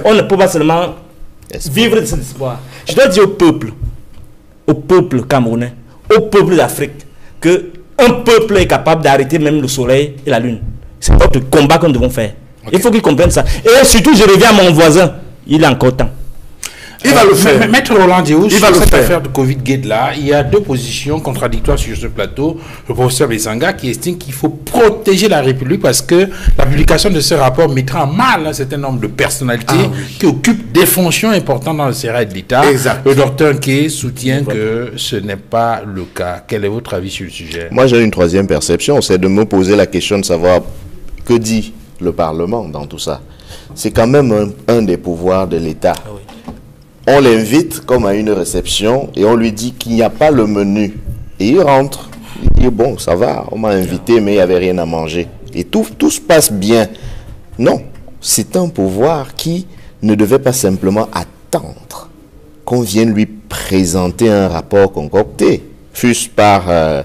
on ne peut pas seulement vivre de cet espoir. Je dois dire au peuple camerounais, au peuple d'Afrique, qu'un peuple est capable d'arrêter même le soleil et la lune. C'est notre combat que nous devons faire. Okay. Il faut qu'ils comprennent ça. Et surtout, je reviens à mon voisin, il est encore temps. Il va le faire. Maître Roland Diouf, sur cette affaire de Covid-Gate là, il y a deux positions contradictoires sur ce plateau. Le professeur Bissanga qui estime qu'il faut protéger la République parce que la publication de ce rapport mettra en mal un certain nombre de personnalités qui occupent des fonctions importantes dans le sérail de l'État. Le docteur Nké soutient que ce n'est pas le cas. Quel est votre avis sur le sujet? Moi, j'ai une troisième perception, c'est de me poser la question de savoir que dit le Parlement dans tout ça. C'est quand même un des pouvoirs de l'État. On l'invite comme à une réception et on lui dit qu'il n'y a pas le menu. Et il rentre. Il dit, bon, ça va, on m'a invité, mais il n'y avait rien à manger. Et tout se passe bien. Non, c'est un pouvoir qui ne devait pas simplement attendre qu'on vienne lui présenter un rapport concocté, fût-ce par la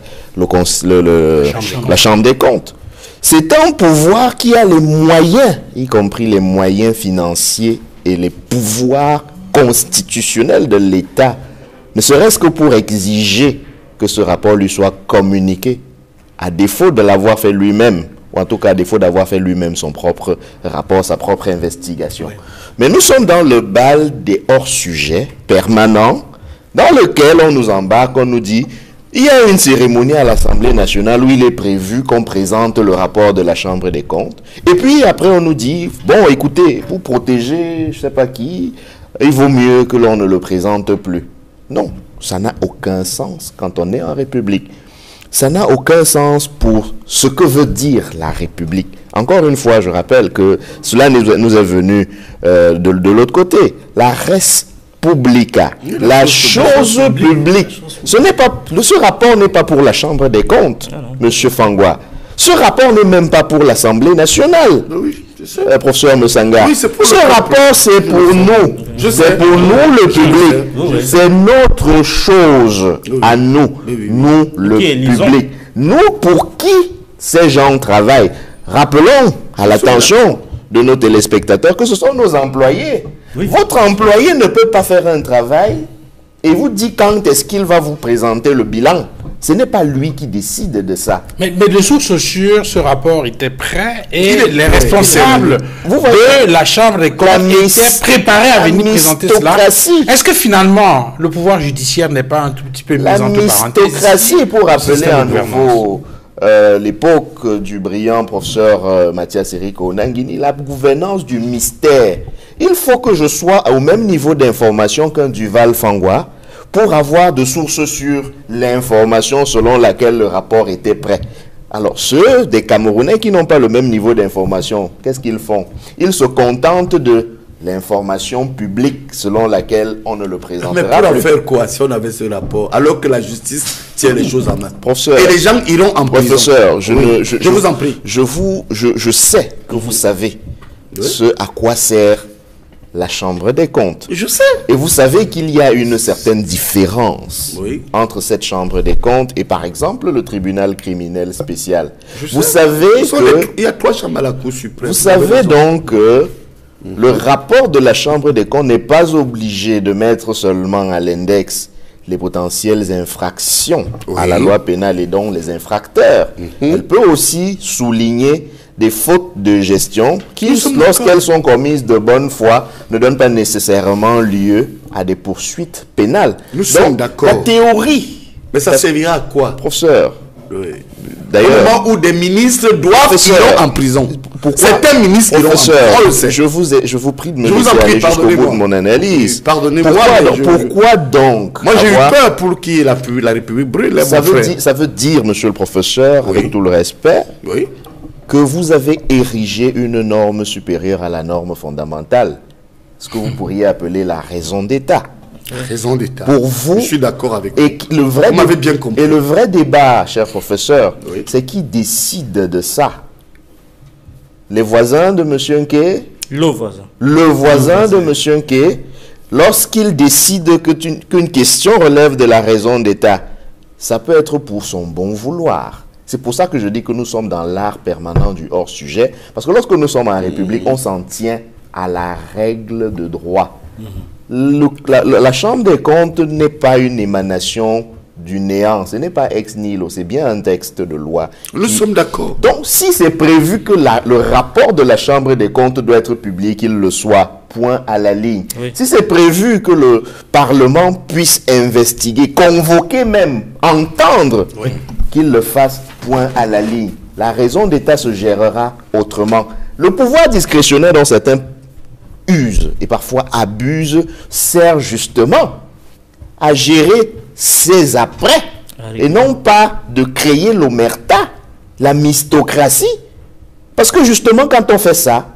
Chambre des comptes. C'est un pouvoir qui a les moyens, y compris les moyens financiers et les pouvoirs constitutionnels de l'État, ne serait-ce que pour exiger que ce rapport lui soit communiqué, à défaut de l'avoir fait lui-même, ou en tout cas à défaut d'avoir fait lui-même son propre rapport, sa propre investigation. Oui. Mais nous sommes dans le bal des hors-sujets permanents, dans lequel on nous embarque, on nous dit, il y a une cérémonie à l'Assemblée nationale où il est prévu qu'on présente le rapport de la Chambre des comptes. Et puis après on nous dit, bon écoutez, pour protéger je ne sais pas qui, il vaut mieux que l'on ne le présente plus. Non, ça n'a aucun sens quand on est en République. Ça n'a aucun sens pour ce que veut dire la République. Encore une fois, je rappelle que cela nous est venu de l'autre côté. La res publica, la chose publique. Ce rapport n'est pas pour la Chambre des comptes, Monsieur Fangwa. Ce rapport n'est même pas pour l'Assemblée nationale. Oui, professeur Moussanga. Oui, ce rapport, c'est pour nous. C'est pour nous, le public. C'est notre chose à nous. Nous, le public. Nous, pour qui ces gens travaillent. Rappelons à l'attention de nos téléspectateurs que ce sont nos employés. Oui. Votre employé ne peut pas faire un travail et vous dit quand est-ce qu'il va vous présenter le bilan. Ce n'est pas lui qui décide de ça. Mais de sources sûres, ce rapport était prêt et les responsables de la Chambre des comptes étaient préparés à venir présenter cela. Est-ce que finalement, le pouvoir judiciaire n'est pas un tout petit peu mis entre parenthèses? L'aristocratie, pour rappeler à nouveau l'époque du brillant professeur Mathias Eriko Nangini, la gouvernance du mystère. Il faut que je sois au même niveau d'information qu'un Duval Fangwa pour avoir de sources sur l'information selon laquelle le rapport était prêt. Alors, ceux des Camerounais qui n'ont pas le même niveau d'information, qu'est-ce qu'ils font? Ils se contentent de l'information publique selon laquelle on ne le présentera plus. Mais pour en faire quoi si on avait ce rapport, alors que la justice tient les choses en main? Professeur, et les gens iront en prison. Professeur, je vous en prie. Je sais que vous savez ce à quoi sert la Chambre des comptes. Je sais. Et vous savez qu'il y a une certaine différence entre cette Chambre des comptes et par exemple le tribunal criminel spécial. Vous savez que... Il y a 3 chambres à la Cour suprême. Vous savez donc que le rapport de la Chambre des comptes n'est pas obligé de mettre seulement à l'index les potentielles infractions à la loi pénale et donc les infracteurs. Elle peut aussi souligner des fautes de gestion qui, lorsqu'elles sont commises de bonne foi, ne donnent pas nécessairement lieu à des poursuites pénales. Nous sommes d'accord. La théorie. Mais ça servira à quoi? Professeur. D'ailleurs, au moment où des ministres doivent ir en prison. Certains ministres iront en prison. Je vous prie de me laisser aller jusqu'au bout de mon analyse. Pardonnez-moi. Pourquoi donc? Moi, j'ai eu peur pour qui la République brûle. Ça veut dire, monsieur le professeur, avec tout le respect, que vous avez érigé une norme supérieure à la norme fondamentale. Ce que vous pourriez appeler la raison d'État. Raison d'État. Pour vous, je suis d'accord avec vous. Vous m'avez bien compris. Et le vrai débat, cher professeur, c'est qui décide de ça? Les voisins de M. Nké? Le voisin. Le voisin de M. Nké, lorsqu'il décide qu'une question relève de la raison d'État, ça peut être pour son bon vouloir. C'est pour ça que je dis que nous sommes dans l'art permanent du hors-sujet. Parce que lorsque nous sommes en République, on s'en tient à la règle de droit. La Chambre des comptes n'est pas une émanation du néant. Ce n'est pas ex nihilo, c'est bien un texte de loi. Nous sommes d'accord. Donc, si c'est prévu que le rapport de la Chambre des comptes doit être publié, qu'il le soit, point à la ligne. Si c'est prévu que le Parlement puisse investiguer, convoquer même, entendre, qu'il le fasse, point à la ligne. La raison d'État se gérera autrement. Le pouvoir discrétionnaire dont certains usent et parfois abusent sert justement à gérer ses après et non pas de créer l'omerta, la mystocratie. Parce que justement quand on fait ça,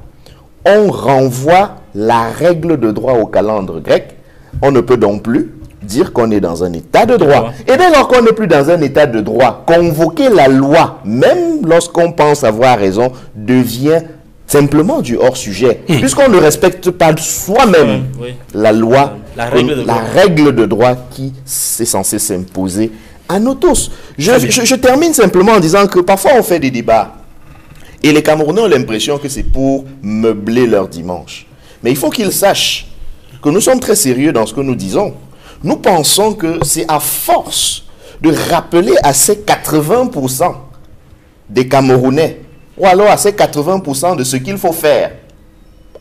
on renvoie la règle de droit au calendre grec. On ne peut donc plus dire qu'on est dans un état de droit. Et dès lors qu'on n'est plus dans un état de droit, convoquer la loi, même lorsqu'on pense avoir raison, devient simplement du hors-sujet. Puisqu'on ne respecte pas soi-même la loi La règle de droit qui est censée s'imposer à nous tous. Je termine simplement en disant que parfois on fait des débats et les Camerounais ont l'impression que c'est pour meubler leur dimanche. Mais il faut qu'ils sachent que nous sommes très sérieux dans ce que nous disons. Nous pensons que c'est à force de rappeler à ces 80% des Camerounais, ou alors à ces 80% de ce qu'il faut faire,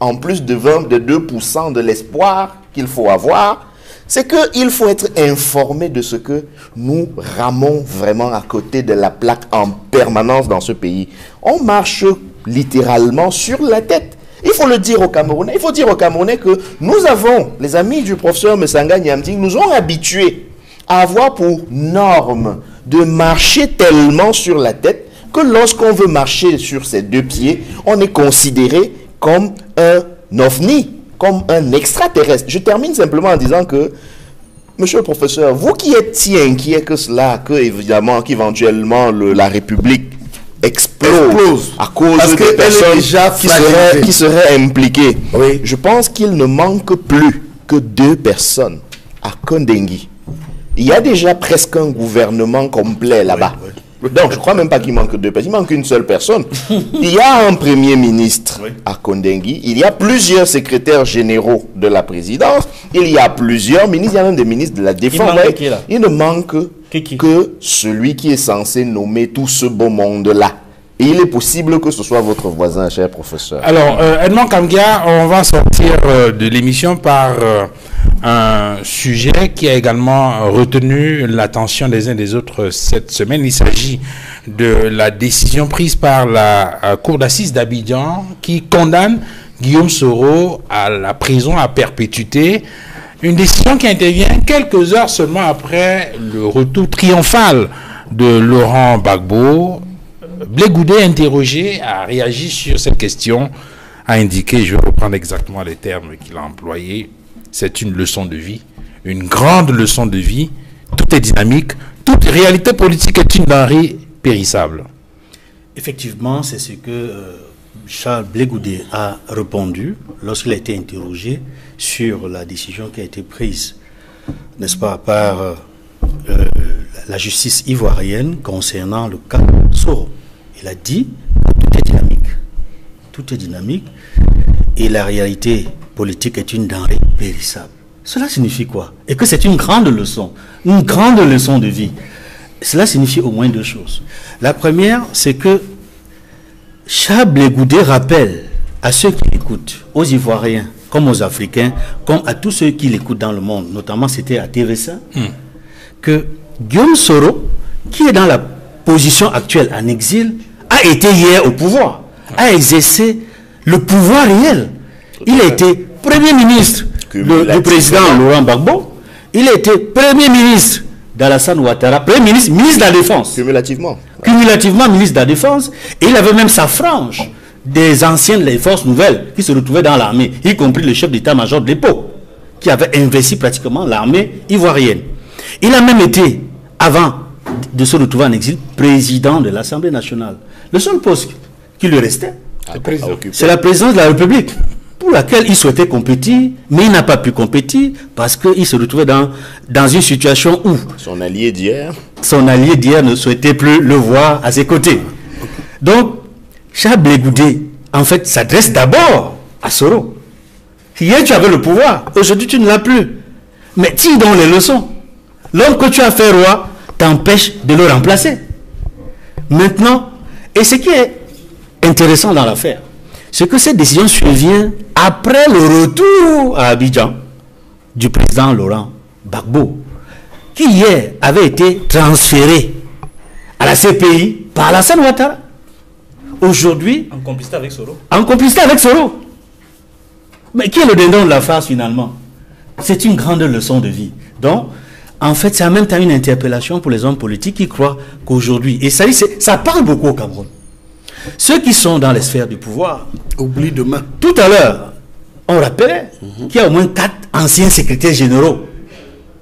en plus de 2% de l'espoir qu'il faut avoir, c'est qu'il faut être informé de ce que nous ramons vraiment à côté de la plaque en permanence dans ce pays. On marche littéralement sur la tête. Il faut le dire aux Camerounais. Il faut dire aux Camerounais que nous avons, les amis du professeur Messanga Nyamding, nous ont habitués à avoir pour norme de marcher tellement sur la tête que lorsqu'on veut marcher sur ses deux pieds, on est considéré comme un ovni, comme un extraterrestre. Je termine simplement en disant que, monsieur le professeur, vous qui êtes si inquiet que cela, évidemment, qu'éventuellement la République explose à cause des personnes qui seraient impliquées, oui. Je pense qu'il ne manque plus que 2 personnes à Kondengui. Il y a déjà presque un gouvernement complet là-bas. Oui, oui. Donc, je ne crois même pas qu'il manque 2 personnes. Il manque une seule personne. Il y a un premier ministre à Kondengui. Il y a plusieurs secrétaires généraux de la présidence. Il y a plusieurs ministres. Il y a même des ministres de la Défense. Il ne manque que celui qui est censé nommer tout ce beau monde-là. Et il est possible que ce soit votre voisin, cher professeur. Alors, Edmond Kamgia, on va sortir de l'émission par un sujet qui a également retenu l'attention des uns et des autres cette semaine. Il s'agit de la décision prise par la Cour d'assises d'Abidjan qui condamne Guillaume Soro à la prison à perpétuité. Une décision qui intervient quelques heures seulement après le retour triomphal de Laurent Gbagbo. Blé Goudé, interrogé, a réagi sur cette question, a indiqué, je vais reprendre exactement les termes qu'il a employés, c'est une leçon de vie, une grande leçon de vie, tout est dynamique, toute réalité politique est une denrée périssable. Effectivement, c'est ce que Charles Blé Goudé a répondu lorsqu'il a été interrogé sur la décision qui a été prise, n'est-ce pas, par la justice ivoirienne concernant le cas Soro. Il a dit que tout est dynamique. Tout est dynamique et la réalité politique est une denrée périssable. Cela signifie quoi? Et que c'est une grande leçon de vie. Cela signifie au moins 2 choses. La première, c'est que Charles Blé Goudé rappelle à ceux qui l'écoutent, aux Ivoiriens, comme aux Africains, comme à tous ceux qui l'écoutent dans le monde, notamment c'était à TV5, que Guillaume Soro, qui est dans la position actuelle en exil, a été hier au pouvoir, a exercé le pouvoir réel. Il a été Premier ministre du président Laurent Gbagbo, il a été Premier ministre d'Alassane Ouattara, Premier ministre, ministre de la Défense. Cumulativement ministre de la Défense, et il avait même sa frange des anciens des forces nouvelles qui se retrouvaient dans l'armée, y compris le chef d'état-major de l'époque, qui avait investi pratiquement l'armée ivoirienne. Il a même été, avant de se retrouver en exil, président de l'Assemblée nationale. Le seul poste qui lui restait, c'est la présidence de la République, pour laquelle il souhaitait compétir, mais il n'a pas pu compétir parce qu'il se retrouvait dans une situation où son allié d'hier ne souhaitait plus le voir à ses côtés. Donc, Charles Blé Goudé, en fait, s'adresse d'abord à Soro. Hier, tu avais le pouvoir, aujourd'hui, tu ne l'as plus. Mais tire donc les leçons. L'homme que tu as fait roi t'empêche de le remplacer. Maintenant, et ce qui est intéressant dans l'affaire, c'est que cette décision survient après le retour à Abidjan du président Laurent Gbagbo, qui hier avait été transféré à la CPI par Alassane Ouattara. Aujourd'hui, en complicité avec Soro. En complicité avec Soro. Mais qui est le dindon de la farce finalement? C'est une grande leçon de vie. Donc, en fait, c'est en même temps une interpellation pour les hommes politiques qui croient qu'aujourd'hui, et ça parle beaucoup au Cameroun, ceux qui sont dans les sphères du pouvoir oublient demain. Tout à l'heure, on rappelait qu'il y a au moins 4 anciens secrétaires généraux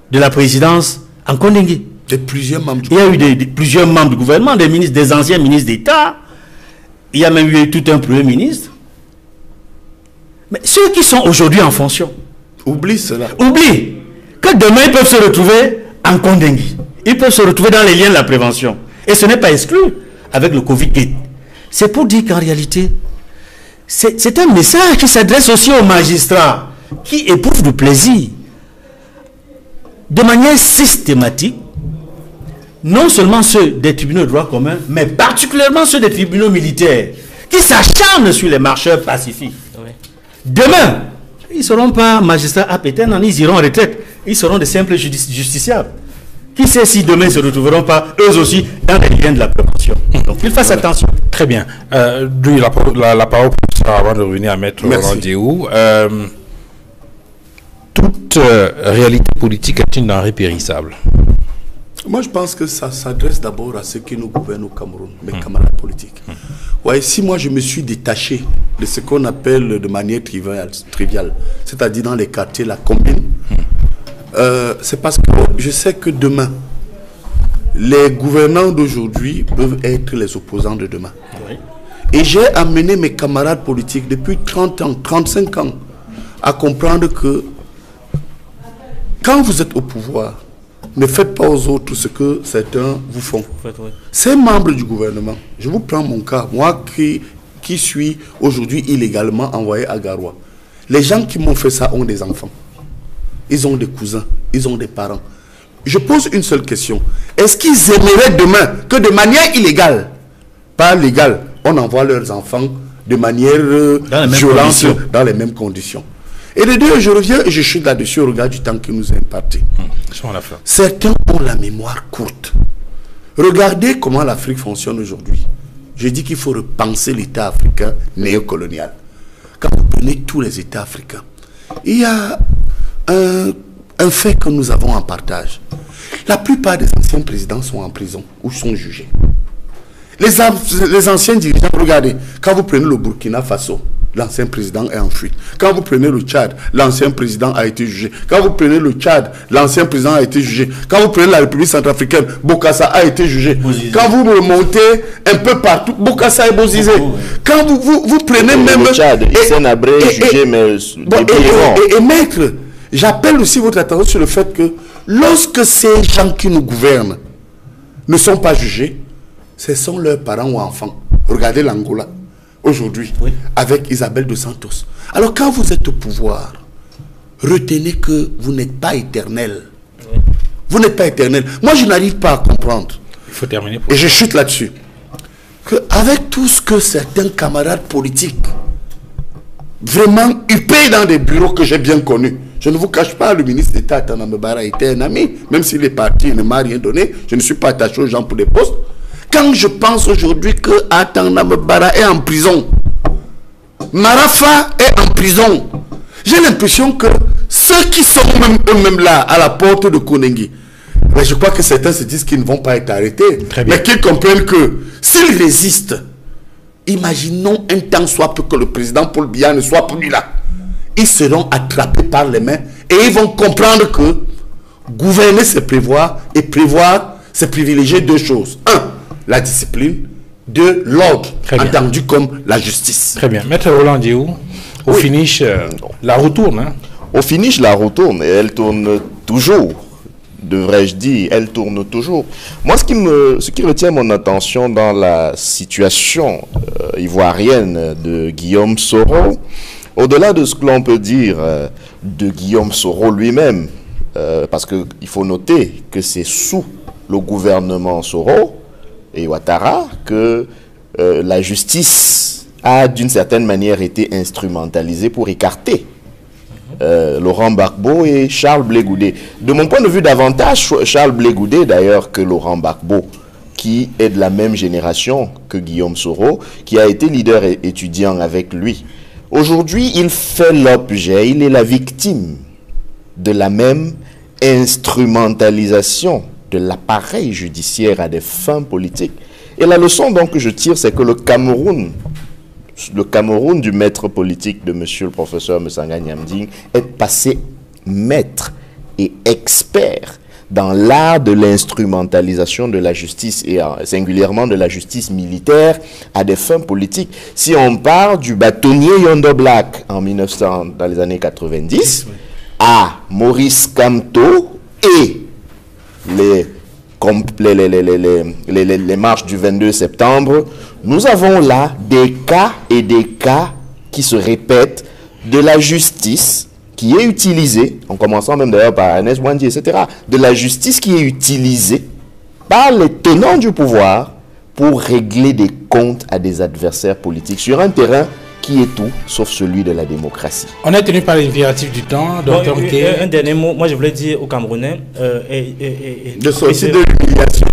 de la présidence en Kondengui. Il y a eu plusieurs membres du gouvernement, des ministres, des anciens ministres d'État. Il y a même eu tout un premier ministre. Mais ceux qui sont aujourd'hui en fonction, Oublie cela. Oublie que demain, ils peuvent se retrouver en Kondengui. Ils peuvent se retrouver dans les liens de la prévention. Et ce n'est pas exclu avec le Covid-19. C'est pour dire qu'en réalité, c'est un message qui s'adresse aussi aux magistrats qui éprouvent du plaisir de manière systématique, non seulement ceux des tribunaux de droit commun, mais particulièrement ceux des tribunaux militaires qui s'acharnent sur les marcheurs pacifiques. Oui. Demain, ils ne seront pas magistrats à pétain, ils iront en retraite. Ils seront des simples justiciables. Qui sait si demain ils ne se retrouveront pas, eux aussi, dans les liens de la prévention. Donc, ils fassent attention. Très bien. La parole pour ça, avant de revenir à Maître Roland-Diéhou. Toute réalité politique est une denrée périssable. Moi, je pense que ça s'adresse d'abord à ceux qui nous gouvernent au Cameroun, mes camarades politiques. Ouais, si moi, je me suis détaché de ce qu'on appelle de manière triviale, c'est-à-dire dans les quartiers, la commune, c'est parce que je sais que demain, les gouvernants d'aujourd'hui peuvent être les opposants de demain. Oui. Et j'ai amené mes camarades politiques depuis 30 ans, 35 ans, à comprendre que quand vous êtes au pouvoir, ne faites pas aux autres ce que certains vous font. Ces membres du gouvernement, je vous prends mon cas, moi qui suis aujourd'hui illégalement envoyé à Garoua. Les gens qui m'ont fait ça ont des enfants. Ils ont des cousins, ils ont des parents. Je pose une seule question. Est-ce qu'ils aimeraient demain que de manière illégale, pas légale, on envoie leurs enfants de manière violente dans les mêmes conditions? Et de deux, je reviens et je chute là-dessus au regard du temps qui nous est imparti. Certains ont la mémoire courte. Regardez comment l'Afrique fonctionne aujourd'hui. Je dis qu'il faut repenser l'État africain néocolonial. Quand vous prenez tous les États africains, il y a un fait que nous avons en partage. La plupart des anciens présidents sont en prison ou sont jugés. Les anciens dirigeants, regardez, quand vous prenez le Burkina Faso, l'ancien président est en fuite. Quand vous prenez le Tchad, l'ancien président a été jugé. Quand vous prenez le Tchad, l'ancien président a été jugé. Quand vous prenez la République centrafricaine, Bokassa a été jugé. Bozizé. Quand vous remontez un peu partout, Bokassa est Bozizé. Quand vous prenez même... Le Tchad, Hissène Habré est jugé, mais... Et maître, j'appelle aussi votre attention sur le fait que lorsque ces gens qui nous gouvernent ne sont pas jugés, ce sont leurs parents ou enfants. Regardez l'Angola. Aujourd'hui, oui, avec Isabelle dos Santos. Alors quand vous êtes au pouvoir, retenez que vous n'êtes pas éternel. Oui. Vous n'êtes pas éternel. Moi, je n'arrive pas à comprendre. Il faut terminer. Et je chute là-dessus. Avec tout ce que certains camarades politiques, vraiment huppés dans des bureaux que j'ai bien connus, je ne vous cache pas, le ministre d'État Tanamebara était un ami, même s'il est parti, il ne m'a rien donné, je ne suis pas attaché aux gens pour des postes. Quand je pense aujourd'hui que Atanamebara est en prison, Marafa est en prison, j'ai l'impression que ceux qui sont eux-mêmes là, à la porte de Kondengui, mais je crois que certains se disent qu'ils ne vont pas être arrêtés, mais qu'ils comprennent que s'ils résistent, imaginons un temps soit peu que le président Paul Biya ne soit plus là, ils seront attrapés par les mains et ils vont comprendre que gouverner c'est prévoir, et prévoir c'est privilégier deux choses. Un, la discipline, de l'ordre, entendu comme la justice. Très bien. Maître Roland-Diéhou, au finish, la roue tourne. Hein? Au finish, la roue tourne, et elle tourne toujours, devrais-je dire, elle tourne toujours. Moi, ce qui retient mon attention dans la situation ivoirienne de Guillaume Soro, au-delà de ce que l'on peut dire de Guillaume Soro lui-même, parce qu'il faut noter que c'est sous le gouvernement Soro et Ouattara que la justice a d'une certaine manière été instrumentalisée pour écarter Laurent Gbagbo et Charles Blé Goudé. De mon point de vue, davantage Charles Blé Goudé d'ailleurs que Laurent Gbagbo, qui est de la même génération que Guillaume Soro, qui a été leader étudiant avec lui. Aujourd'hui, il fait l'objet, il est la victime de la même instrumentalisation de l'appareil judiciaire à des fins politiques. Et la leçon donc que je tire, c'est que le Cameroun du maître politique de monsieur le professeur Messanga Nyamding est passé maître et expert dans l'art de l'instrumentalisation de la justice et singulièrement de la justice militaire à des fins politiques. Si on parle du bâtonnier Yondo Black en dans les années 90, à Maurice Kamto et les marches du 22 septembre, nous avons là des cas et des cas qui se répètent de la justice qui est utilisée, en commençant même d'ailleurs par Ernest Mwandi, etc., de la justice qui est utilisée par les tenants du pouvoir pour régler des comptes à des adversaires politiques sur un terrain qui est tout sauf celui de la démocratie. On est tenu par l'impératif du temps. Bon, un dernier mot, moi je voulais dire aux Camerounais de sortir de l'humiliation,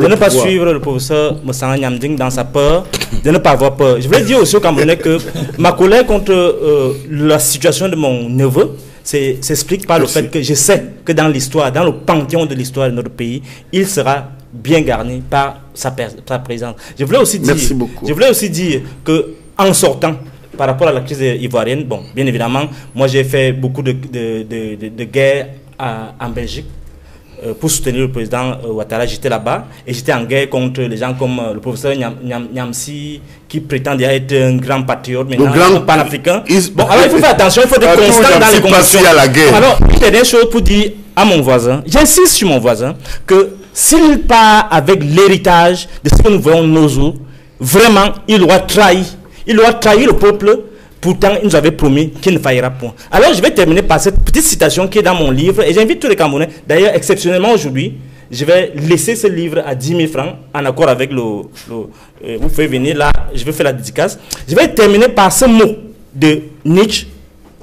de ne pas suivre le professeur Moussanga Niamding dans sa peur, de ne pas avoir peur. Je voulais dire aussi aux Camerounais que ma colère contre la situation de mon neveu s'explique par le fait que je sais que dans l'histoire, dans le panthéon de l'histoire de notre pays, il sera bien garni par sa présence. Je voulais aussi dire que en sortant par rapport à la crise ivoirienne, bon, bien évidemment, moi j'ai fait beaucoup de guerres en Belgique pour soutenir le président Ouattara. J'étais là-bas et j'étais en guerre contre les gens comme le professeur Niamsi qui prétendait être un grand patriote, maintenant un panafricain. Bon, alors il faut faire attention, il faut être constant dans les convictions. Alors, une dernière chose pour dire à mon voisin, j'insiste sur mon voisin, que s'il part avec l'héritage de ce que nous voyons nos jours, vraiment, il doit trahir le peuple. Pourtant, il nous avait promis qu'il ne faillira point. Alors, je vais terminer par cette petite citation qui est dans mon livre. Et j'invite tous les Camerounais. D'ailleurs, exceptionnellement aujourd'hui, je vais laisser ce livre à 10 000 francs, en accord avec vous pouvez venir là, je vais faire la dédicace. Je vais terminer par ce mot de Nietzsche,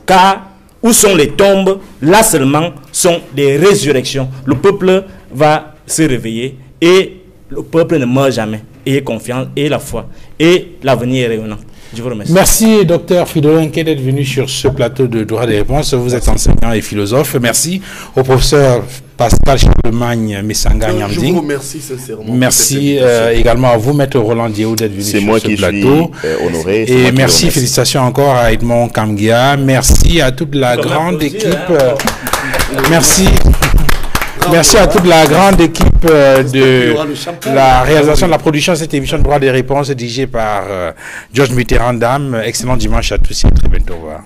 car où sont les tombes? Là seulement sont des résurrections. Le peuple va se réveiller et le peuple ne meurt jamais. Ayez confiance, ayez la foi et l'avenir est rayonnant. Je vous remercie. Merci, Dr Fridolin, d'être venu sur ce plateau de droit des réponses. Vous êtes enseignant et philosophe. Merci au professeur Pascal Charlemagne Moussanga Niamding. Je vous remercie sincèrement. Merci également à vous, Maître Roland Diéou, d'être venu sur ce plateau. C'est moi qui suis honoré. Et merci, félicitations encore à Edmond Kamgia. Merci à toute la grande équipe. Merci. Merci à toute la grande équipe de la réalisation de la production de cette émission de droit des réponses dirigée par Georges Mitterrand. Excellent dimanche à tous et à très bientôt. Au revoir.